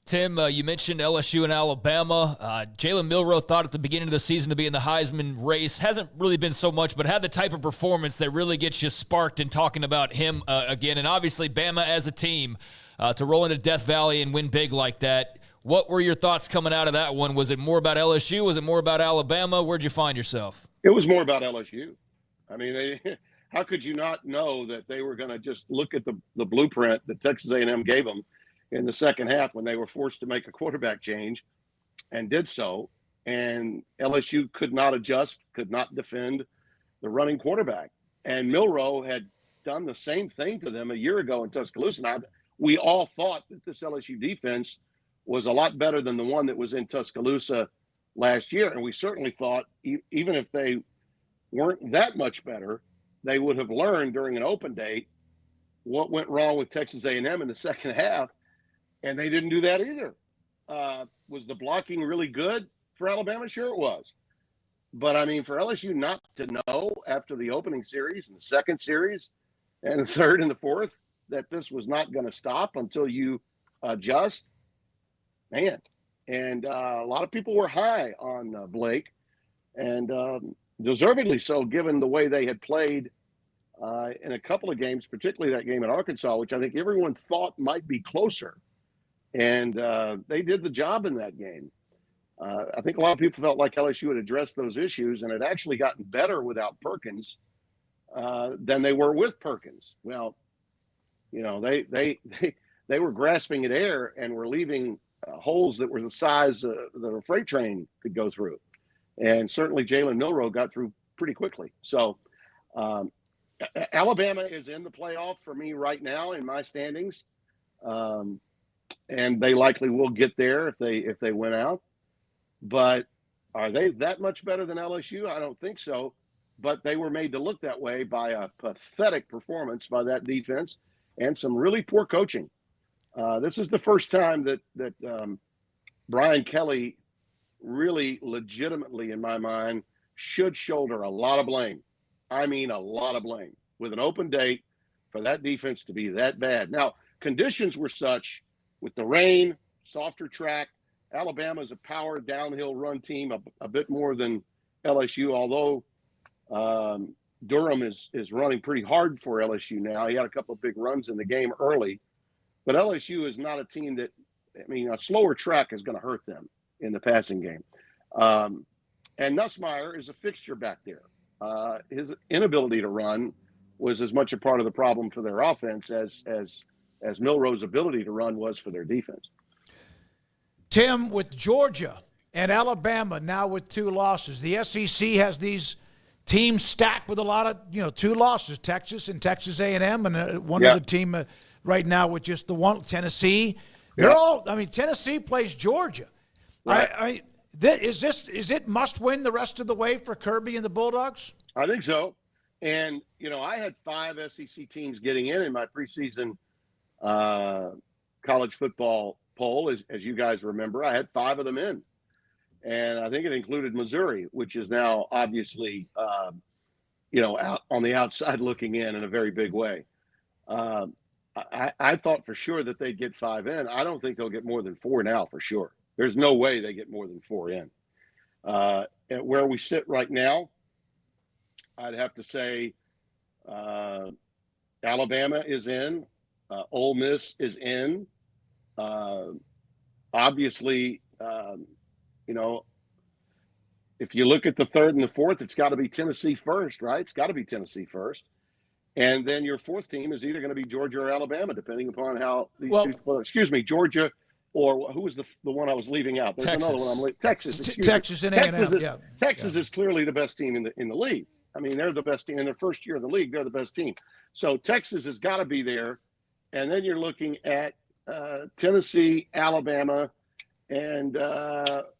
Tim, you mentioned LSU and Alabama. Jalen Milroe thought at the beginning of the season to be in the Heisman race. Hasn't really been so much, but had the type of performance that really gets you sparked in talking about him again. And obviously, Bama as a team to roll into Death Valley and win big like that. What were your thoughts coming out of that one? Was it more about LSU? Was it more about Alabama? Where'd you find yourself? It was more about LSU. I mean, how could you not know that they were going to just look at the blueprint that Texas A&M gave them in the second half when they were forced to make a quarterback change, and did so. And LSU could not adjust, could not defend the running quarterback. And Milroe had done the same thing to them a year ago in Tuscaloosa. Now, we all thought that this LSU defense was a lot better than the one that was in Tuscaloosa last year. And we certainly thought even if they weren't that much better, they would have learned during an open date what went wrong with Texas A&M in the second half. And they didn't do that either. Was the blocking really good for Alabama? Sure it was. But, I mean, for LSU not to know after the opening series and the second series and the third and the fourth that this was not going to stop until you adjust, man. And a lot of people were high on Blake, and deservedly so given the way they had played in a couple of games, particularly that game in Arkansas, which I think everyone thought might be closer. And they did the job in that game. I think a lot of people felt like LSU had addressed those issues and had actually gotten better without Perkins than they were with Perkins. Well, you know, they were grasping at air and were leaving holes that were the size that a freight train could go through. And certainly Jalen Milroe got through pretty quickly. So Alabama is in the playoff for me right now in my standings. And they likely will get there if they win out. But are they that much better than LSU? I don't think so. But they were made to look that way by a pathetic performance by that defense and some really poor coaching. This is the first time that Brian Kelly really legitimately, in my mind, should shoulder a lot of blame. I mean, a lot of blame with an open date for that defense to be that bad. Now, conditions were such with the rain, softer track. Alabama is a power downhill run team, a bit more than LSU, although Durham is running pretty hard for LSU now. He had a couple of big runs in the game early. But LSU is not a team that, I mean, a slower track is going to hurt them in the passing game. And Nussmeier is a fixture back there. His inability to run was as much a part of the problem for their offense as Milroe's ability to run was for their defense. Tim, with Georgia and Alabama now with 2 losses, the SEC has these teams stacked with a lot of, 2 losses, Texas and Texas A&M, and one other team right now with just the one, Tennessee. They're all, I mean, Tennessee plays Georgia. Right. Is it must win the rest of the way for Kirby and the Bulldogs? I think so. And, I had 5 SEC teams getting in my preseason college football poll, as you guys remember. I had 5 of them in. And I think it included Missouri, which is now obviously, out on the outside looking in a very big way. I thought for sure that they'd get 5 in. I don't think they'll get more than 4 now for sure. There's no way they get more than 4 in. At where we sit right now, I'd have to say Alabama is in. Ole Miss is in. Obviously, if you look at the 3rd and the 4th, it's got to be Tennessee first, right? It's got to be Tennessee first. And then your 4th team is either going to be Georgia or Alabama, depending upon how these Georgia, or who was the one I was leaving out? There's Texas. Another one I'm leaving. Texas. Texas and A&M. Texas is clearly the best team in the league. I mean, they're the best team in their first year of the league. They're the best team. So Texas has got to be there. And then you're looking at Tennessee, Alabama, and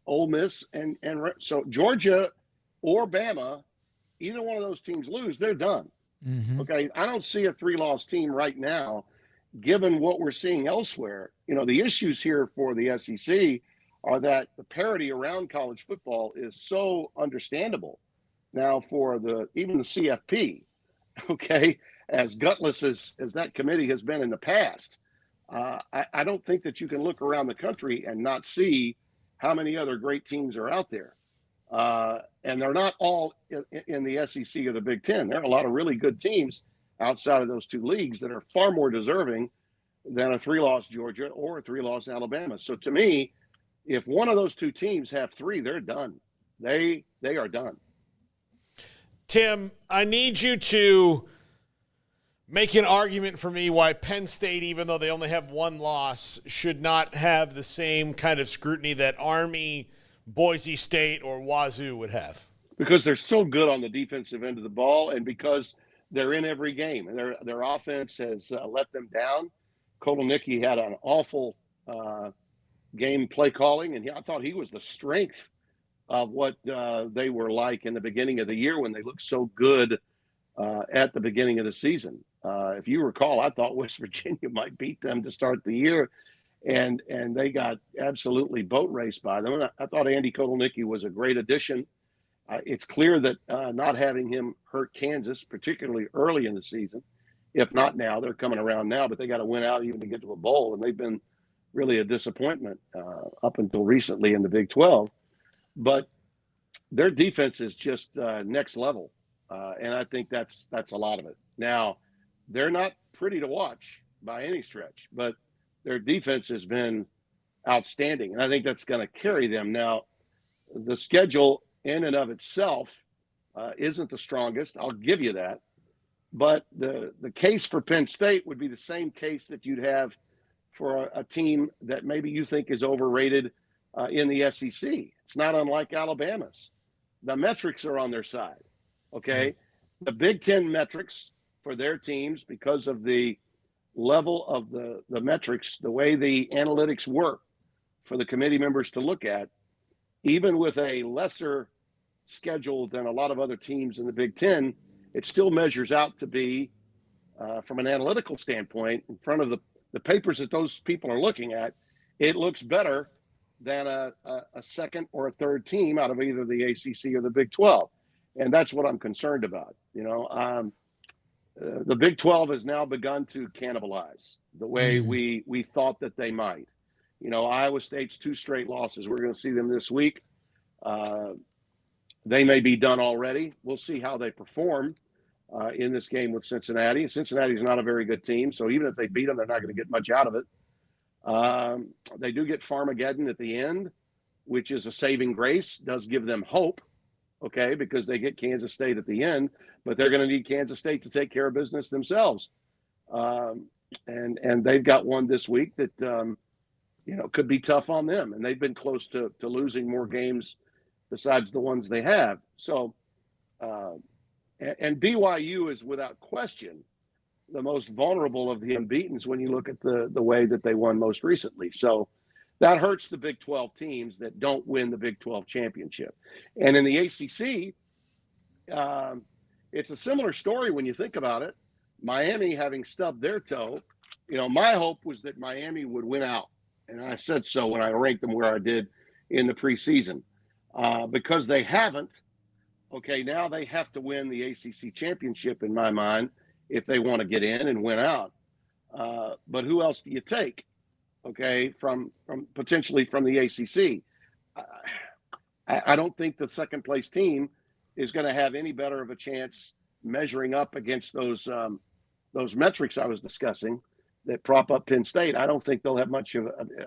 Ole Miss. And so Georgia or Bama, either one of those teams lose, they're done. Mm-hmm. Okay, I don't see a 3-loss team right now, given what we're seeing elsewhere. The issues here for the SEC are that the parity around college football is so understandable now for even the CFP. Okay, as gutless as that committee has been in the past, I don't think that you can look around the country and not see how many other great teams are out there. And they're not all in the SEC or the Big Ten. There are a lot of really good teams outside of those two leagues that are far more deserving than a 3-loss Georgia or a 3-loss Alabama. So to me, if one of those two teams have 3, they're done. They are done. Tim, I need you to make an argument for me why Penn State, even though they only have 1 loss, should not have the same kind of scrutiny that Army, Boise State, or Wazoo would have. Because they're so good on the defensive end of the ball, and because they're in every game, and their offense has let them down. Kotelnicki had an awful game play calling, and I thought he was the strength of what they were like in the beginning of the year when they looked so good at the beginning of the season. If you recall, I thought West Virginia might beat them to start the year, and they got absolutely boat raced by them. And I thought Andy Kotelnicki was a great addition. It's clear that not having him hurt Kansas, particularly early in the season, if not now, they're coming around now, but they got to win out even to get to a bowl, and they've been really a disappointment up until recently in the Big 12. But their defense is just next level, and I think that's a lot of it. Now, they're not pretty to watch by any stretch, but their defense has been outstanding, and I think that's going to carry them. Now, the schedule in and of itself isn't the strongest. I'll give you that. But the case for Penn State would be the same case that you'd have for a team that maybe you think is overrated in the SEC. It's not unlike Alabama's. The metrics are on their side, okay? The Big Ten metrics for their teams, because of the level of the metrics, the way the analytics work for the committee members to look at, even with a lesser schedule than a lot of other teams in the Big Ten, it still measures out to be, from an analytical standpoint, in front of the papers that those people are looking at, it looks better than a second or a third team out of either the ACC or the Big 12. And that's what I'm concerned about. The Big 12 has now begun to cannibalize the way we thought that they might. Iowa State's 2 straight losses. We're going to see them this week. They may be done already. We'll see how they perform in this game with Cincinnati. Cincinnati's not a very good team, so even if they beat them, they're not going to get much out of it. They do get Farmageddon at the end, which is a saving grace, does give them hope, okay, because they get Kansas State at the end, but they're going to need Kansas State to take care of business themselves. And they've got one this week that, could be tough on them. And they've been close to losing more games besides the ones they have. So, and BYU is without question the most vulnerable of the unbeatens when you look at the way that they won most recently. So that hurts the Big 12 teams that don't win the Big 12 championship. And in the ACC, it's a similar story when you think about it. Miami having stubbed their toe, my hope was that Miami would win out. And I said so when I ranked them where I did in the preseason. Because they haven't, okay, now they have to win the ACC championship in my mind if they want to get in and win out. But who else do you take, okay, from potentially from the ACC? I don't think the second place team is going to have any better of a chance measuring up against those metrics I was discussing that prop up Penn State. I don't think they'll have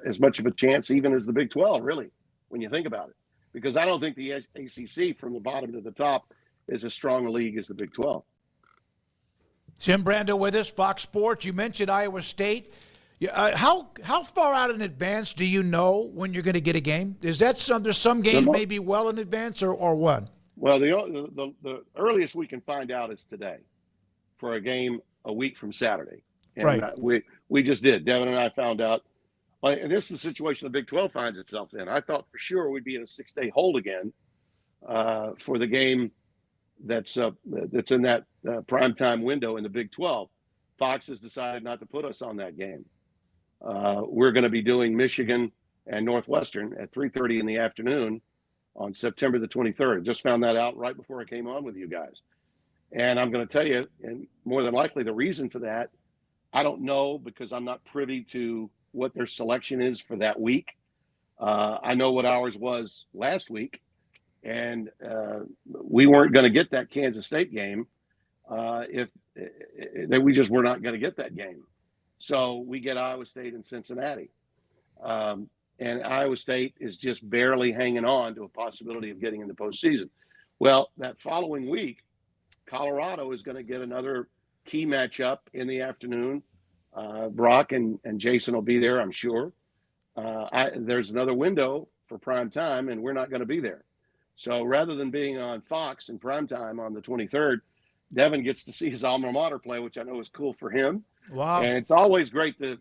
as much of a chance even as the Big 12, really, when you think about it. Because I don't think the ACC from the bottom to the top is as strong a league as the Big 12. Jim Brando with us, Fox Sports. You mentioned Iowa State. How far out in advance do you know when you're going to get a game? Is that there's some games maybe well in advance or what? Well, the earliest we can find out is today for a game a week from Saturday. And right. We just did. Devin and I found out. And this is the situation the Big 12 finds itself in. I thought for sure we'd be in a 6-day hold again for the game that's in that primetime window in the Big 12. Fox has decided not to put us on that game. We're going to be doing Michigan and Northwestern at 3:30 in the afternoon on September the 23rd. Just found that out right before I came on with you guys. And I'm going to tell you, and more than likely the reason for that, I don't know because I'm not privy to what their selection is for that week. I know what ours was last week, and we weren't going to get that Kansas State game if we just were not going to get that game. So we get Iowa State and Cincinnati. And Iowa State is just barely hanging on to a possibility of getting in the postseason. Well, that following week, Colorado is going to get another key matchup in the afternoon. Brock and Jason will be there, I'm sure. There's another window for prime time, and we're not going to be there. So rather than being on Fox in prime time on the 23rd, Devin gets to see his alma mater play, which I know is cool for him. Wow! And it's always great to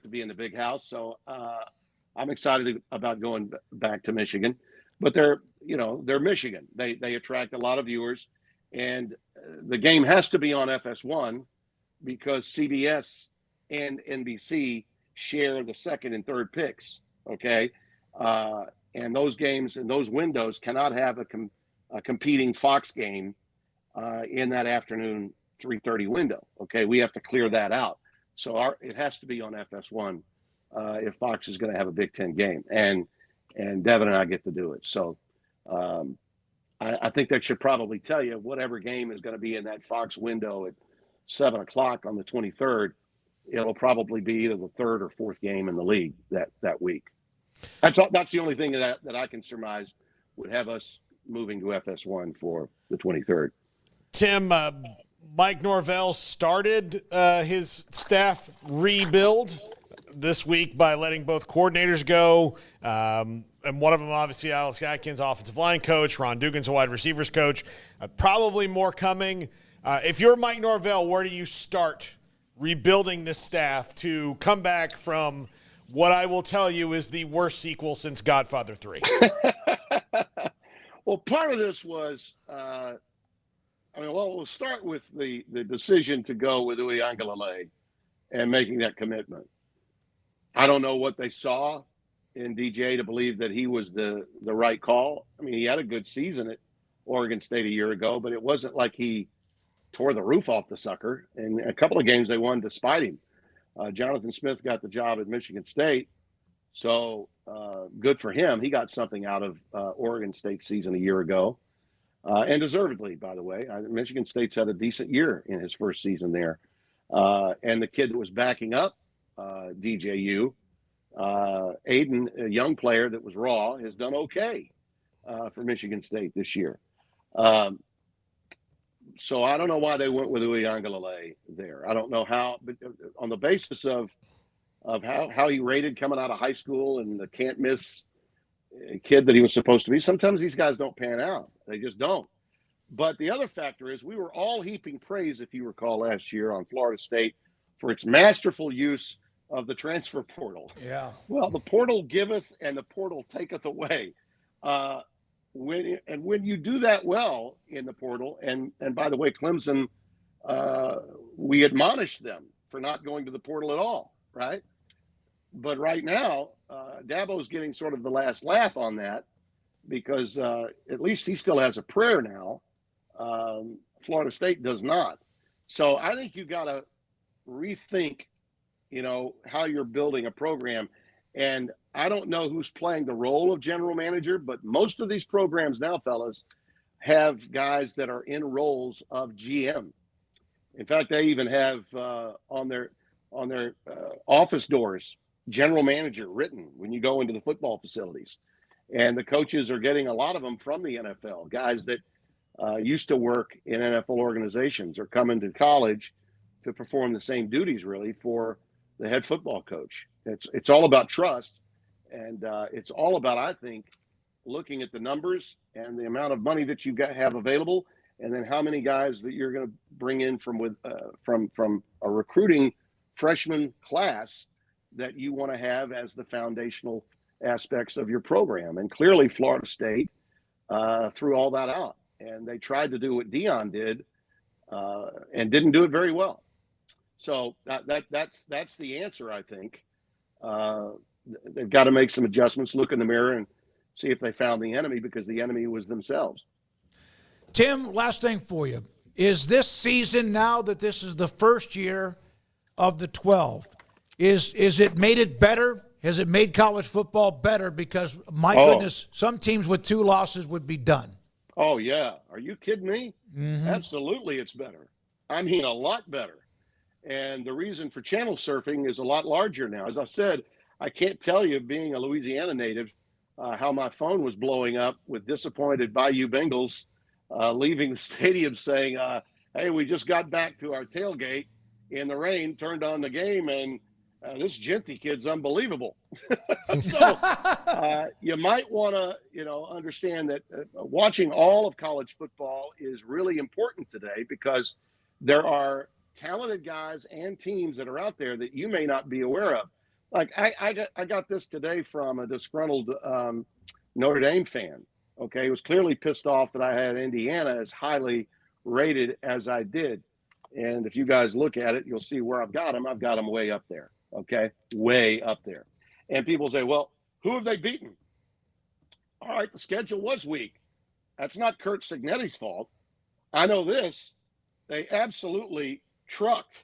be in the big house. So I'm excited about going back to Michigan. But they're Michigan. They attract a lot of viewers, and the game has to be on FS1 because CBS and NBC share the second and third picks. Okay, and those games and those windows cannot have a competing Fox game in that afternoon 3:30 window. Okay, we have to clear that out. So it has to be on FS1 if Fox is going to have a Big Ten game, and Devin and I get to do it. So I think that should probably tell you whatever game is going to be in that Fox window at 7:00 on the 23rd. It'll probably be either the third or fourth game in the league that week. That's the only thing that I can surmise would have us moving to FS1 for the 23rd. Tim, Mike Norvell started his staff rebuild this week by letting both coordinators go. And one of them, obviously, Alex Atkins, offensive line coach, Ron Dugan's a wide receivers coach. Probably more coming. If you're Mike Norvell, where do you start rebuilding this staff to come back from what I will tell you is the worst sequel since Godfather 3? Well, part of this was, we'll start with the decision to go with Uiagalelei and making that commitment. I don't know what they saw in DJ to believe that he was the right call. I mean, he had a good season at Oregon State a year ago, but it wasn't like he tore the roof off the sucker. And a couple of games they won despite him. Jonathan Smith got the job at Michigan State, so good for him. He got something out of Oregon State season a year ago, and deservedly, by the way. Michigan State's had a decent year in his first season there. And the kid that was backing up DJU, Aiden, a young player that was raw, has done okay for Michigan State this year. So I don't know why they went with Uiagalelei there. I don't know how, but on the basis of how he rated coming out of high school and the can't miss kid that he was supposed to be, sometimes these guys don't pan out. They just don't. But the other factor is we were all heaping praise, if you recall, last year on Florida State for its masterful use of the transfer portal. Yeah. Well, the portal giveth and the portal taketh away. When you do that well in the portal, and by the way, Clemson, we admonish them for not going to the portal at all, right? But right now, Dabo's getting sort of the last laugh on that because at least he still has a prayer now. Florida State does not. So I think you got to rethink, how you're building a program. And I don't know who's playing the role of general manager, but most of these programs now, fellas, have guys that are in roles of GM. In fact, they even have on their office doors, general manager written when you go into the football facilities. And the coaches are getting a lot of them from the NFL, guys that used to work in NFL organizations or come into college to perform the same duties, really, for the head football coach. It's all about trust, and it's all about, I think, looking at the numbers and the amount of money that you have available, and then how many guys that you're going to bring in from a recruiting freshman class that you want to have as the foundational aspects of your program. And clearly, Florida State threw all that out, and they tried to do what Deion did and didn't do it very well. So that's the answer, I think. They've got to make some adjustments, look in the mirror, and see if they found the enemy, because the enemy was themselves. Tim, last thing for you. is this season, now that this is the first year of the 12, is it made it better? Has it made college football better? Because, my goodness, some teams with 2 losses would be done. Oh, yeah. Are you kidding me? Mm-hmm. Absolutely, it's better. I mean, a lot better. And the reason for channel surfing is a lot larger now. As I said, I can't tell you, being a Louisiana native, how my phone was blowing up with disappointed BYU Bengals leaving the stadium saying, hey, we just got back to our tailgate in the rain, turned on the game, and this Genty kid's unbelievable. So you might want to, understand that watching all of college football is really important today, because there are talented guys and teams that are out there that you may not be aware of. Like I got this today from a disgruntled Notre Dame fan. Okay, he was clearly pissed off that I had Indiana as highly rated as I did. And if you guys look at it, you'll see where I've got them. I've got them way up there. Okay, way up there. And people say, well, who have they beaten? All right, the schedule was weak. That's not Kurt Cignetti's fault. I know this. They absolutely trucked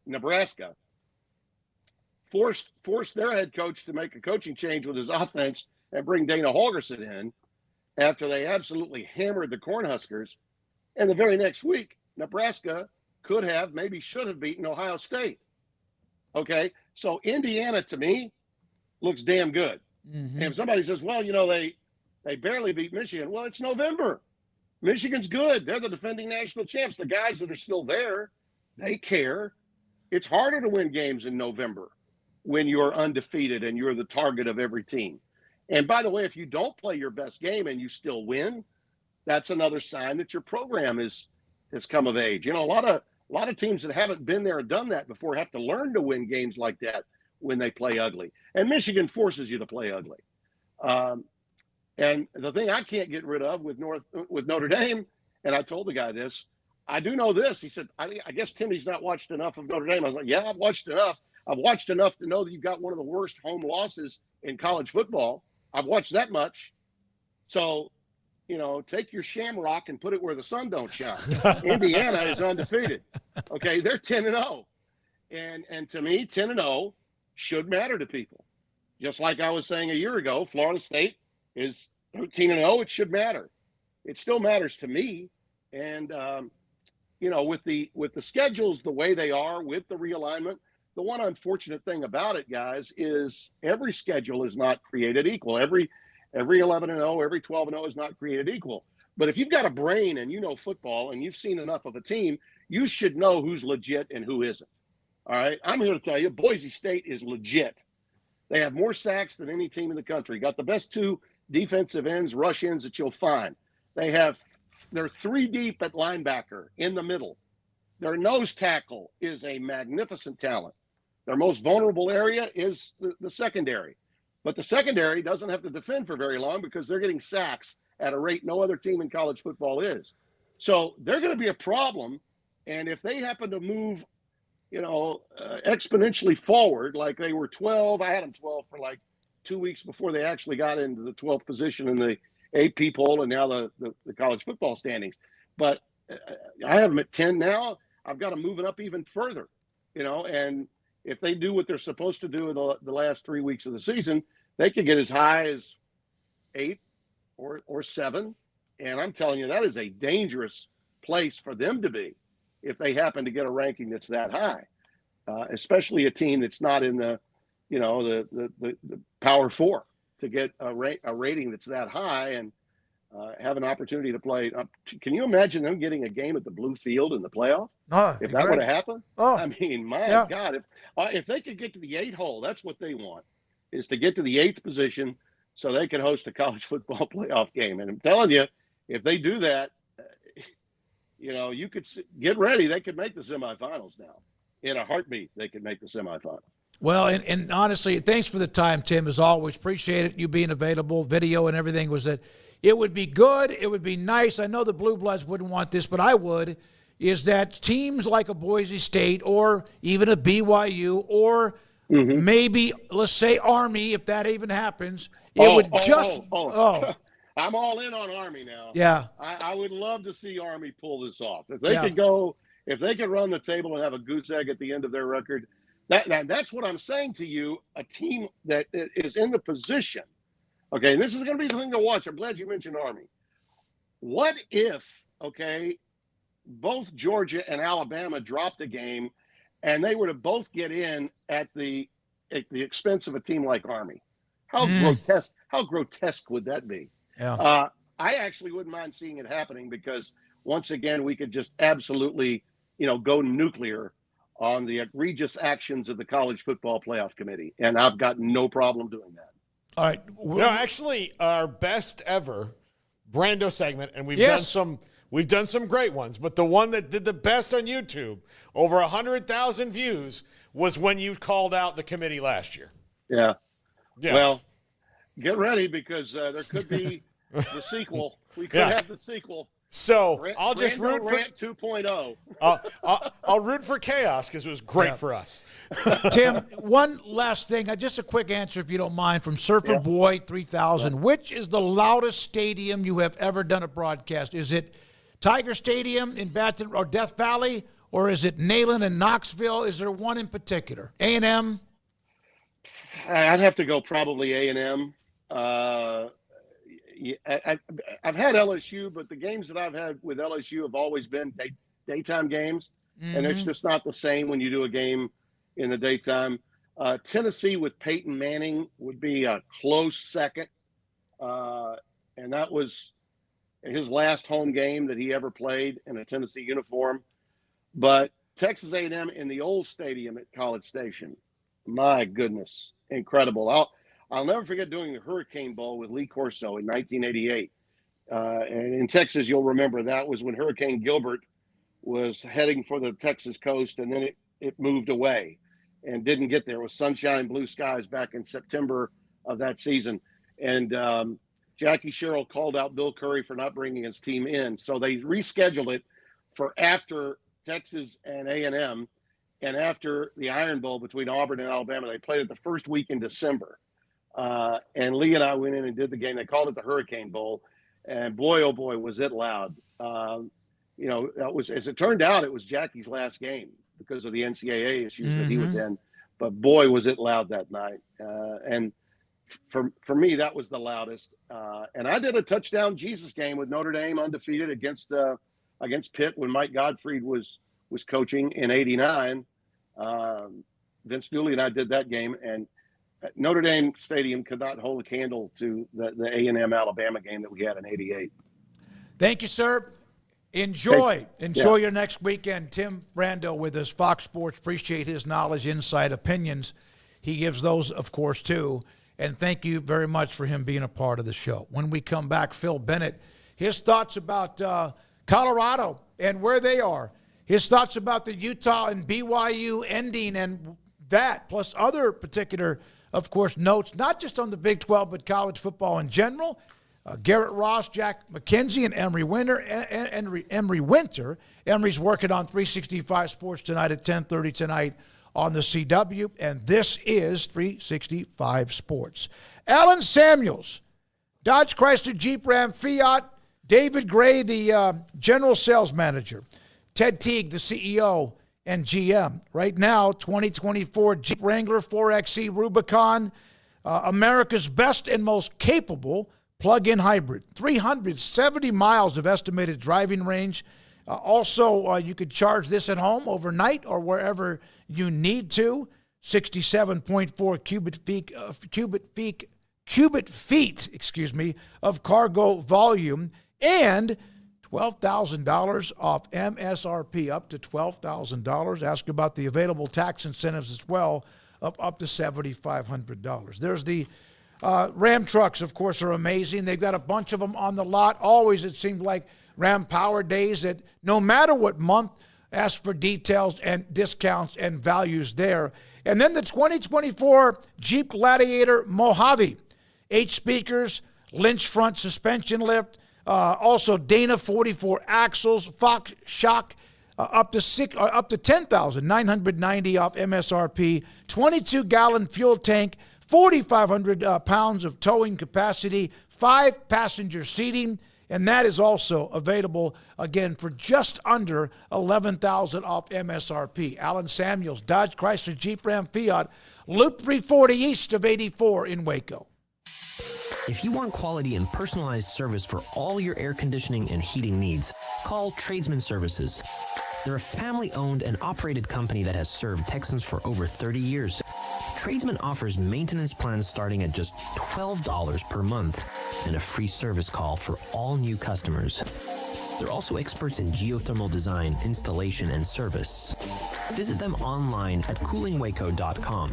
Nebraska. Forced their head coach to make a coaching change with his offense and bring Dana Holgorsen in after they absolutely hammered the Cornhuskers. And the very next week, Nebraska could have, maybe should have beaten Ohio State. Okay, so Indiana, to me, looks damn good. Mm-hmm. And if somebody says, well, they barely beat Michigan. Well, it's November. Michigan's good. They're the defending national champs. The guys that are still there, they care. It's harder to win games in November when you're undefeated and you're the target of every team. And by the way, if you don't play your best game and you still win, that's another sign that your program has come of age. A lot of teams that haven't been there and done that before have to learn to win games like that when they play ugly. And Michigan forces you to play ugly. And the thing I can't get rid of with Notre Dame, and I told the guy this, I do know this. He said, I guess Timmy's not watched enough of Notre Dame. I was like, yeah, I've watched enough. I've watched enough to know that you've got one of the worst home losses in college football. I've watched that much. So, take your shamrock and put it where the sun don't shine. Indiana is undefeated. Okay, they're 10-0. And to me, 10-0 should matter to people. Just like I was saying a year ago, Florida State is 13-0. It should matter. It still matters to me. And with the schedules the way they are, with the realignment, the one unfortunate thing about it, guys, is every schedule is not created equal. Every 11-0, every 12-0 is not created equal. But if you've got a brain and you know football and you've seen enough of a team, you should know who's legit and who isn't. All right, I'm here to tell you, Boise State is legit. They have more sacks than any team in the country. Got the best 2 defensive ends, rush ends that you'll find. They're 3 deep at linebacker in the middle. Their nose tackle is a magnificent talent. Their most vulnerable area is the secondary. But the secondary doesn't have to defend for very long because they're getting sacks at a rate no other team in college football is. So they're going to be a problem. And if they happen to move, exponentially forward, like they were 12, I had them 12 for like 2 weeks before they actually got into the 12th position in the AP poll and now the college football standings. But I have them at 10 now. I've got them moving up even further, and if they do what they're supposed to do in the last 3 weeks of the season, they could get as high as 8 or 7. And I'm telling you, that is a dangerous place for them to be if they happen to get a ranking that's that high, especially a team that's not in the Power 4 to get a rating that's that high and have an opportunity to play. Can you imagine them getting a game at the Blue Field in the playoff? If that would have happened? I mean, my God, if they could get to the 8-hole, that's what they want, is to get to the 8th position so they can host a college football playoff game. And I'm telling you, if they do that, you could get ready. They could make the semifinals now. In a heartbeat, they could make the semifinals. Well, and honestly, thanks for the time, Tim, as always. Appreciate it, you being available, video and everything. Was that it would be good, it would be nice. I know the Blue Bloods wouldn't want this, but I would, is that teams like a Boise State or even a BYU or maybe, let's say, Army, if that even happens, it would just I'm all in on Army now. Yeah. I would love to see Army pull this off. If they could run the table and have a goose egg at the end of their record, that's what I'm saying to you, a team that is in the position. Okay, and this is going to be the thing to watch. I'm glad you mentioned Army. What if, both Georgia and Alabama dropped a game and they were to both get in at the expense of a team like Army? How grotesque would that be? Yeah. I actually wouldn't mind seeing it happening because once again, we could just absolutely, go nuclear on the egregious actions of the College Football Playoff Committee. And I've got no problem doing that. All right. No, actually, our best ever Brando segment, and we've done some great ones, but the one that did the best on YouTube, over 100,000 views, was when you called out the committee last year. Yeah. Well, get ready because there could be the sequel. We could have the sequel. So I'll just root for Rant 2.0. I'll root for chaos because it was great for us. Tim, one last thing, just a quick answer if you don't mind, from Surfer Boy 3000. Yeah. Which is the loudest stadium you have ever done a broadcast? Is it Tiger Stadium in Baton or Death Valley, or is it Neyland and Knoxville? Is there one in particular? A&M? I'd have to go probably A&M. I've had LSU, but the games that I've had with LSU have always been daytime games, and it's just not the same when you do a game in the daytime. Tennessee with Peyton Manning would be a close second, and that was his last home game that he ever played in a Tennessee uniform. But Texas A&M in the old stadium at College Station, my goodness, incredible. I'll never forget doing the Hurricane Bowl with Lee Corso in 1988. And in Texas, you'll remember that was when Hurricane Gilbert was heading for the Texas coast, and then it moved away and didn't get there. It was sunshine and blue skies back in September of that season. And Jackie Sherrill called out Bill Curry for not bringing his team in. So they rescheduled it for after Texas and A&M and after the Iron Bowl between Auburn and Alabama. They played it the first week in December. And Lee and I went in and did the game. They called it the Hurricane Bowl, and boy, oh boy, was it loud. That was, as it turned out, it was Jackie's last game because of the NCAA issues that he was in. But boy, was it loud that night. And for me, that was the loudest. And I did a touchdown Jesus game with Notre Dame undefeated against Pitt when Mike Gottfried was coaching in '89. Vince Dooley and I did that game, and Notre Dame Stadium could not hold a candle to the A&M Alabama game that we had in '88. Thank you, sir. Enjoy your next weekend. Tim Brando with us, Fox Sports. Appreciate his knowledge, insight, opinions. He gives those, of course, too. And thank you very much for him being a part of the show. When we come back, Phil Bennett, his thoughts about Colorado and where they are. His thoughts about the Utah and BYU ending and that, plus other particular, of course, notes, not just on the Big 12, but college football in general. Garrett Ross, Jack McKenzie, and Emery Winter. Emery's working on 365 Sports tonight at 10:30 tonight on the CW, and this is 365 Sports. Alan Samuels, Dodge Chrysler Jeep Ram Fiat, David Gray, the general sales manager, Ted Teague, the CEO and GM. Right now, 2024 Jeep Wrangler 4xe Rubicon, America's best and most capable plug-in hybrid. 370 miles of estimated driving range. Also, you could charge this at home overnight or wherever you need to. 67.4 cubic feet, of cargo volume, and $12,000 off MSRP, up to $12,000. Ask about the available tax incentives as well, of up to $7,500. There's the Ram trucks, of course, are amazing. They've got a bunch of them on the lot. Always, it seemed like Ram Power Days that no matter what month, ask for details and discounts and values there. And then the 2024 Jeep Gladiator Mojave. 8 speakers, Lynch front suspension lift, also Dana 44 axles, Fox shock, up to $10,990 off MSRP, 22-gallon fuel tank, 4,500 pounds of towing capacity, 5 passenger seating, and that is also available, again, for just under $11,000 off MSRP. Allen Samuels, Dodge, Chrysler, Jeep, Ram, Fiat, Loop 340 east of 84 in Waco. If you want quality and personalized service for all your air conditioning and heating needs, call Tradesman Services. They're a family-owned and operated company that has served Texans for over 30 years. Tradesman offers maintenance plans starting at just $12 per month and a free service call for all new customers. They're also experts in geothermal design, installation, and service. Visit them online at coolingwaco.com.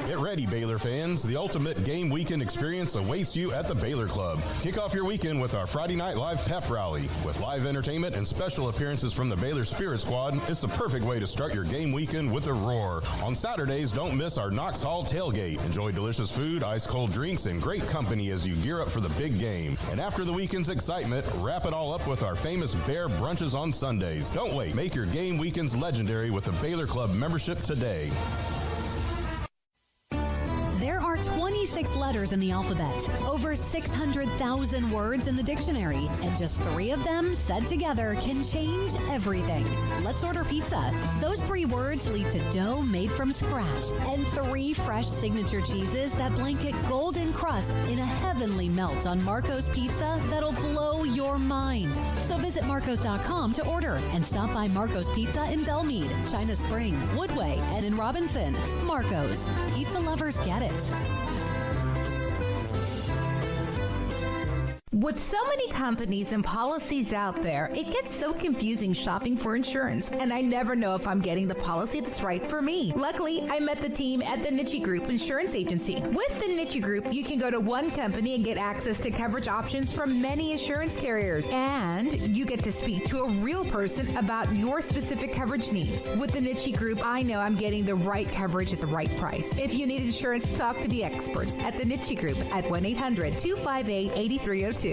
Get ready, Baylor fans. The ultimate game weekend experience awaits you at the Baylor Club. Kick off your weekend with our Friday Night Live pep rally. With live entertainment and special appearances from the Baylor Spirit Squad, it's the perfect way to start your game weekend with a roar. On Saturdays, don't miss our Knox Hall tailgate. Enjoy delicious food, ice-cold drinks, and great company as you gear up for the big game. And after the weekend's excitement, wrap it all up with our famous Bear brunches on Sundays. Don't wait. Make your game weekends legendary with a Baylor Club membership today. There are 26 letters in the alphabet, over 600,000 words in the dictionary, and just 3 of them said together can change everything. Let's order pizza. Those 3 words lead to dough made from scratch and 3 fresh signature cheeses that blanket golden crust in a heavenly melt on Marco's Pizza that'll blow your mind. So visit marcos.com to order and stop by Marco's Pizza in Belmead, China Spring, Woodway, and in Robinson. Marco's. Pizza lovers get it. With so many companies and policies out there, it gets so confusing shopping for insurance, and I never know if I'm getting the policy that's right for me. Luckily, I met the team at the Niche Group Insurance Agency. With the Niche Group, you can go to one company and get access to coverage options from many insurance carriers, and you get to speak to a real person about your specific coverage needs. With the Niche Group, I know I'm getting the right coverage at the right price. If you need insurance, talk to the experts at the Niche Group at 1-800-258-8302.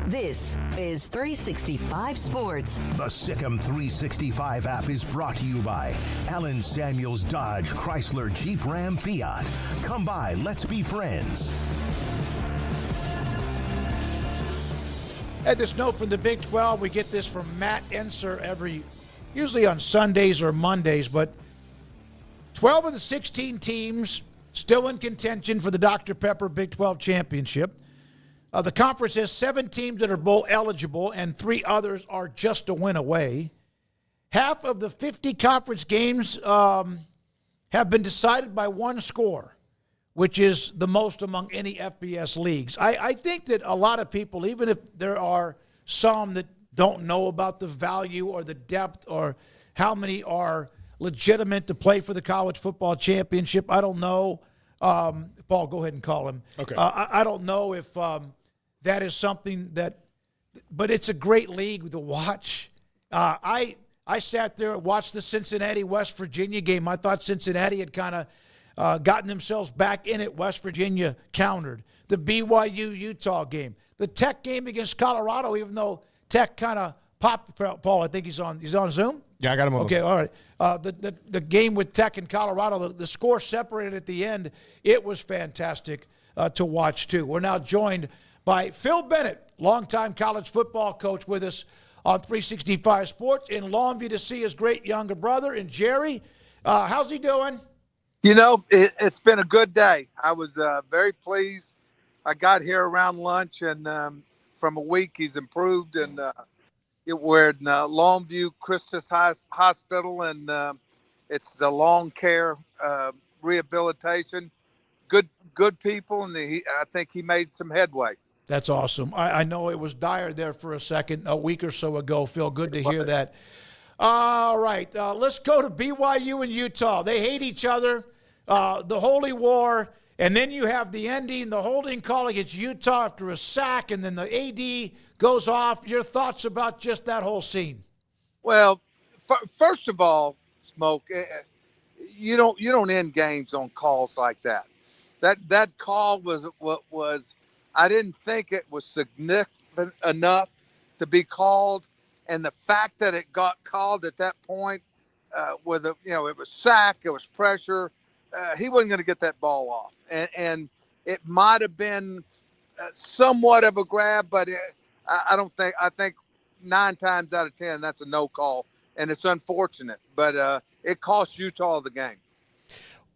This is 365 Sports. The Sikkim 365 app is brought to you by Allen Samuels Dodge, Chrysler, Jeep, Ram, Fiat. Come by, let's be friends. At this note from the Big 12, we get this from Matt Enser usually on Sundays or Mondays, but 12 of the 16 teams still in contention for the Dr. Pepper Big 12 championship. The conference has 7 teams that are bowl eligible, and 3 others are just a win away. Half of the 50 conference games have been decided by 1 score, which is the most among any FBS leagues. I think that a lot of people, even if there are some that don't know about the value or the depth or how many are legitimate to play for the college football championship, I don't know. Paul, go ahead and call him. Okay. I don't know if that is something that, but it's a great league to watch. I sat there and watched the Cincinnati-West Virginia game. I thought Cincinnati had kind of gotten themselves back in it. West Virginia countered. The BYU Utah game. The Tech game against Colorado, even though Tech kind of popped. Paul, I think he's on Zoom? Yeah, I got him on. Okay, all right. The game with Tech and Colorado, the score separated at the end. It was fantastic to watch, too. We're now joined by Phil Bennett, longtime college football coach, with us on 365 Sports in Longview to see his great younger brother. And Jerry, how's he doing? You know, it's been a good day. I was very pleased. I got here around lunch, and from a week, he's improved. And we're in Longview Christus Hospital, and it's the long care rehabilitation. Good people, and I think he made some headway. That's awesome. I know it was dire there for a week or so ago, Phil. Good to hear that. All right, let's go to BYU and Utah. They hate each other, the holy war, and then you have the ending, the holding call against Utah after a sack, and then the AD goes off. Your thoughts about just that whole scene? Well, first of all, Smoak, you don't end games on calls like that. That call was I didn't think it was significant enough to be called. And the fact that it got called at that point with it was sack, it was pressure. He wasn't going to get that ball off. And it might have been somewhat of a grab, but I think 9 times out of 10, that's a no call. And it's unfortunate, but it cost Utah the game.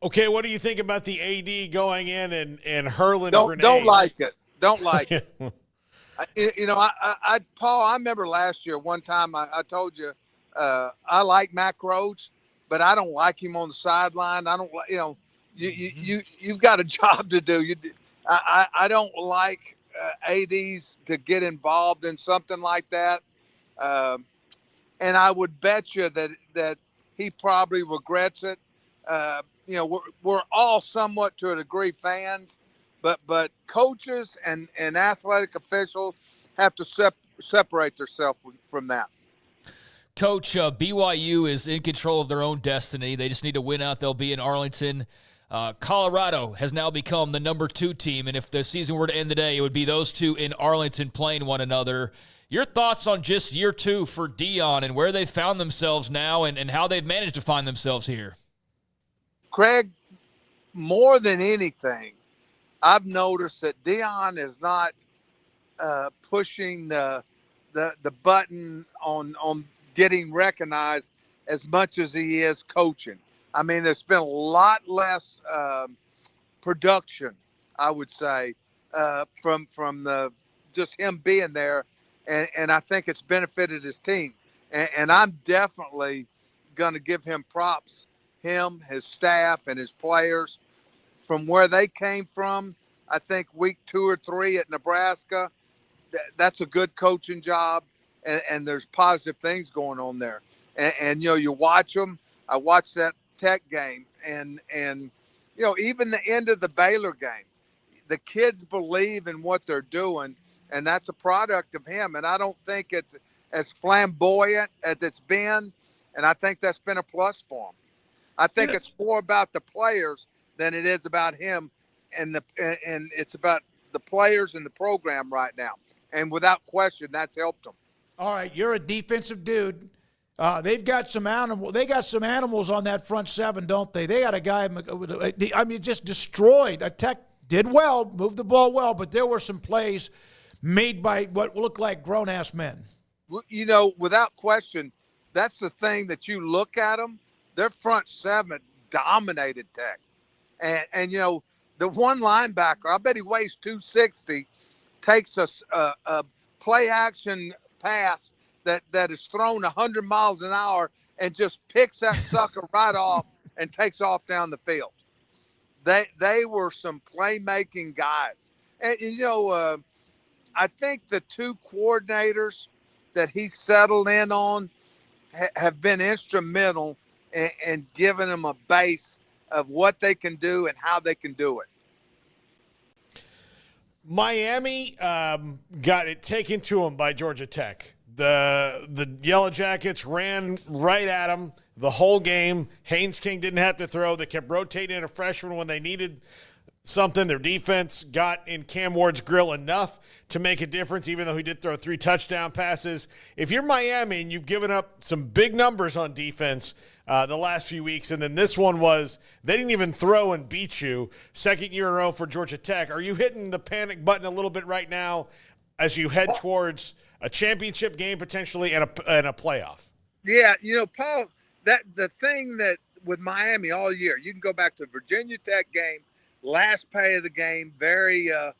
Okay, what do you think about the AD going in and hurling grenades? Don't like it. Don't like it. Paul, I remember last year, one time I told you I like Mac Rhodes, but I don't like him on the sideline. I don't like, you've got a job to do. I don't like ADs to get involved in something like that. And I would bet you that he probably regrets it. We're all somewhat to a degree fans, but coaches and athletic officials have to separate themselves from that. Coach, BYU is in control of their own destiny. They just need to win out. They'll be in Arlington. Colorado has now become the number 2 team, and if the season were to end today, it would be those two in Arlington playing one another. Your thoughts on just year 2 for Deion and where they found themselves now and how they've managed to find themselves here? Craig, more than anything, I've noticed that Deion is not pushing the button on getting recognized as much as he is coaching. I mean, there's been a lot less production, I would say, from the just him being there, and I think it's benefited his team. And I'm definitely going to give him props, him, his staff, and his players from where they came from. I think week 2 or 3 at Nebraska, that's a good coaching job, and there's positive things going on there. And you watch them. I watched that Tech game, and even the end of the Baylor game, the kids believe in what they're doing, and that's a product of him. And I don't think it's as flamboyant as it's been, and I think that's been a plus for him. I think it's more about the players than it is about him, and it's about the players and the program right now. And without question, that's helped them. All right, you're a defensive dude. They've got some animal. They got some animals on that front 7, don't they? They got a guy. I mean, just destroyed. Tech did well, moved the ball well, but there were some plays made by what looked like grown-ass men. Without question, that's the thing that you look at them. Their front 7 dominated Tech, and the one linebacker, I bet he weighs 260, takes a play action pass that is thrown 100 miles an hour and just picks that sucker right off and takes off down the field. They were some playmaking guys. And, I think the 2 coordinators that he settled in on have been instrumental in giving them a base of what they can do and how they can do it. Miami got it taken to them by Georgia Tech. The Yellow Jackets ran right at them the whole game. Haynes King didn't have to throw. They kept rotating in a freshman when they needed something. Their defense got in Cam Ward's grill enough to make a difference, even though he did throw 3 touchdown passes. If you're Miami and you've given up some big numbers on defense the last few weeks, and then this one was they didn't even throw and beat you, 2nd year in a row for Georgia Tech, are you hitting the panic button a little bit right now as you head towards a championship game potentially and a playoff? Yeah, Paul, that the thing that with Miami all year, you can go back to the Virginia Tech game, last play of the game, it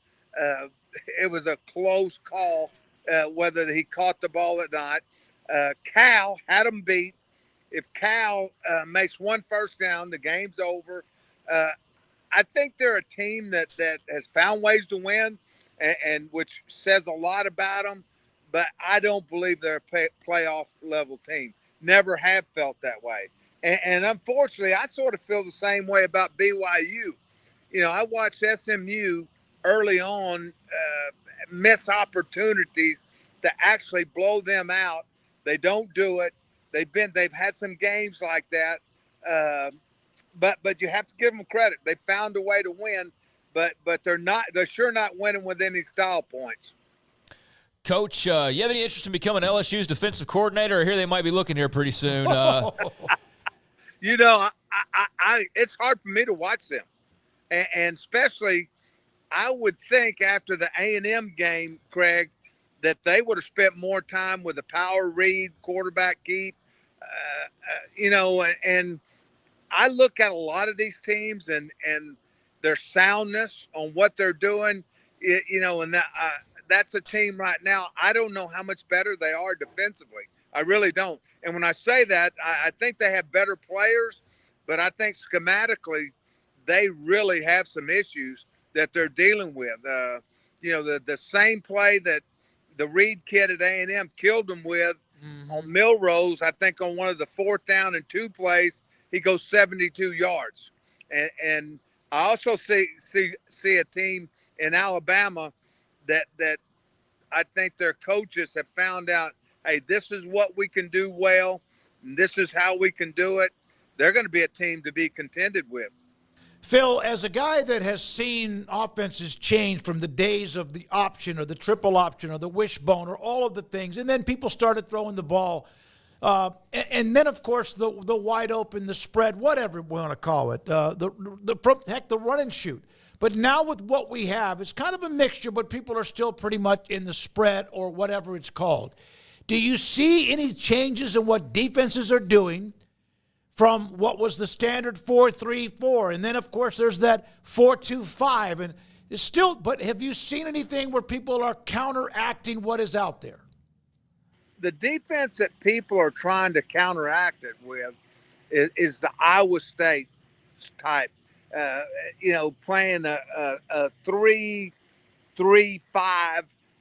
was a close call whether he caught the ball or not. Cal had him beat. If Cal makes 1 first down, the game's over. I think they're a team that has found ways to win, and which says a lot about them. But I don't believe they're a playoff level team. Never have felt that way. And unfortunately, I sort of feel the same way about BYU. I watched SMU early on miss opportunities to actually blow them out. They don't do it. They've had some games like that. But you have to give them credit. They found a way to win, but they're sure not winning with any style points. Coach, you have any interest in becoming LSU's defensive coordinator? I hear they might be looking here pretty soon. You know, I it's hard for me to watch them, and especially I would think after the A&M game, Craig, that they would have spent more time with the power read, quarterback keep, you know, and I look at a lot of these teams and their soundness on what they're doing, you know, and that's a team right now. I don't know how much better they are defensively. I really don't. And when I say that, I think they have better players, but I think schematically they really have some issues that they're dealing with. You know, the same play that the Reed kid at A&M killed them with on Milrose, I think on one of the 4th down and 2 plays, he goes 72 yards. And I also see a team in Alabama that I think their coaches have found out, hey, this is what we can do well, and this is how we can do it. They're going to be a team to be contended with. Phil, as a guy that has seen offenses change from the days of the option or the triple option or the wishbone or all of the things, and then people started throwing the ball, and then, of course, the wide open, the spread, whatever we want to call it, the run and shoot. But now with what we have, it's kind of a mixture, but people are still pretty much in the spread or whatever it's called. Do you see any changes in what defenses are doing from what was the standard 4-3-4? And then, of course, there's that 4-2-5. And it's still, but have you seen anything where people are counteracting what is out there? The defense that people are trying to counteract it with is the Iowa State type. You know, playing a 3-3-5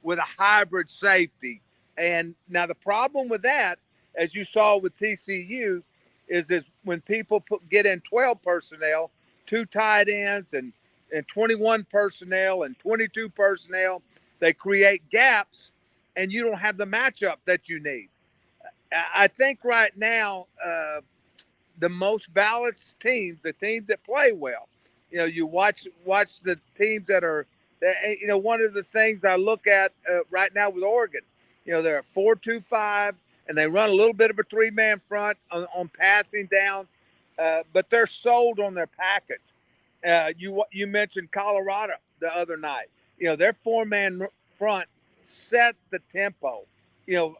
with a hybrid safety. And now the problem with that, as you saw with TCU, is when people get in 12 personnel, 2 tight ends and 21 personnel and 22 personnel, they create gaps and you don't have the matchup that you need. I think right now, the most balanced teams, the teams that play well, you know, you watch the teams that are, you know, one of the things I look at right now with Oregon, you know, they're a 4-2-5 and they run a little bit of a 3-man front on passing downs, but they're sold on their package. You mentioned Colorado the other night. You know, their 4-man front set the tempo, you know,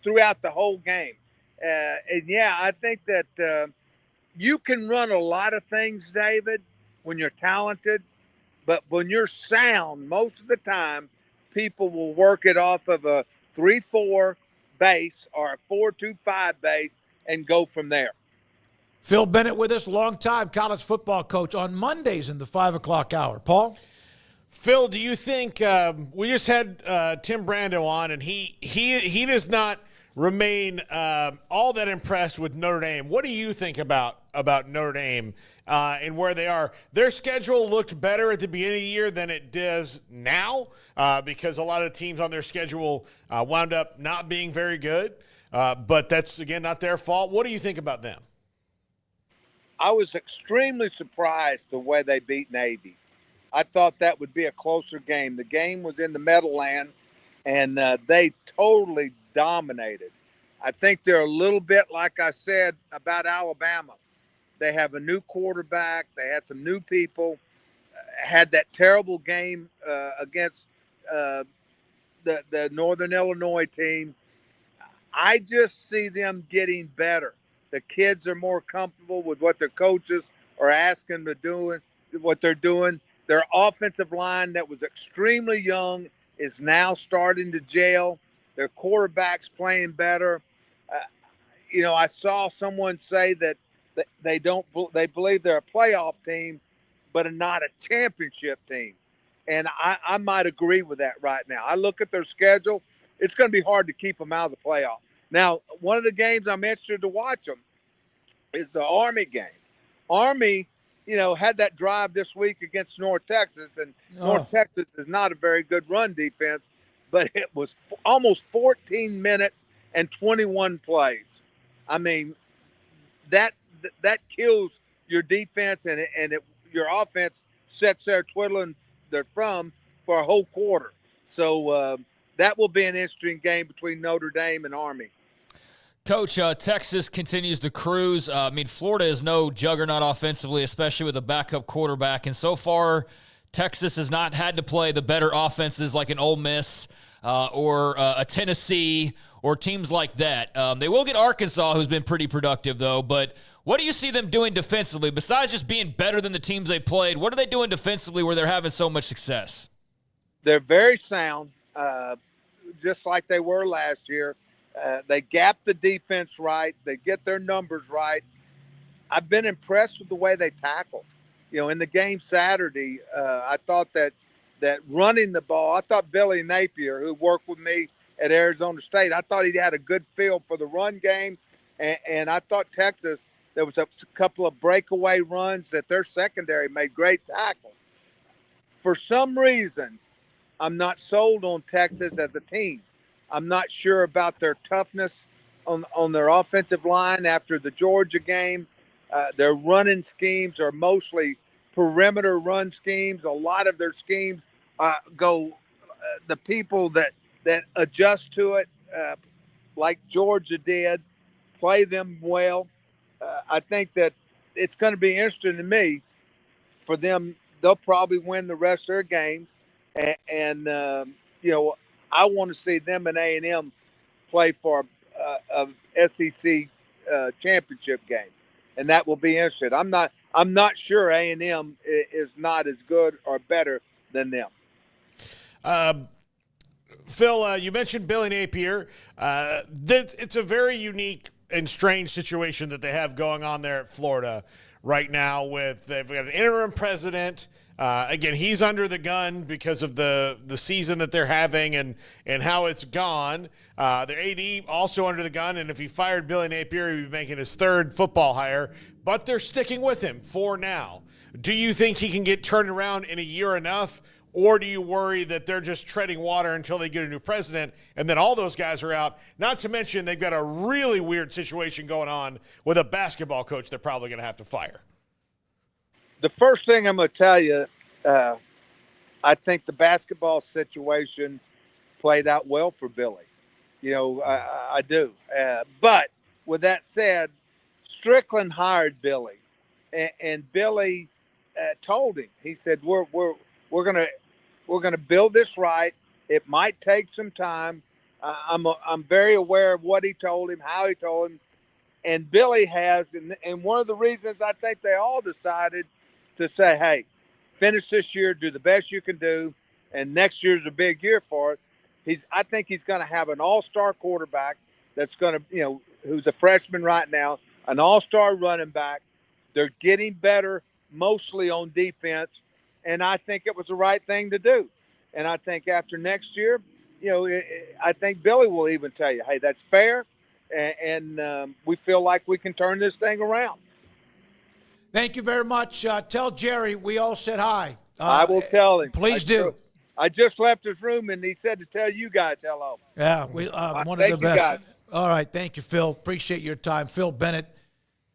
throughout the whole game. And yeah, I think that you can run a lot of things, David, when you're talented, but when you're sound, most of the time, people will work it off of a 3-4 base or a 4-2-5 base and go from there. Phil Bennett with us, longtime college football coach, on Mondays in the 5 o'clock hour. Paul? Phil, do you think we just had Tim Brando on, and he does not remain all that impressed with Notre Dame. What do you think about Notre Dame and where they are? Their schedule looked better at the beginning of the year than it does now because a lot of teams on their schedule wound up not being very good. But that's, again, not their fault. What do you think about them? I was extremely surprised the way they beat Navy. I thought that would be a closer game. The game was in the Meadowlands, and they totally dominated. I think they're a little bit, like I said, about Alabama. They have a new quarterback. They had some new people. Had that terrible game against the Northern Illinois team. I just see them getting better. The kids are more comfortable with what their coaches are asking them to do, what they're doing. Their offensive line that was extremely young is now starting to gel. Their quarterback's playing better. You know, I saw someone say that they believe they're a playoff team, but are not a championship team. And I might agree with that right now. I look at their schedule. It's going to be hard to keep them out of the playoff. Now, one of the games I'm interested to watch them is the Army game. Army, you know, had that drive this week against North Texas, and North Texas is not a very good run defense, but it was almost 14 minutes and 21 plays. I mean, that kills your defense, and your offense sits there twiddling their thumb for a whole quarter. So that will be an interesting game between Notre Dame and Army. Coach, Texas continues to cruise. I mean, Florida is no juggernaut offensively, especially with a backup quarterback. And so far, Texas has not had to play the better offenses like an Ole Miss or a Tennessee or teams like that. They will get Arkansas, who's been pretty productive, though. But what do you see them doing defensively? Besides just being better than the teams they played, what are they doing defensively where they're having so much success? They're very sound, just like they were last year. They gap the defense right. They get their numbers right. I've been impressed with the way they tackled. In the game Saturday, I thought that running the ball, I thought Billy Napier, who worked with me at Arizona State, I thought he had a good feel for the run game. And I thought Texas, there was a couple of breakaway runs that their secondary made great tackles. For some reason, I'm not sold on Texas as a team. I'm not sure about their toughness on their offensive line after the Georgia game. Their running schemes are mostly perimeter run schemes. A lot of their schemes the people that adjust to it, like Georgia did, play them well. I think that it's going to be interesting to me for them. They'll probably win the rest of their games. And I want to see them and A&M play for a SEC championship game, and that will be interesting. I'm not sure A&M is not as good or better than them. Phil, you mentioned Billy Napier. It's a very unique and strange situation that they have going on there at Florida right now. They've got an interim president. Again, he's under the gun because of the season that they're having and how it's gone. Their AD also under the gun, and if he fired Billy Napier, he'd be making his third football hire. But they're sticking with him for now. Do you think he can get turned around in a year enough, or do you worry that they're just treading water until they get a new president and then all those guys are out? Not to mention they've got a really weird situation going on with a basketball coach they're probably going to have to fire. The first thing I'm going to tell you, I think the basketball situation played out well for Billy. I do. But with that said, Strickland hired Billy, and Billy told him. He said, "We're gonna build this right. It might take some time. I'm very aware of what he told him, how he told him, and Billy has. And one of the reasons I think they all decided to say, hey, finish this year, do the best you can do, and next year's a big year for it. I think he's going to have an all-star quarterback that's going to, who's a freshman right now, an all-star running back. They're getting better mostly on defense, and I think it was the right thing to do. And I think after next year, I think Billy will even tell you, hey, that's fair, and we feel like we can turn this thing around. Thank you very much. Tell Jerry we all said hi. I will tell him. Please do. I just left his room, and he said to tell you guys hello. Yeah, one of the best. Guys. All right, thank you, Phil. Appreciate your time. Phil Bennett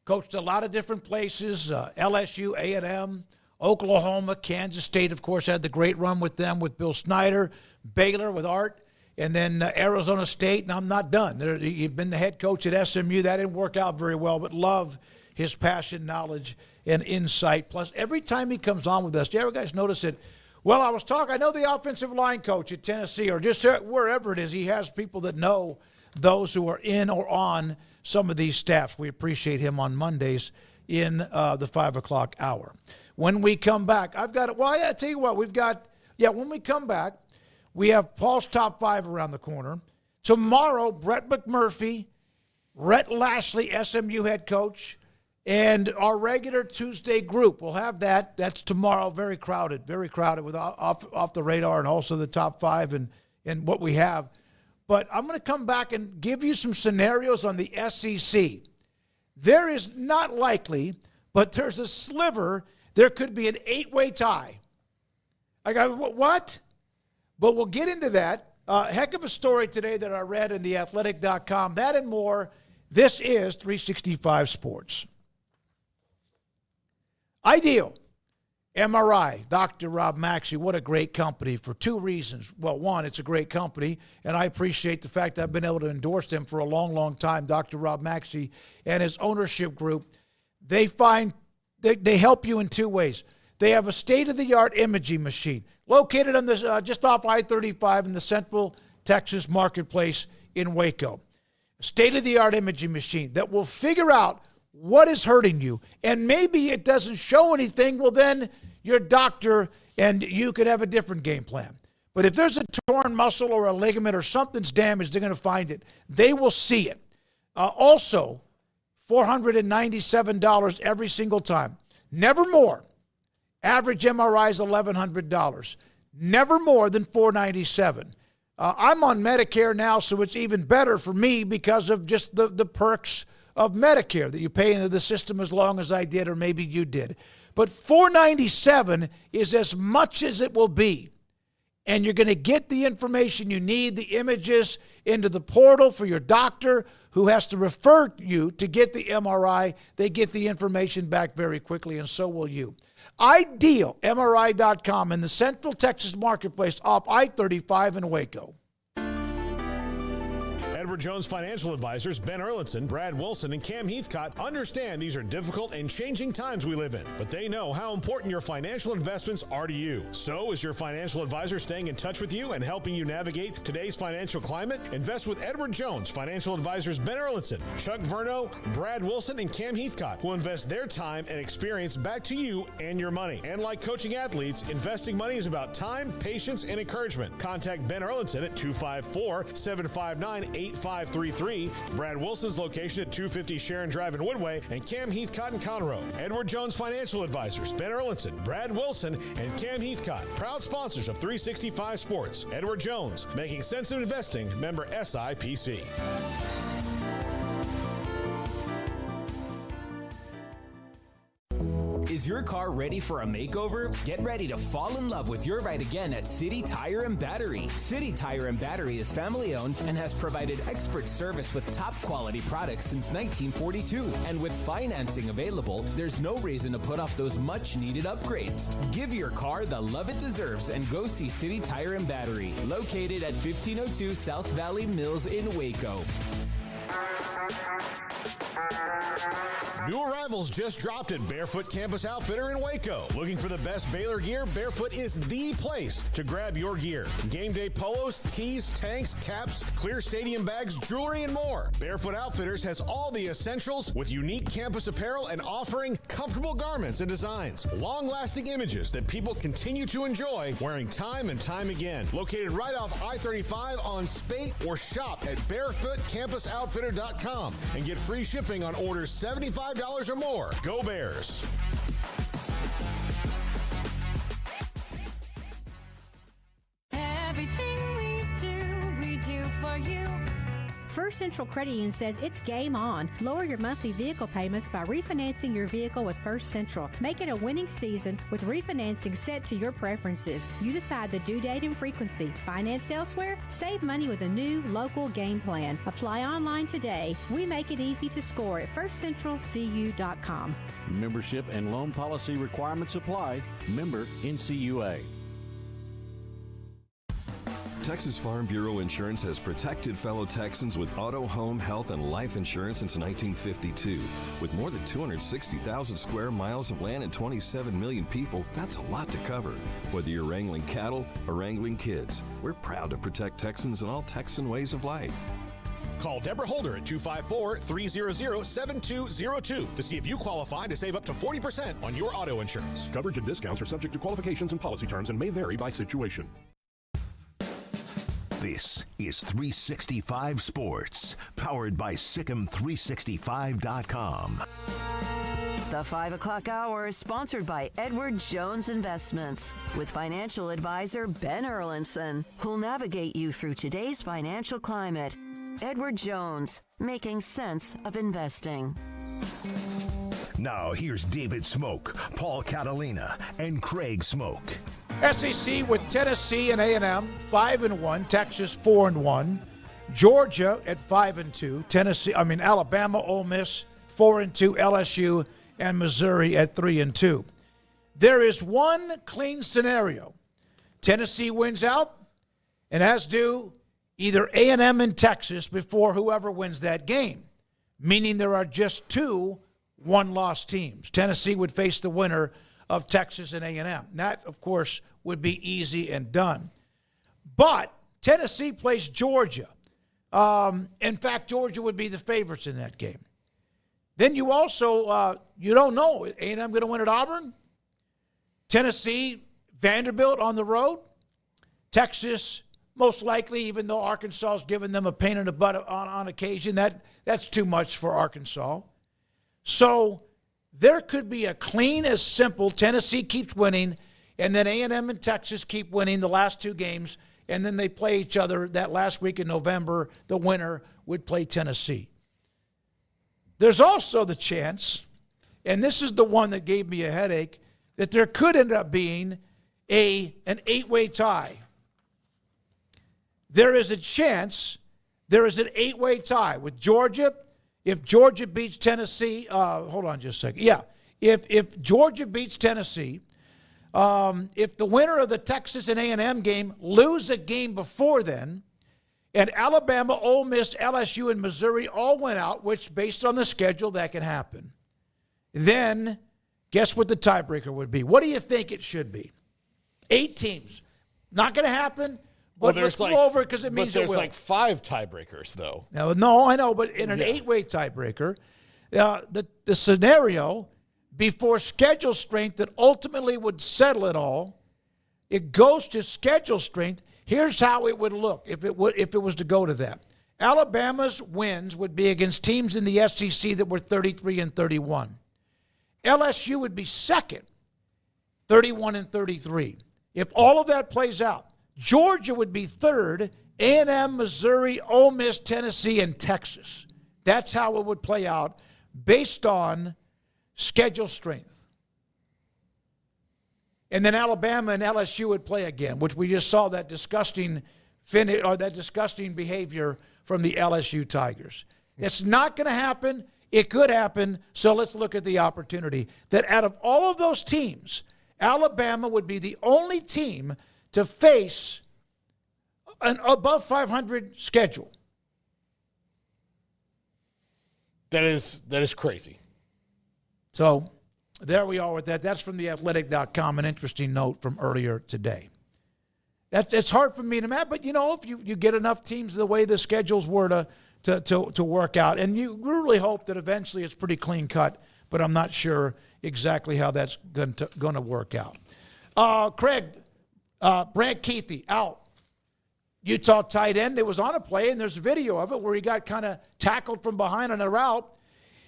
coached a lot of different places, LSU, A&M, Oklahoma, Kansas State, of course, had the great run with them with Bill Snyder, Baylor with Art, and then Arizona State, and I'm not done. He's been the head coach at SMU. That didn't work out very well, but love his passion, knowledge, and insight. Plus, every time he comes on with us, do you ever guys notice it? Well, I know the offensive line coach at Tennessee, or just wherever it is, he has people that know those who are in or on some of these staffs. We appreciate him on Mondays in the 5 o'clock hour. When we come back, I tell you what, when we come back, we have Paul's Top 5 around the corner. Tomorrow, Brett McMurphy, Rhett Lashley, SMU head coach, and our regular Tuesday group. We'll have that. That's tomorrow. Very crowded with off the radar, and also the top 5 and what we have. But I'm going to come back and give you some scenarios on the SEC. There is not likely, but there's a sliver. There could be an 8-way tie. I go, what? But we'll get into that. Heck of a story today that I read in theathletic.com. That and more. This is 365 Sports. Ideal MRI, Dr. Rob Maxey, what a great company for two reasons. Well, one, it's a great company, and I appreciate the fact that I've been able to endorse them for a long, long time. Dr. Rob Maxey and his ownership group, they help you in two ways. They have a state-of-the-art imaging machine located on this just off I-35 in the Central Texas Marketplace in Waco. State-of-the-art imaging machine that will figure out what is hurting you. And maybe it doesn't show anything. Well, then your doctor and you could have a different game plan. But if there's a torn muscle or a ligament or something's damaged, they're going to find it. They will see it. Also, $497 every single time. Never more. Average MRI is $1,100. Never more than $497. I'm on Medicare now, so it's even better for me because of just the perks of Medicare, that you pay into the system as long as I did, or maybe you did. But $497 is as much as it will be. And you're going to get the information you need, the images into the portal for your doctor who has to refer you to get the MRI. They get the information back very quickly, and so will you. IdealMRI.com in the Central Texas Marketplace off I-35 in Waco. Edward Jones Financial Advisors Ben Erlinson, Brad Wilson, and Cam Heathcott understand these are difficult and changing times we live in, but they know how important your financial investments are to you. So is your financial advisor staying in touch with you and helping you navigate today's financial climate? Invest with Edward Jones Financial Advisors Ben Erlinson, Chuck Verno, Brad Wilson, and Cam Heathcott, who invest their time and experience back to you and your money. And like coaching athletes, investing money is about time, patience, and encouragement. Contact Ben Erlinson at 254-759-8533. Brad Wilson's location at 250 Sharon Drive in Woodway, and Cam Heathcott in Conroe. Edward Jones Financial Advisors, Ben Erlinson, Brad Wilson, and Cam Heathcott, proud sponsors of 365 Sports. Edward Jones, making sense of investing, member SIPC. Is your car ready for a makeover? Get ready to fall in love with your ride again at City Tire and Battery. City Tire and Battery is family owned and has provided expert service with top quality products since 1942. And with financing available, there's no reason to put off those much needed upgrades. Give your car the love it deserves and go see City Tire and Battery, located at 1502 South Valley Mills in Waco. New arrivals just dropped at Barefoot Campus Outfitter in Waco. Looking for the best Baylor gear? Barefoot is the place to grab your gear. Game day polos, tees, tanks, caps, clear stadium bags, jewelry, and more. Barefoot Outfitters has all the essentials with unique campus apparel and offering comfortable garments and designs. Long-lasting images that people continue to enjoy wearing time and time again. Located right off I-35 on Spate, or shop at barefootcampusoutfitter.com and get free shipping on orders $75 or more. Go Bears! Everything we do for you. First Central Credit Union says it's game on. Lower your monthly vehicle payments by refinancing your vehicle with First Central. Make it a winning season with refinancing set to your preferences. You decide the due date and frequency. Financed elsewhere? Save money with a new local game plan. Apply online today. We make it easy to score at firstcentralcu.com. Membership and loan policy requirements apply. Member NCUA. Texas Farm Bureau Insurance has protected fellow Texans with auto, home, health, and life insurance since 1952. With more than 260,000 square miles of land and 27 million people, that's a lot to cover. Whether you're wrangling cattle or wrangling kids, we're proud to protect Texans in all Texan ways of life. Call Deborah Holder at 254-300-7202 to see if you qualify to save up to 40% on your auto insurance. Coverage and discounts are subject to qualifications and policy terms and may vary by situation. This is 365 Sports, powered by SicEm365.com. The 5 o'clock hour is sponsored by Edward Jones Investments with financial advisor Ben Erlinson, who'll navigate you through today's financial climate. Edward Jones, making sense of investing. Now here's David Smoak, Paul Catalina, and Craig Smoak. SEC with Tennessee and A&M 5-1, Texas 4-1, Georgia at 5-2, Alabama, Ole Miss 4-2, LSU and Missouri at 3-2. There is one clean scenario. Tennessee wins out, and as do either A&M and Texas before whoever wins that game, meaning there are just two one-loss teams. Tennessee would face the winner of Texas and A&M. That, of course, would be easy and done. But Tennessee plays Georgia. In fact, Georgia would be the favorites in that game. Then you also, you don't know, A&M going to win at Auburn? Tennessee, Vanderbilt on the road. Texas, most likely, even though Arkansas has given them a pain in the butt on occasion, that's too much for Arkansas. So there could be a clean as simple Tennessee keeps winning, and then A&M and Texas keep winning the last two games, and then they play each other that last week in November. The winner would play Tennessee. There's also the chance, and this is the one that gave me a headache, that there could end up being an 8-way tie. There is a chance there is an 8-way tie with Georgia. If Georgia beats Tennessee, hold on just a second. Yeah, if Georgia beats Tennessee, if the winner of the Texas and A&M game lose a game before then, and Alabama, Ole Miss, LSU, and Missouri all went out, which based on the schedule, that can happen, then guess what the tiebreaker would be? What do you think it should be? 8 teams. Not going to happen. But let's go over it because it means it will. There's like 5 tiebreakers, though. No, I know, but in an 8-way tiebreaker, the scenario before schedule strength that ultimately would settle it all, it goes to schedule strength. Here's how it would look if it was to go to that. Alabama's wins would be against teams in the SEC that were 33 and 31. LSU would be second, 31 and 33. If all of that plays out, Georgia would be third, A&M, Missouri, Ole Miss, Tennessee, and Texas. That's how it would play out based on schedule strength. And then Alabama and LSU would play again, which we just saw that disgusting behavior from the LSU Tigers. It's not going to happen. It could happen. So let's look at the opportunity that out of all of those teams, Alabama would be the only team to face an above 500 schedule. That is crazy. So there we are with that. That's from theathletic.com, an interesting note from earlier today. It's hard for me to map, but, if you get enough teams the way the schedules were to work out, and you really hope that eventually it's pretty clean cut, but I'm not sure exactly how that's going to work out. Craig, Brant Keithy out. Utah tight end. It was on a play, and there's a video of it where he got kind of tackled from behind on a route.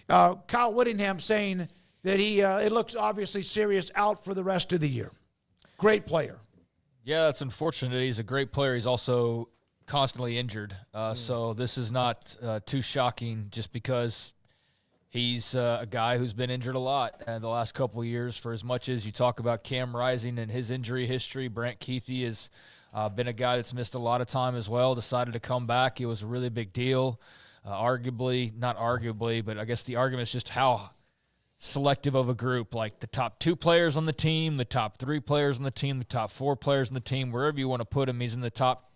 Kyle Whittingham saying that it looks obviously serious, out for the rest of the year. Great player. Yeah, it's unfortunate. He's a great player. He's also constantly injured. So this is not too shocking just because he's a guy who's been injured a lot in the last couple of years. For as much as you talk about Cam Rising and his injury history, Brant Keithy has been a guy that's missed a lot of time as well, decided to come back. It was a really big deal. Not arguably, but I guess the argument is just how selective of a group, like the top 2 players on the team, the top 3 players on the team, the top 4 players on the team, wherever you want to put him, he's in the top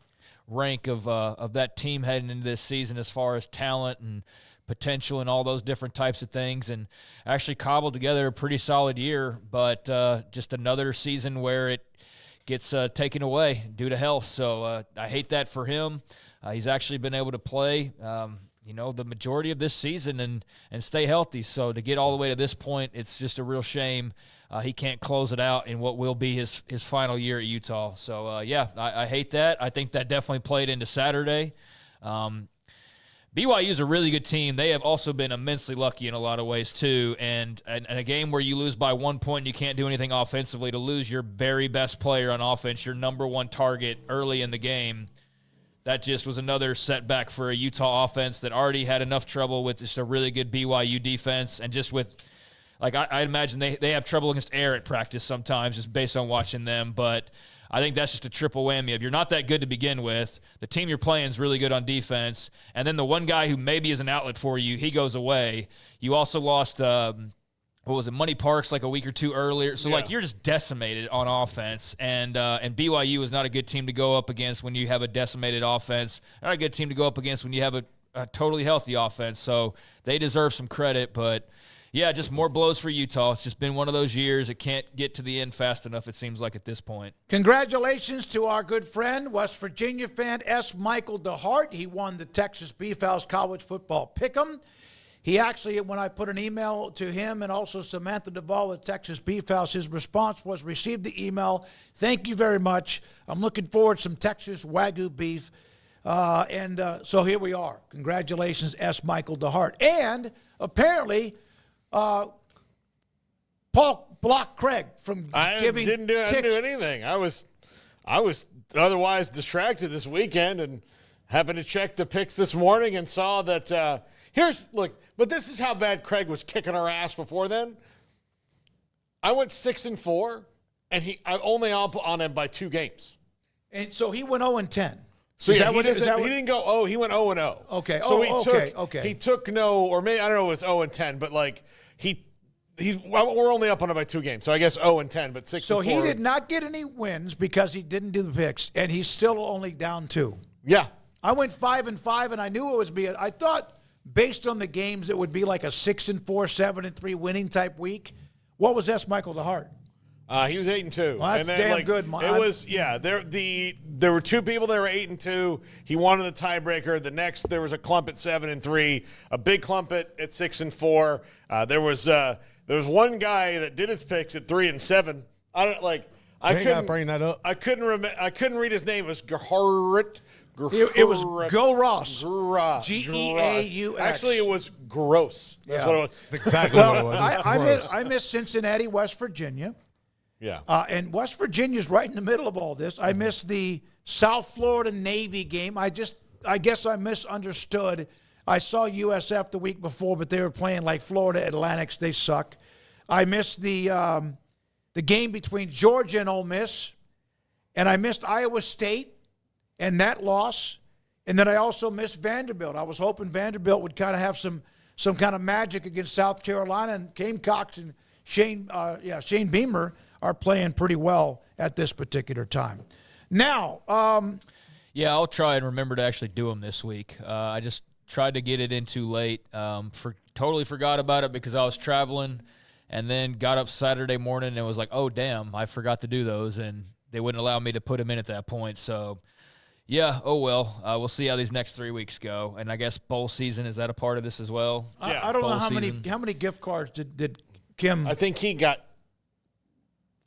rank of that team heading into this season as far as talent and potential and all those different types of things, and actually cobbled together a pretty solid year, but just another season where it gets taken away due to health. So I hate that for him. He's actually been able to play the majority of this season and stay healthy. So to get all the way to this point, it's just a real shame he can't close it out in what will be his final year at Utah. So, I hate that. I think that definitely played into Saturday. BYU is a really good team. They have also been immensely lucky in a lot of ways too. And a game where you lose by 1 point and you can't do anything offensively, to lose your very best player on offense, your number 1 target early in the game, that just was another setback for a Utah offense that already had enough trouble with just a really good BYU defense. And just with, I imagine they have trouble against air at practice sometimes just based on watching them. But I think that's just a triple whammy. If you're not that good to begin with, the team you're playing is really good on defense, and then the one guy who maybe is an outlet for you, he goes away. You also lost what was it, Money Parks like a week or two earlier. So, like, you're just decimated on offense. And BYU is not a good team to go up against when you have a decimated offense. Not a good team to go up against when you have a totally healthy offense. So they deserve some credit. But, yeah, just more blows for Utah. It's just been one of those years. It can't get to the end fast enough, it seems like, at this point. Congratulations to our good friend, West Virginia fan, S. Michael DeHart. He won the Texas Beef House College Football Pick'em. He actually, when I put an email to him and also Samantha Duvall at Texas Beef House, his response was, received the email. Thank you very much. I'm looking forward to some Texas Wagyu beef. So here we are. Congratulations, S. Michael DeHart. And apparently, Paul blocked Craig from giving didn't do anything. I was otherwise distracted this weekend and happened to check the picks this morning and saw that but this is how bad Craig was kicking our ass before then. I went 6-4, and I only up on him by 2 games. And so he went 0-10. So he didn't go, he went 0-0. Okay. So he took or maybe, I don't know, it was 0-10, but like we're only up on him by 2 games. So I guess 0-10, but 6-4. So he did not get any wins because he didn't do the picks, and he's still only down 2. Yeah. I went 5-5, and I knew it was I thought based on the games it would be like a 6-4, 7-3 winning type week. What was S. Michael DeHart? He was 8-2. Well, that's damn good. It was, yeah. There were 2 people that were 8-2. He won in the tiebreaker. The next, there was a clump at 7-3, a big clump at 6-4. There was one guy that did his picks at 3-7. I couldn't bring that up. I couldn't read his name. It was Gerhardt. It was Go Ross. Geaux. Actually, it was gross. That's what it was. That's exactly what it was. I missed Cincinnati, West Virginia. Yeah. And West Virginia's right in the middle of all this. I missed the South Florida Navy game. I guess I misunderstood. I saw USF the week before, but they were playing like Florida Atlantics. They suck. I missed the game between Georgia and Ole Miss, and I missed Iowa State and that loss. And then I also missed Vanderbilt. I was hoping Vanderbilt would kind of have some kind of magic against South Carolina, and Gamecocks and Shane Beamer are playing pretty well at this particular time. Now, I'll try and remember to actually do them this week. I just tried to get it in too late. Totally forgot about it because I was traveling, and then got up Saturday morning and was like, oh, damn, I forgot to do those, and they wouldn't allow me to put them in at that point. So, yeah, oh well. We'll see how these next 3 weeks go. And I guess bowl season, is that a part of this as well? I don't know how many gift cards did Kim. I think he got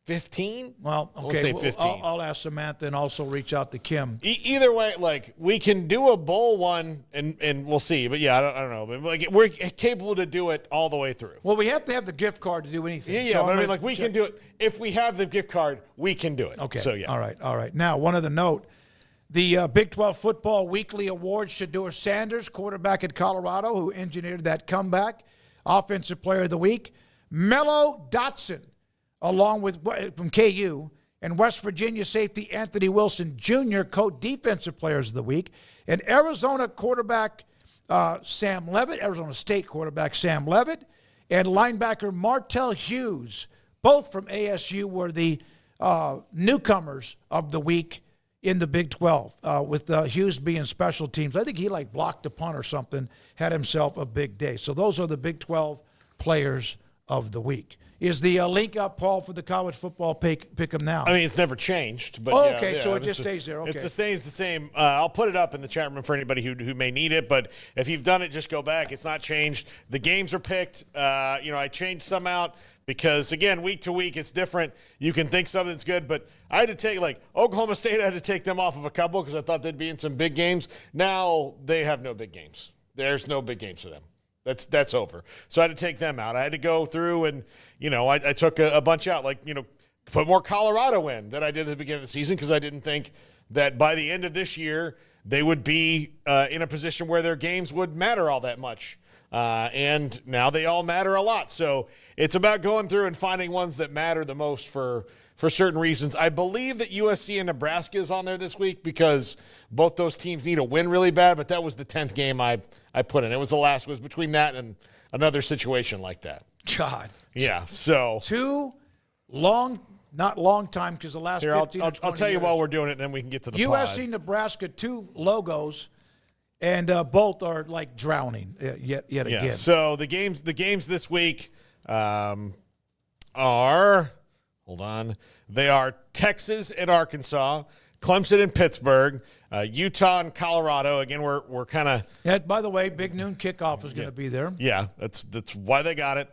15. Well, okay. We'll say 15. I'll ask Samantha and also reach out to Kim. Either way, we can do a bowl one and we'll see. But yeah, I don't know. But we're capable to do it all the way through. Well, we have to have the gift card to do anything. Yeah, so but we can do it. If we have the gift card, we can do it. Okay. So yeah. All right. Now, one other note. The Big 12 Football Weekly Awards, Shedeur Sanders, quarterback at Colorado, who engineered that comeback, Offensive Player of the Week. Mello Dotson, along with from KU, and West Virginia safety Anthony Wilson Jr., co-defensive players of the week. And Arizona quarterback Sam Levitt, Arizona State quarterback Sam Levitt, and linebacker Martell Hughes, both from ASU, were the newcomers of the week in the Big 12, with Hughes being special teams. I think he blocked a punt or something, had himself a big day. So those are the Big 12 players of the week. Is the link up, Paul, for the college football pick 'em now? I mean, it's never changed. But so it just stays there. Okay. It stays the same. I'll put it up in the chat room for anybody who may need it. But if you've done it, just go back. It's not changed. The games are picked. I changed some out because, again, week to week, it's different. You can think something's good, but I had to take, Oklahoma State, I had to take them off of a couple because I thought they'd be in some big games. Now they have no big games. There's no big games for them. That's over. So I had to take them out. I had to go through and, I took a bunch out, put more Colorado in than I did at the beginning of the season because I didn't think that by the end of this year they would be in a position where their games would matter all that much. And now they all matter a lot. So it's about going through and finding ones that matter the most for certain reasons. I believe that USC and Nebraska is on there this week because both those teams need a win really bad, but that was the 10th game I put in. It was the last. It was between that and another situation like that. God. Yeah, so. Not long time because the last 15 or 20 I'll tell you years. while we're doing it, then we can get to the USC, pod. Nebraska, 2 logos, and both are like drowning yet again. So the games this week are, hold on, they are Texas and Arkansas, Clemson and Pittsburgh, Utah and Colorado. Again, we're kind of. Yeah. By the way, big noon kickoff is going to be there. Yeah, that's why they got it.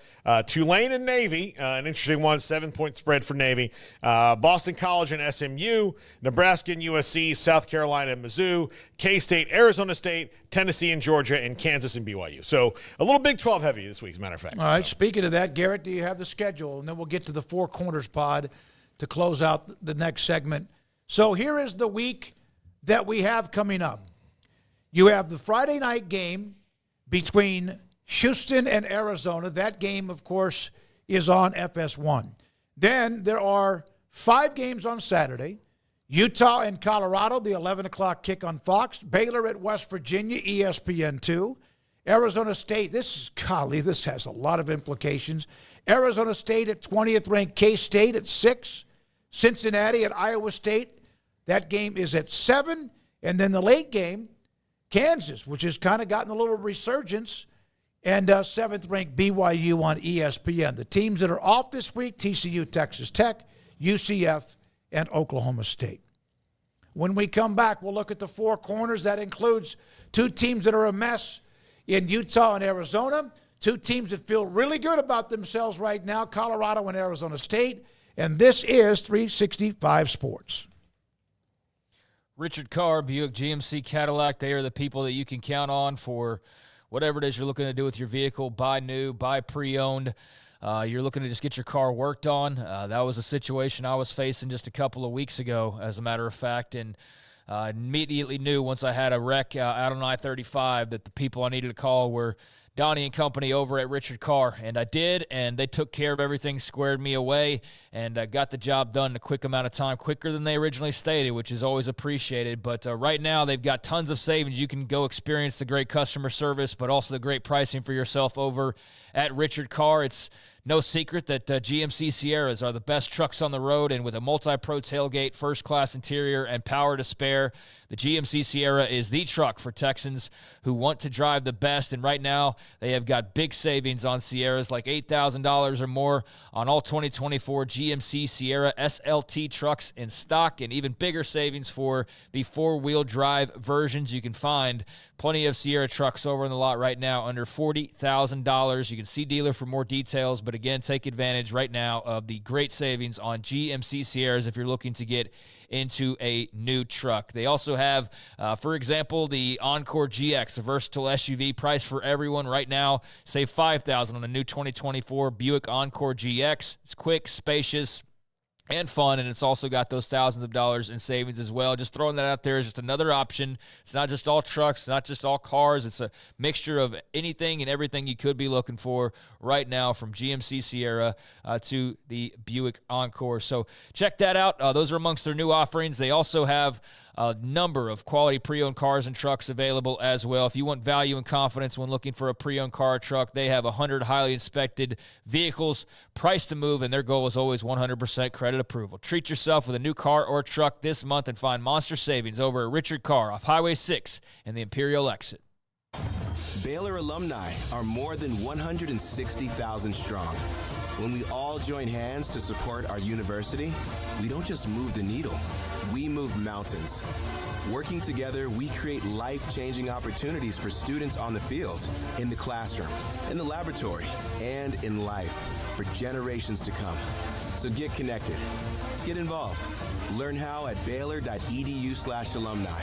Tulane and Navy, an interesting one, 7-point spread for Navy. Boston College and SMU, Nebraska and USC, South Carolina and Mizzou, K-State, Arizona State, Tennessee and Georgia, and Kansas and BYU. So a little Big 12 heavy this week, as a matter of fact. All right. Speaking of that, Garrett, do you have the schedule? And then we'll get to the Four Corners pod to close out the next segment. So here is the week that we have coming up. You have the Friday night game between Houston and Arizona. That game, of course, is on FS1. Then there are 5 games on Saturday. Utah and Colorado, the 11 o'clock kick on Fox. Baylor at West Virginia, ESPN2. Arizona State, this has a lot of implications. Arizona State at 20th ranked K-State at 6. Cincinnati at Iowa State. That game is at 7. And then the late game, Kansas, which has kind of gotten a little resurgence, and 7th-ranked BYU on ESPN. The teams that are off this week, TCU, Texas Tech, UCF, and Oklahoma State. When we come back, we'll look at the Four Corners. That includes 2 teams that are a mess in Utah and Arizona, 2 teams that feel really good about themselves right now, Colorado and Arizona State. And this is 365 Sports. Richard Carr, Buick GMC Cadillac, they are the people that you can count on for whatever it is you're looking to do with your vehicle. Buy new, buy pre-owned. You're looking to just get your car worked on. That was a situation I was facing just a couple of weeks ago, as a matter of fact, and immediately knew once I had a wreck out on I-35 that the people I needed to call were Donnie and company over at Richard Carr, and I did, and they took care of everything, squared me away, and got the job done in a quick amount of time, quicker than they originally stated, which is always appreciated. But right now, they've got tons of savings. You can go experience the great customer service, but also the great pricing for yourself over at Richard Carr. It's no secret that GMC Sierras are the best trucks on the road, and with a multi-pro tailgate, first-class interior, and power to spare, the GMC Sierra is the truck for Texans who want to drive the best. And right now, they have got big savings on Sierras, like $8,000 or more on all 2024 GMC Sierra SLT trucks in stock, and even bigger savings for the 4-wheel drive versions. You can find plenty of Sierra trucks over in the lot right now under $40,000. You can see dealer for more details, but again, take advantage right now of the great savings on GMC Sierras if you're looking to get into a new truck. They also have, for example, the Encore GX, a versatile SUV priced for everyone right now. Save $5,000 on a new 2024 Buick Encore GX. It's quick, spacious, and fun, and it's also got those thousands of dollars in savings as well. Just throwing that out there is just another option. It's not just all trucks, it's not just all cars. It's a mixture of anything and everything you could be looking for right now, from GMC Sierra to the Buick Encore. So check that out. Those are amongst their new offerings. They also have a number of quality pre-owned cars and trucks available as well. If you want value and confidence when looking for a pre-owned car or truck, they have 100 highly inspected vehicles priced to move, and their goal is always 100% credit approval. Treat yourself with a new car or truck this month and find monster savings over at Richard Carr off Highway 6 and the Imperial exit. Baylor alumni are more than 160,000 strong. When we all join hands to support our university, we don't just move the needle, we move mountains. Working together, we create life-changing opportunities for students on the field, in the classroom, in the laboratory, and in life for generations to come. So get connected, get involved. Learn how at baylor.edu/alumni.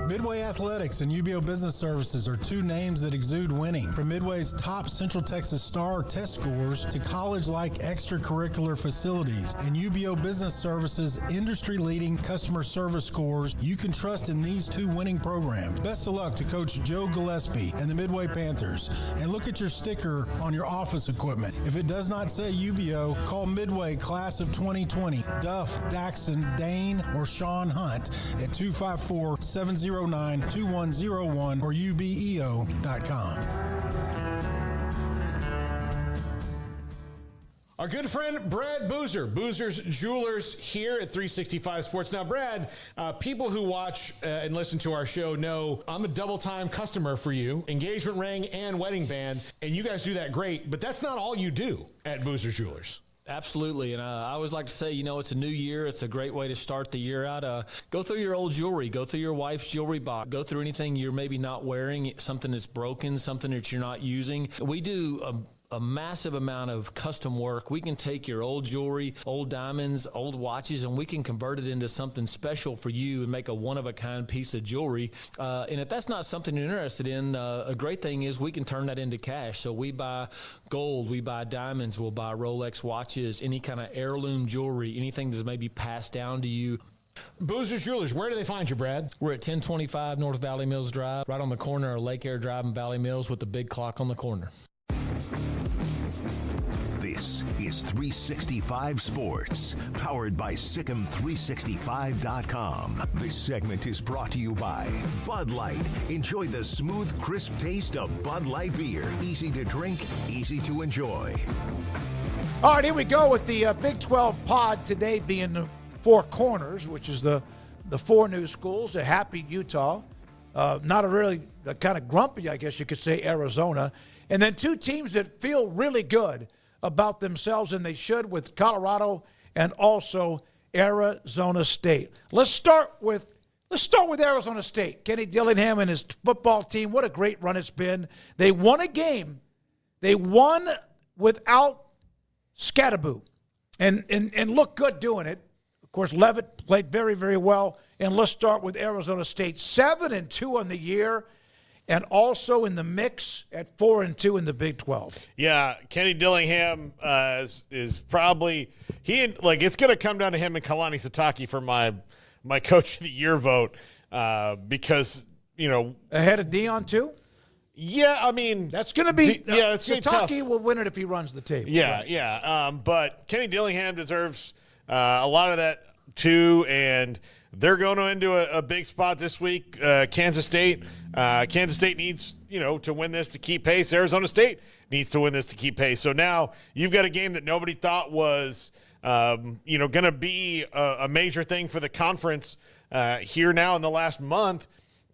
Midway Athletics and UBO Business Services are 2 names that exude winning. From Midway's top Central Texas Star test scores to college-like extracurricular facilities and UBO Business Services' industry-leading customer service scores, you can trust in these 2 winning programs. Best of luck to Coach Joe Gillespie and the Midway Panthers. And look at your sticker on your office equipment. If it does not say UBO, call Midway Class of 2020, Duff, Daxon, Dane, or Sean Hunt at 254-70 209-2101 or ubeo.com. Our good friend Brad Boozer, Boozer's Jewelers here at 365 Sports. Now, Brad, people who watch and listen to our show know I'm a double-time customer for you, engagement ring and wedding band, and you guys do that great, but that's not all you do at Boozer's Jewelers. Absolutely, and I always like to say, it's a new year. It's a great way to start the year out. Go through your old jewelry. Go through your wife's jewelry box. Go through anything you're maybe not wearing, something that's broken, something that you're not using. We do a massive amount of custom work. We can take your old jewelry, old diamonds, old watches, and we can convert it into something special for you and make a one-of-a-kind piece of jewelry. And if that's not something you're interested in, a great thing is we can turn that into cash. So we buy gold, we buy diamonds, we'll buy Rolex watches, any kind of heirloom jewelry, anything that's maybe passed down to you. Boozer's Jewelers, where do they find you, Brad? We're at 1025 North Valley Mills Drive, right on the corner of Lake Air Drive and Valley Mills with the big clock on the corner. This is 365 Sports, powered by Sikkim365.com. This segment is brought to you by Bud Light. Enjoy the smooth, crisp taste of Bud Light beer. Easy to drink, easy to enjoy. All right, here we go with the Big 12 pod today being the Four Corners, which is the four new schools, a happy Utah, not a really kind of grumpy, I guess you could say, Arizona, and then two teams that feel really good about themselves, and they should, with Colorado and also Arizona State. Let's start with Arizona State. Kenny Dillingham and his football team, what a great run it's been. They won a game. They won without Scatteraboo and looked good doing it. Of course, Levitt played very, very well. And let's start with Arizona State. 7-2 on the year, and also in the mix at 4-2 in the Big 12. Yeah, Kenny Dillingham is probably it's going to come down to him and Kalani Sitake for my Coach of the Year vote because ahead of Dion too. Yeah, I mean that's going to be it's going to be tough. Sitake will win it if he runs the tape. Yeah, right. yeah. But Kenny Dillingham deserves a lot of that too, and they're going into a big spot this week. Kansas State. Kansas State needs, to win this to keep pace. Arizona State needs to win this to keep pace. So now you've got a game that nobody thought was, going to be a major thing for the conference here now in the last month.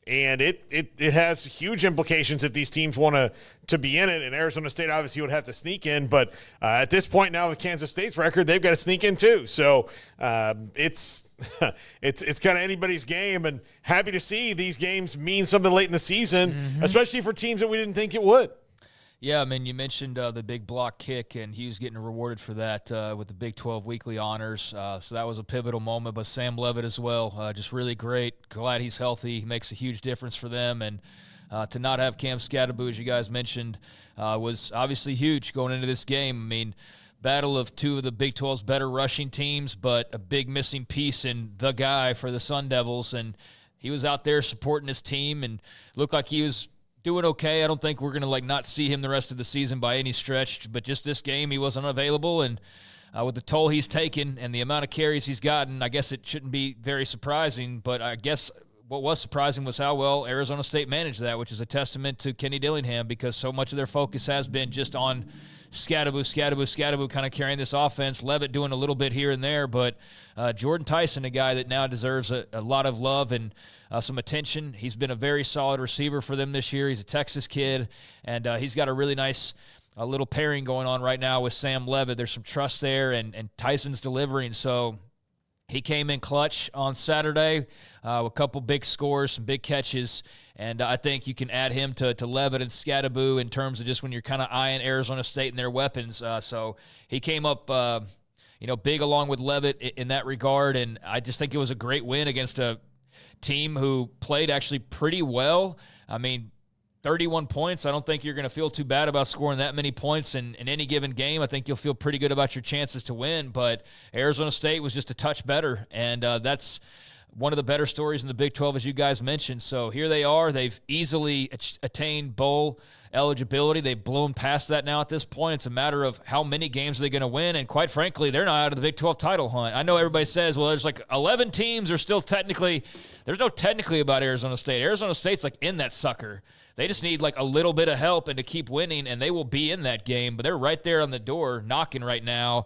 And it has huge implications if these teams want to be in it. And Arizona State obviously would have to sneak in. But at this point now with Kansas State's record, they've got to sneak in too. So it's kind of anybody's game. And happy to see these games mean something late in the season, especially for teams that we didn't think it would. Yeah, I mean, you mentioned the big block kick, and he was getting rewarded for that with the Big 12 weekly honors. So that was a pivotal moment. But Sam Levitt as well, just really great. Glad he's healthy. He makes a huge difference for them. And to not have Cam Scatteraboo, as you guys mentioned, was obviously huge going into this game. I mean, battle of two of the Big 12's better rushing teams, but a big missing piece in the guy for the Sun Devils. And he was out there supporting his team and looked like he was doing okay. I don't think we're going to not see him the rest of the season by any stretch, but just this game he wasn't available, and with the toll he's taken and the amount of carries he's gotten, I guess it shouldn't be very surprising, but I guess what was surprising was how well Arizona State managed that, which is a testament to Kenny Dillingham, because so much of their focus has been just on Scatteraboo kind of carrying this offense, Levitt doing a little bit here and there, but Jordan Tyson, a guy that now deserves a lot of love and some attention. He's been a very solid receiver for them this year. He's a Texas kid, and he's got a really nice little pairing going on right now with Sam Levitt. There's some trust there, and Tyson's delivering, so he came in clutch on Saturday with a couple big scores, some big catches, and I think you can add him to Levitt and Scatteraboo in terms of just when you're kind of eyeing Arizona State and their weapons. So he came up big along with Levitt in that regard, and I just think it was a great win against a team who played actually pretty well. I mean, 31 points, I don't think you're going to feel too bad about scoring that many points in any given game. I think you'll feel pretty good about your chances to win, but Arizona State was just a touch better, and that's one of the better stories in the Big 12, as you guys mentioned. So here they are. They've easily attained bowl eligibility. They've blown past that now at this point. It's a matter of how many games are they going to win, and quite frankly, they're not out of the Big 12 title hunt. I know everybody says, well, there's like 11 teams are still technically – there's no technically about Arizona State. Arizona State's like in that sucker. They just need like a little bit of help and to keep winning, and they will be in that game. But they're right there on the door knocking right now.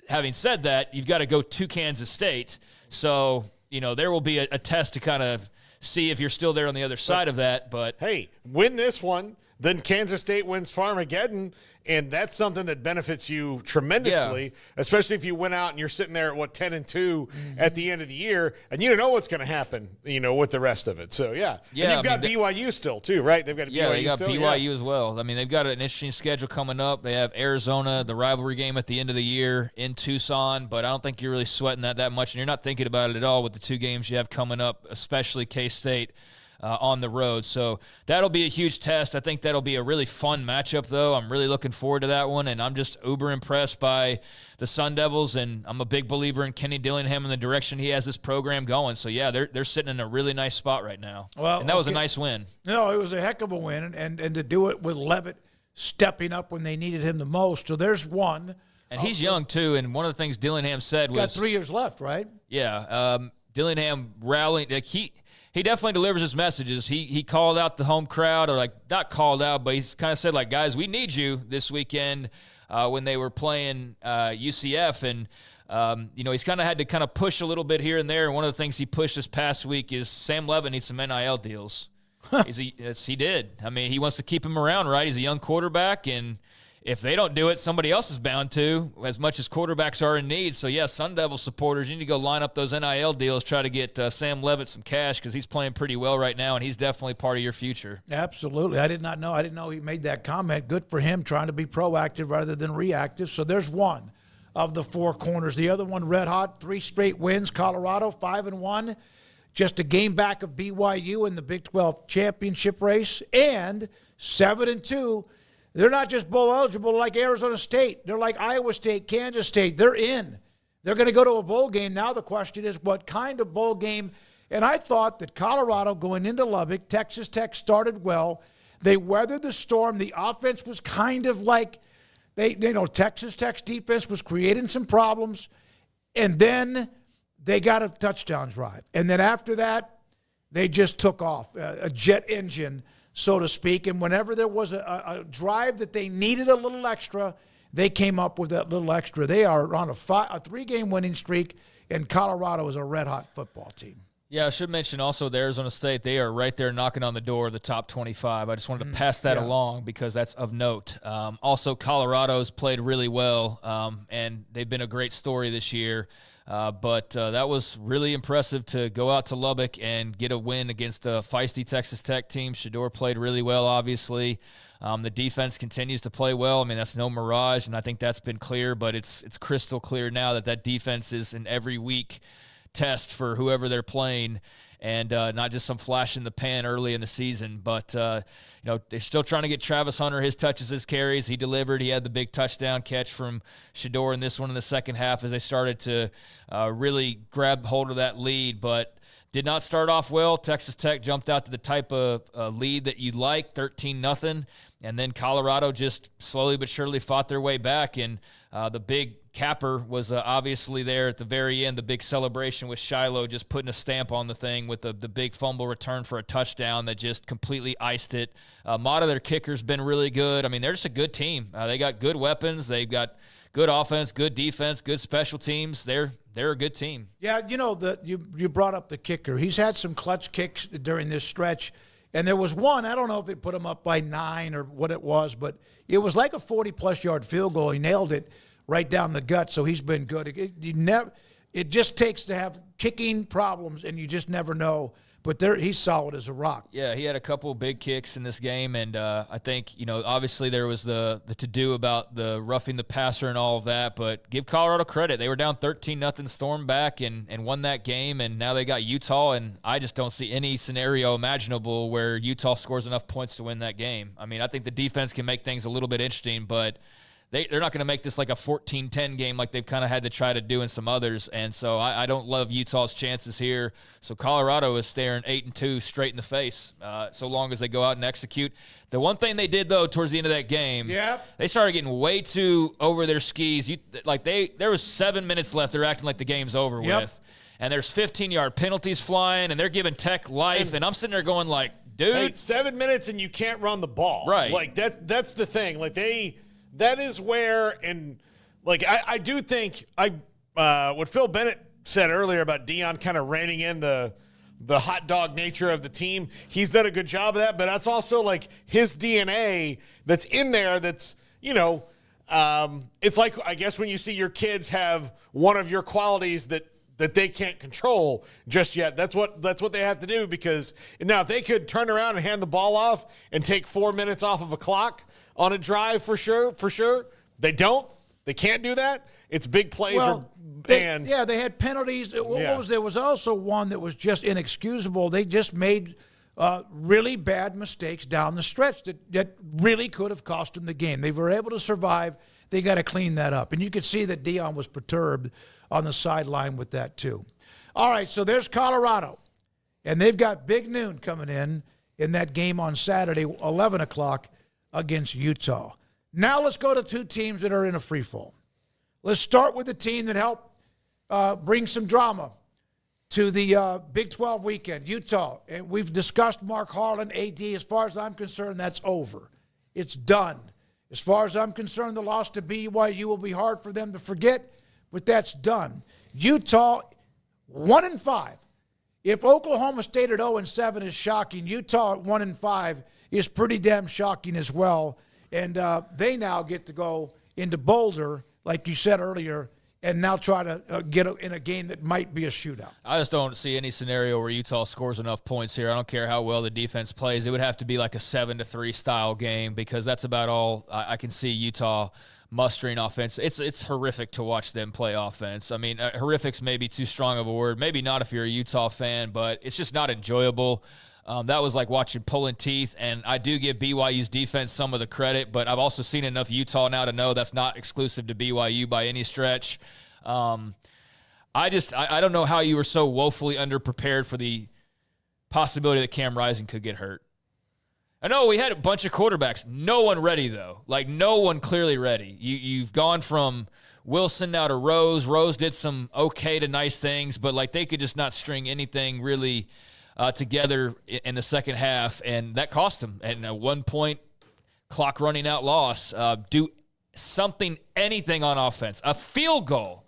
Having said that, you've got to go to Kansas State. So – there will be a test to kind of see if you're still there on the other side of that. But hey, win this one, then Kansas State wins Farmageddon, and that's something that benefits you tremendously, especially if you went out and you're sitting there at 10-2 at the end of the year, and you don't know what's going to happen, with the rest of it. So and you've got BYU still too, right? They've got BYU they got still, BYU as well. I mean, they've got an interesting schedule coming up. They have Arizona, the rivalry game at the end of the year in Tucson, but I don't think you're really sweating that much, and you're not thinking about it at all with the 2 games you have coming up, especially K-State. On the road. So that'll be a huge test. I think that'll be a really fun matchup, though. I'm really looking forward to that one, and I'm just uber impressed by the Sun Devils, and I'm a big believer in Kenny Dillingham and the direction he has this program going. So, yeah, they're sitting in a really nice spot right now. Well, and that was a nice win. No, it was a heck of a win, and to do it with Levitt stepping up when they needed him the most. So there's one. And he's young, too, and one of the things Dillingham said was – got 3 years left, right? Yeah. Dillingham rallying – he definitely delivers his messages. He called out the home crowd, or like not called out, but he's kind of said like, guys, we need you this weekend when they were playing UCF. And, he's kind of had to kind of push a little bit here and there. And one of the things he pushed this past week is Sam Levitt needs some NIL deals. He did. I mean, he wants to keep him around, right? He's a young quarterback, and if they don't do it, somebody else is bound to, as much as quarterbacks are in need. So, yeah, Sun Devil supporters, you need to go line up those NIL deals, try to get Sam Levitt some cash because he's playing pretty well right now, and he's definitely part of your future. Absolutely. I did not know. I didn't know he made that comment. Good for him, trying to be proactive rather than reactive. So there's one of the 4 corners. The other one, red hot, 3 straight wins. Colorado, 5-1. Just a game back of BYU in the Big 12 championship race. And 7-2. They're not just bowl eligible like Arizona State. They're like Iowa State, Kansas State. They're in. They're going to go to a bowl game. Now the question is what kind of bowl game? And I thought that Colorado going into Lubbock, Texas Tech started well. They weathered the storm. The offense was kind of like, Texas Tech's defense was creating some problems. And then they got a touchdown drive. And then after that, they just took off, a jet engine, so to speak. And whenever there was a drive that they needed a little extra, they came up with that little extra. They are on a 3-game winning streak, and Colorado is a red-hot football team. Yeah, I should mention also the Arizona State, they are right there knocking on the door of the top 25. I just wanted to pass that along because that's of note. Also, Colorado's played really well, and they've been a great story this year. But that was really impressive to go out to Lubbock and get a win against a feisty Texas Tech team. Shedeur played really well, obviously. The defense continues to play well. I mean, that's no mirage, and I think that's been clear, but it's crystal clear now that defense is an every week test for whoever they're playing, and not just some flash in the pan early in the season. But, they're still trying to get Travis Hunter his touches, his carries. He delivered. He had the big touchdown catch from Shedeur in this one in the second half as they started to really grab hold of that lead, but did not start off well. Texas Tech jumped out to the type of lead that you'd like, 13-0, and then Colorado just slowly but surely fought their way back, and the big capper was obviously there at the very end, the big celebration with Shiloh just putting a stamp on the thing with the big fumble return for a touchdown that just completely iced it. Mata, their kicker's been really good. I mean, they're just a good team. They got good weapons. They've got good offense, good defense, good special teams. They're a good team. Yeah, you brought up the kicker. He's had some clutch kicks during this stretch, and there was one, I don't know if it put him up by 9 or what it was, but it was like a 40-plus yard field goal. He nailed it right down the gut, so he's been good. It just takes to have kicking problems, and you just never know. But he's solid as a rock. Yeah, he had a couple big kicks in this game, and I think, obviously there was the to-do about the roughing the passer and all of that, but give Colorado credit. They were down 13-0 storm back and won that game, and now they got Utah, and I just don't see any scenario imaginable where Utah scores enough points to win that game. I mean, I think the defense can make things a little bit interesting, but they're not going to make this like a 14-10 game like they've kind of had to try to do in some others. And so I don't love Utah's chances here. So Colorado is staring 8-2 straight in the face so long as they go out and execute. The one thing they did, though, towards the end of that game, they started getting way too over their skis. There was 7 minutes left. They're acting like the game's over with. And there's 15-yard penalties flying, and they're giving Tech life. And I'm sitting there going like, dude. Hey, 7 minutes and you can't run the ball. Right. Like, that's the thing. Like, that is where, and like I do think what Phil Bennett said earlier about Deion kind of reining in the hot dog nature of the team, he's done a good job of that, but that's also like his DNA that's in there that's, it's like, I guess when you see your kids have one of your qualities that they can't control just yet. That's what they have to do, because now if they could turn around and hand the ball off and take 4 minutes off of a clock on a drive for sure. They don't. They can't do that. It's big plays. They had penalties. There was also one that was just inexcusable. They just made really bad mistakes down the stretch that really could have cost them the game. They were able to survive. They got to clean that up. And you could see that Deion was perturbed on the sideline with that too. All right, so there's Colorado. And they've got big noon coming in that game on Saturday, 11 o'clock against Utah. Now let's go to two teams that are in a free fall. Let's start with the team that helped bring some drama to the Big 12 weekend, Utah. And we've discussed Mark Harlan, AD. As far as I'm concerned, that's over. It's done. As far as I'm concerned, the loss to BYU will be hard for them to forget, but that's done. Utah, 1-5. If Oklahoma State at 0-7 is shocking, Utah at 1-5 is pretty damn shocking as well. And they now get to go into Boulder, like you said earlier, and now try to get in a game that might be a shootout. I just don't see any scenario where Utah scores enough points here. I don't care how well the defense plays. It would have to be like a 7-3 style game, because that's about all I can see Utah mustering offense. It's horrific to watch them play offense. I mean, horrific's maybe too strong of a word. Maybe not if you're a Utah fan, but it's just not enjoyable. That was like watching pulling teeth, and I do give BYU's defense some of the credit, but I've also seen enough Utah now to know that's not exclusive to BYU by any stretch. I don't know how you were so woefully underprepared for the possibility that Cam Rising could get hurt. I know we had a bunch of quarterbacks. No one ready, though. Like, no one clearly ready. You've gone from Wilson now to Rose. Rose did some okay to nice things, but, like, they could just not string anything really together in the second half, and that cost them. And a 1 point clock running out loss. Do something, anything on offense. A field goal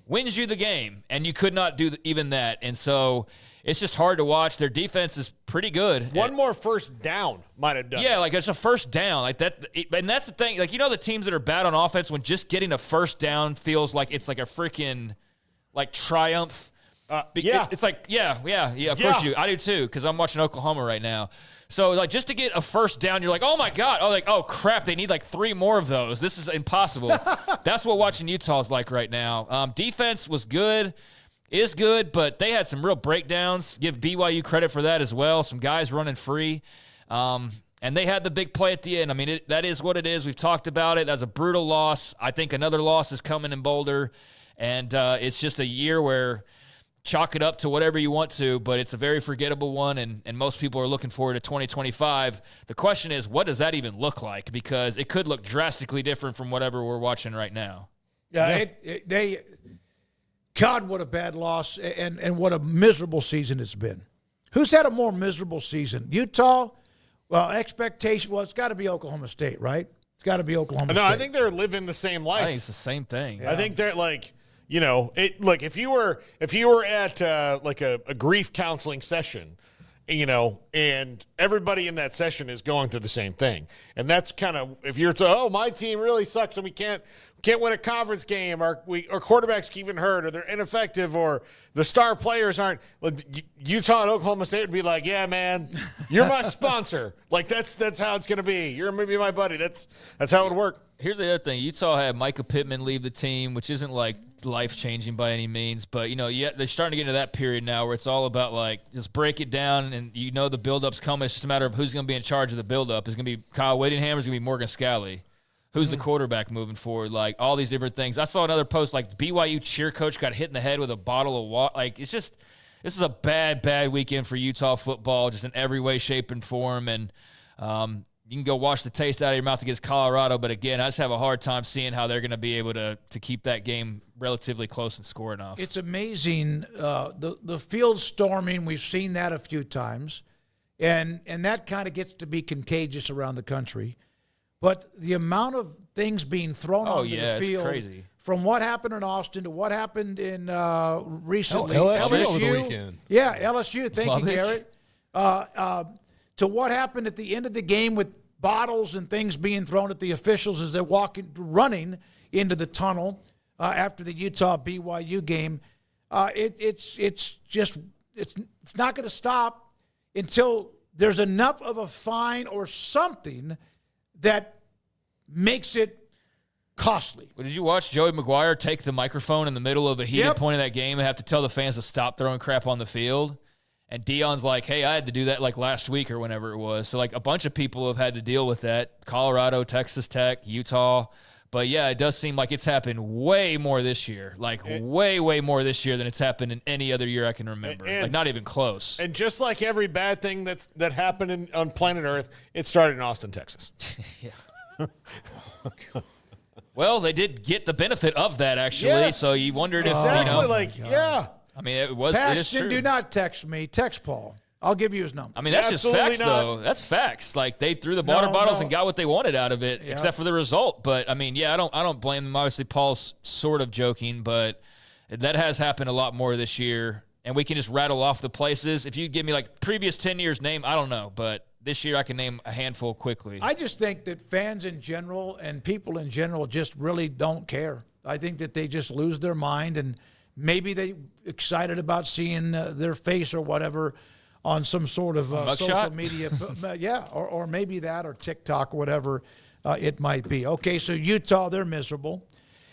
wins you the game, and you could not do even that. And so it's just hard to watch. Their defense is pretty good. One more first down might have done it. Like it's a first down. Like that, and that's the thing. Like, the teams that are bad on offense, when just getting a first down feels like it's like a freaking like triumph. It's like, of course you. I do too, because I'm watching Oklahoma right now. So, like, just to get a first down, you're like, oh, my God. Oh, crap, they need, like, 3 more of those. This is impossible. That's what watching Utah is like right now. Defense was good, is good, but they had some real breakdowns. Give BYU credit for that as well. Some guys running free. And they had the big play at the end. I mean, that is what it is. We've talked about it. That's a brutal loss. I think another loss is coming in Boulder. And it's just a year where chalk it up to whatever you want to, but it's a very forgettable one, and most people are looking forward to 2025. The question is, what does that even look like? Because it could look drastically different from whatever we're watching right now. God, what a bad loss, and what a miserable season it's been. Who's had a more miserable season? Utah? Well, expectation, it's got to be Oklahoma State, right? It's got to be Oklahoma State. No, I think they're living the same life. I think it's the same thing. Yeah. I think they're like, look, if you were at like a grief counseling session, and everybody in that session is going through the same thing, and that's kind of, if you're my team really sucks and we can't win a conference game, or our quarterbacks keep getting hurt, or they're ineffective, or the star players aren't. Like, Utah and Oklahoma State would be like, yeah, man, you're my sponsor. Like, that's how it's gonna be. You're gonna be my buddy. That's how it would work. Here's the other thing. Utah had Micah Pittman leave the team, which isn't like life-changing by any means, but they're starting to get into that period now where it's all about like, just break it down, and the build-up's coming. It's just a matter of who's going to be in charge of the build-up. Is going to be Kyle Whittingham, or is going to be Morgan Scalley? Who's the quarterback moving forward? Like, all these different things. I saw another post, like, BYU cheer coach got hit in the head with a bottle of water. Like, it's just – this is a bad, bad weekend for Utah football, just in every way, shape, and form. And you can go wash the taste out of your mouth against Colorado. But, again, I just have a hard time seeing how they're going to be able to keep that game relatively close and score enough. It's amazing. The field storming, we've seen that a few times. And that kind of gets to be contagious around the country. But the amount of things being thrown onto the field, it's crazy. From what happened in Austin to what happened in recently, LSU over the weekend. Yeah, LSU. Thank you, Garrett. To what happened at the end of the game with bottles and things being thrown at the officials as they're running into the tunnel after the Utah BYU game. It's not going to stop until there's enough of a fine or something that makes it costly. Well, did you watch Joey McGuire take the microphone in the middle of a heated point of that game and have to tell the fans to stop throwing crap on the field? And Deion's like, hey, I had to do that like last week or whenever it was. So, like, a bunch of people have had to deal with that. Colorado, Texas Tech, Utah. But, yeah, it does seem like it's happened way more this year. Like, way more this year than it's happened in any other year I can remember. Like, not even close. And just like every bad thing that happened on planet Earth, it started in Austin, Texas. Yeah. Well, they did get the benefit of that, actually. Yes. So you wondered if, yeah. I mean, it is Paxton, true. do not text me. Text Paul. I'll give you his number. I mean, that's just facts, though. That's facts. Like, they threw the water bottles and got what they wanted out of it, except for the result. But, I mean, yeah, I don't blame them. Obviously, Paul's sort of joking, but that has happened a lot more this year. And we can just rattle off the places. If you give me, like, previous 10 years' name, I don't know. But this year I can name a handful quickly. I just think that fans in general and people in general just really don't care. I think that they just lose their mind, and maybe they excited about seeing their face or whatever on some sort of social media. Yeah, or maybe that, or TikTok, or whatever it might be. Okay, so Utah, they're miserable.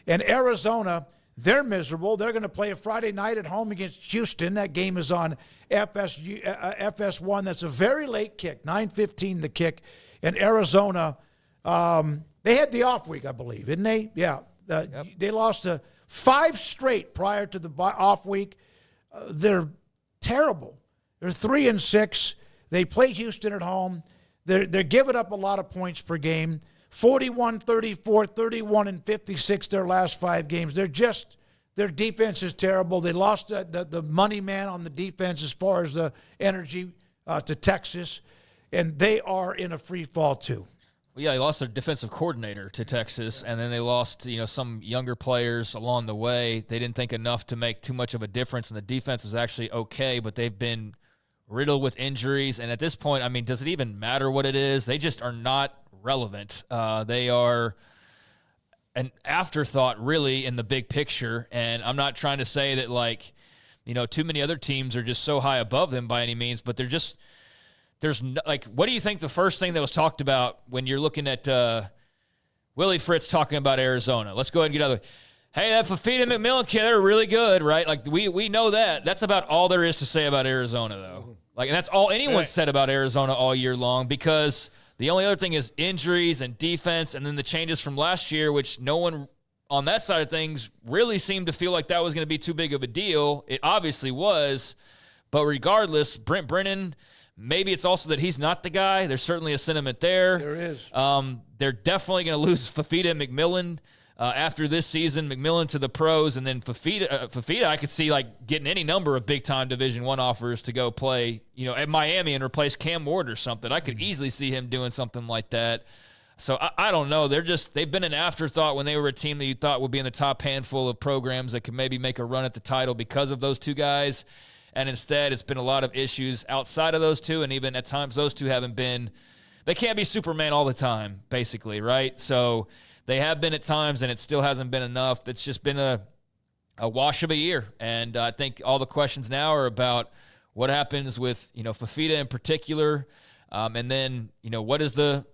And Arizona, they're miserable. They're going to play a Friday night at home against Houston. That game is on FS1. That's a very late kick, 9:15 the kick. And Arizona, they had the off week, I believe, didn't they? Yeah. They lost 5 straight prior to the off week. They're terrible. They're 3-6. They play Houston at home. They're giving up a lot of points per game. 41-34, 31-56 their last 5 games. Their defense is terrible. They lost the money man on the defense as far as the energy to Texas, and they are in a free fall too. Well, yeah, they lost their defensive coordinator to Texas, and then they lost, some younger players along the way. They didn't think enough to make too much of a difference, and the defense is actually okay, but they've been riddled with injuries. And at this point, I mean, does it even matter what it is? They just are not relevant. They are an afterthought, really, in the big picture. And I'm not trying to say that, too many other teams are just so high above them by any means, but what do you think the first thing that was talked about when you're looking at Willie Fritz talking about Arizona? Let's go ahead and get out of the way. Hey, that Fafita McMillan kid, they're really good, right? Like, we know that. That's about all there is to say about Arizona, though. Like, and that's all anyone said about Arizona all year long, because the only other thing is injuries and defense, and then the changes from last year, which no one on that side of things really seemed to feel like that was going to be too big of a deal. It obviously was. But regardless, Brent Brennan, maybe it's also that he's not the guy. There's certainly a sentiment there. There is. They're definitely going to lose Fafita and McMillan after this season. McMillan to the pros, and then Fafita I could see getting any number of big-time Division I offers to go play, at Miami and replace Cam Ward or something. I could easily see him doing something like that. So I don't know. They've been an afterthought when they were a team that you thought would be in the top handful of programs that could maybe make a run at the title because of those two guys. And instead, it's been a lot of issues outside of those two, and even at times those two they can't be Superman all the time, basically, right? So they have been at times, and it still hasn't been enough. It's just been a wash of a year. And I think all the questions now are about what happens with, Fafita in particular, and then, what is the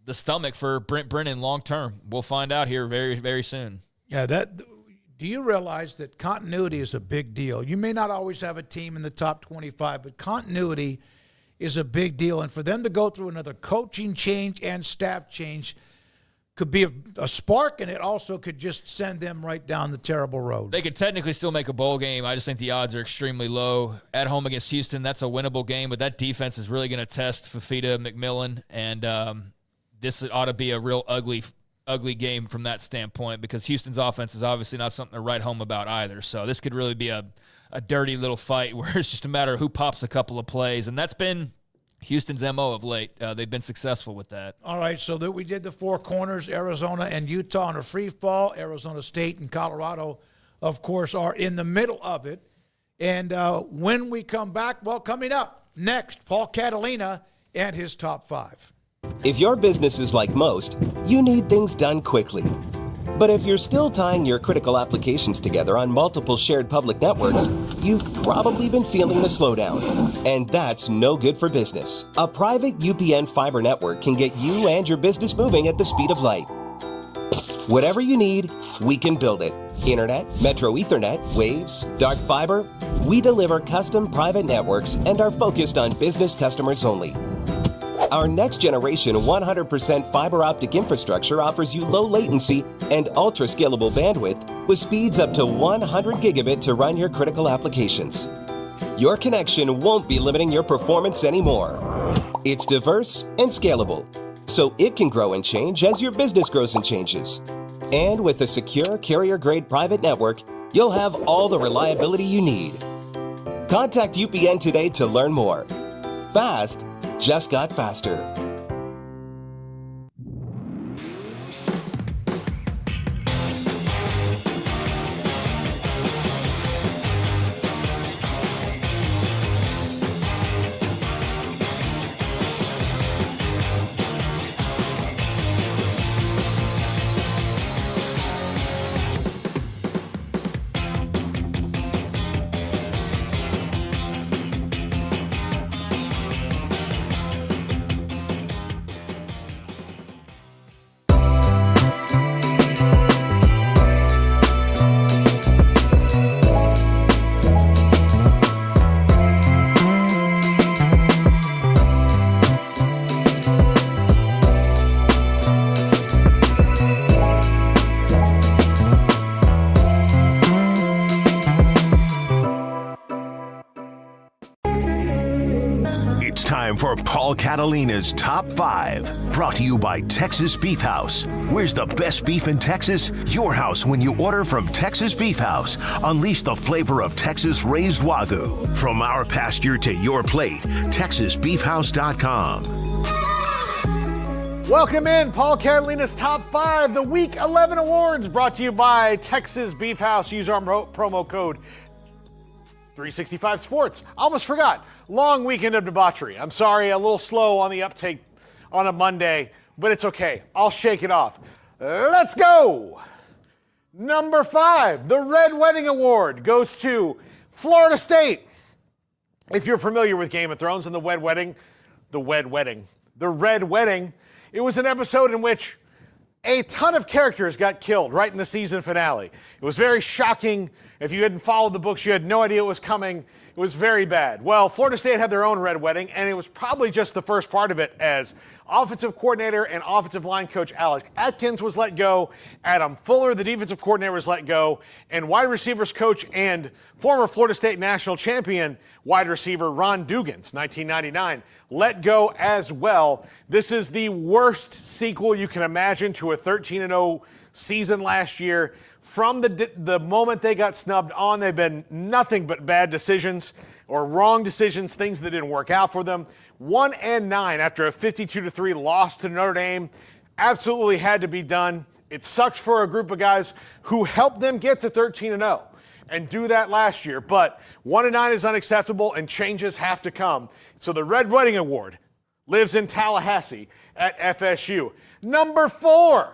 stomach for Brent Brennan long term? We'll find out here very, very soon. Yeah, do you realize that continuity is a big deal? You may not always have a team in the top 25, but continuity is a big deal. And for them to go through another coaching change and staff change, could be a spark, and it also could just send them right down the terrible road. They could technically still make a bowl game. I just think the odds are extremely low. At home against Houston, that's a winnable game, but that defense is really going to test Fafita McMillan, and this ought to be a real ugly game from that standpoint, because Houston's offense is obviously not something to write home about either. So this could really be a dirty little fight where it's just a matter of who pops a couple of plays, and that's been Houston's MO of late. They've been successful with that. All right, so that we did the four corners, Arizona and Utah on a free fall. Arizona State and Colorado, of course, are in the middle of it. And when we come back, well, coming up next, Paul Catalina and his top five. If your business is like most, you need things done quickly. But if you're still tying your critical applications together on multiple shared public networks, you've probably been feeling the slowdown. And that's no good for business. A private UPN fiber network can get you and your business moving at the speed of light. Whatever you need, we can build it. Internet, Metro Ethernet, Waves, dark fiber. We deliver custom private networks and are focused on business customers only. Our next generation 100% fiber optic infrastructure offers you low latency and ultra scalable bandwidth with speeds up to 100 gigabit to run your critical applications. Your connection won't be limiting your performance anymore. It's diverse and scalable, so it can grow and change as your business grows and changes. And with a secure carrier-grade private network, you'll have all the reliability you need. Contact UPN today to learn more. Fast just got faster. For Paul Catalina's Top 5, brought to you by Texas Beef House. Where's the best beef in Texas? Your house when you order from Texas Beef House. Unleash the flavor of Texas raised Wagyu. From our pasture to your plate, TexasBeefHouse.com. Welcome in, Paul Catalina's Top 5, the Week 11 Awards, brought to you by Texas Beef House. Use our promo code 365 Sports. Almost forgot. Long weekend of debauchery. I'm sorry, a little slow on the uptake on a Monday, but it's okay. I'll shake it off. Let's go. Number 5, the Red Wedding Award goes to Florida State. If you're familiar with Game of Thrones and the Red Wedding, it was an episode in which a ton of characters got killed right in the season finale. It was very shocking. If you hadn't followed the books, you had no idea it was coming. It was very bad. Well, Florida State had their own Red Wedding, and it was probably just the first part of it, as offensive coordinator and offensive line coach Alex Atkins was let go. Adam Fuller, the defensive coordinator, was let go. And wide receivers coach and former Florida State national champion wide receiver Ron Dugans, 1999, let go as well. This is the worst sequel you can imagine to a 13-0 season last year. From the moment they got snubbed on, they've been nothing but bad decisions or wrong decisions, things that didn't work out for them. 1-9 after a 52-3 loss to Notre Dame. Absolutely had to be done. It sucks for a group of guys who helped them get to 13-0 and do that last year. But 1-9 is unacceptable, and changes have to come. So the Red Wedding Award lives in Tallahassee at FSU. Number 4,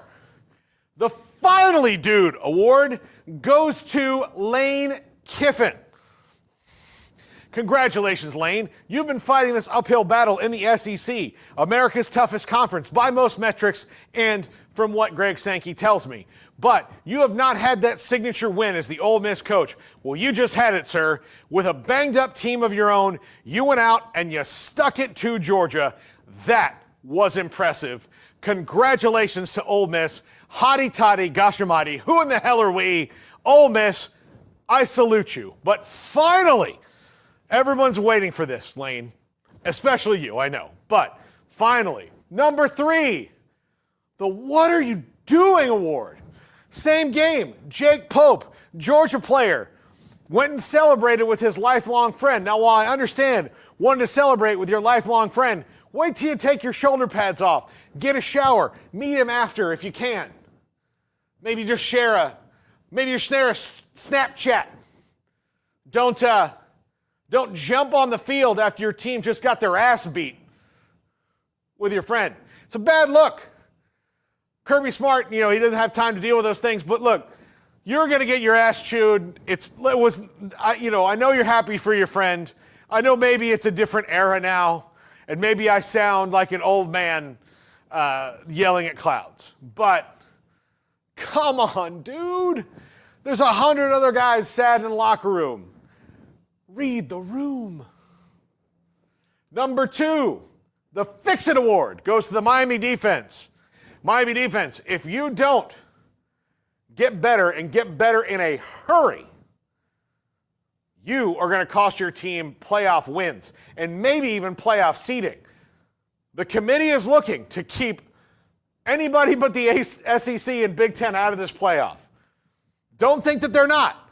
the Finally Dude Award goes to Lane Kiffin. Congratulations, Lane. You've been fighting this uphill battle in the SEC, America's toughest conference by most metrics and from what Greg Sankey tells me. But you have not had that signature win as the Ole Miss coach. Well, you just had it, sir. With a banged-up team of your own, you went out and you stuck it to Georgia. That was impressive. Congratulations to Ole Miss. Hotty toddy, gashamati. Who in the hell are we? Ole Miss, I salute you. But finally, everyone's waiting for this, Lane. Especially you, I know. But finally, number 3, the What Are You Doing Award. Same game. Jake Pope, Georgia player, went and celebrated with his lifelong friend. Now, while I understand wanting to celebrate with your lifelong friend, wait till you take your shoulder pads off, get a shower, meet him after if you can. Maybe just share a Snapchat. Don't jump on the field after your team just got their ass beat with your friend. It's a bad look. Kirby Smart, he doesn't have time to deal with those things, but look, you're going to get your ass chewed. I know you're happy for your friend. I know maybe it's a different era now, and maybe I sound like an old man yelling at clouds. But come on, dude. There's 100 other guys sad in the locker room. Read the room. Number 2, the Fix It Award goes to the Miami defense. Miami defense, if you don't get better and get better in a hurry, you are going to cost your team playoff wins and maybe even playoff seeding. The committee is looking to keep anybody but the SEC and Big Ten out of this playoff. Don't think that they're not.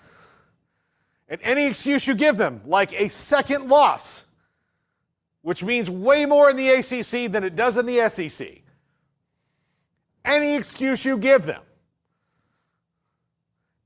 And any excuse you give them, like a second loss, which means way more in the ACC than it does in the SEC, any excuse you give them,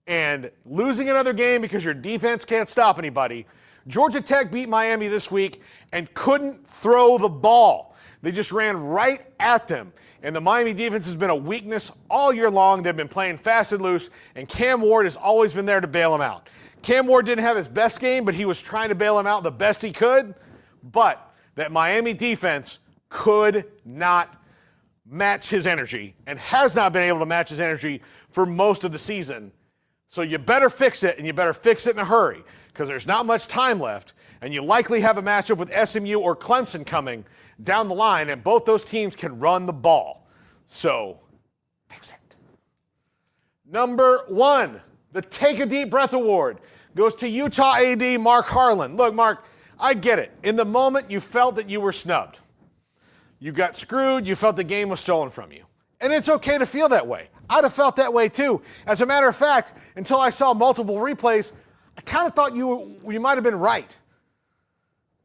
and losing another game because your defense can't stop anybody. Georgia Tech beat Miami this week and couldn't throw the ball. They just ran right at them. And the Miami defense has been a weakness all year long. They've been playing fast and loose, and Cam Ward has always been there to bail them out. Cam Ward didn't have his best game, but he was trying to bail him out the best he could. But that Miami defense could not match his energy and has not been able to match his energy for most of the season. So you better fix it, and you better fix it in a hurry because there's not much time left, and you likely have a matchup with SMU or Clemson coming down the line, and both those teams can run the ball. So fix it. Number 1, the Take a Deep Breath Award goes to Utah AD Mark Harlan. Look, Mark, I get it. In the moment, you felt that you were snubbed. You got screwed. You felt the game was stolen from you. And it's okay to feel that way. I'd have felt that way too. As a matter of fact, until I saw multiple replays, I kind of thought you might have been right.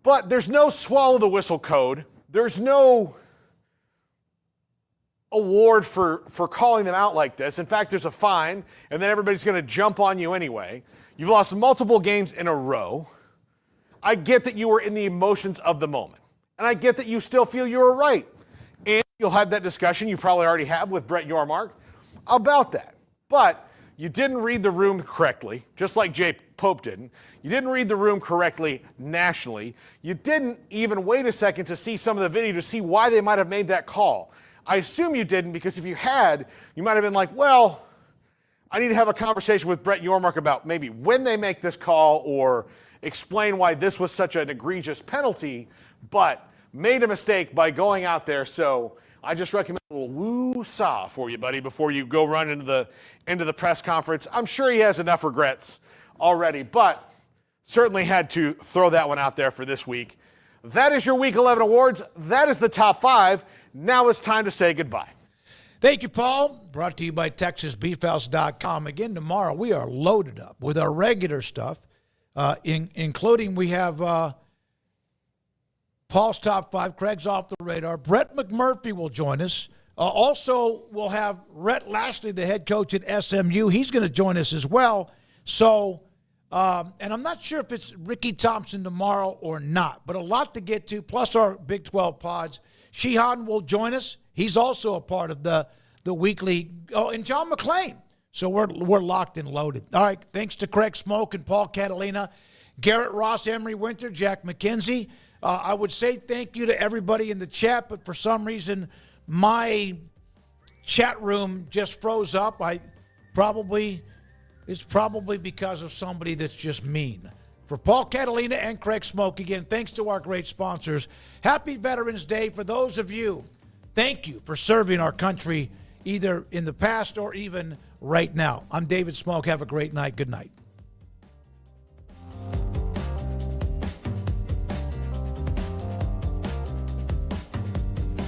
But there's no swallow the whistle code. There's no award for calling them out like this. In fact, there's a fine, and then everybody's going to jump on you anyway. You've lost multiple games in a row. I get that you were in the emotions of the moment. And I get that you still feel you were right. And you'll have that discussion, you probably already have with Brett Yormark, about that. But you didn't read the room correctly, just like Jay Pope didn't. You didn't read the room correctly nationally. You didn't even wait a second to see some of the video to see why they might have made that call. I assume you didn't, because if you had, you might have been like, well, I need to have a conversation with Brett Yormark about maybe when they make this call or explain why this was such an egregious penalty, but made a mistake by going out there. So I just recommend a little woo-saw for you, buddy, before you go run into the press conference. I'm sure he has enough regrets already, but certainly had to throw that one out there for this week. That is your Week 11 awards. That is the top 5. Now it's time to say goodbye. Thank you, Paul. Brought to you by TexasBeefHouse.com. Again, tomorrow we are loaded up with our regular stuff, including we have Paul's Top 5, Craig's Off the Radar. Brett McMurphy will join us. Also, we'll have Rhett Lashley, the head coach at SMU. He's going to join us as well. So, and I'm not sure if it's Ricky Thompson tomorrow or not, but a lot to get to, plus our Big 12 pods. Sheehan will join us. He's also a part of the weekly. Oh, and John McClain. So we're locked and loaded. All right, thanks to Craig Smoak and Paul Catalina, Garrett Ross, Emery Winter, Jack McKenzie. I would say thank you to everybody in the chat, but for some reason my chat room just froze up. It's probably because of somebody that's just mean. For Paul Catalina and Craig Smoak, again, thanks to our great sponsors. Happy Veterans Day for those of you thank you for serving our country either in the past or even right now. I'm David Smoak. Have a great night. Good night.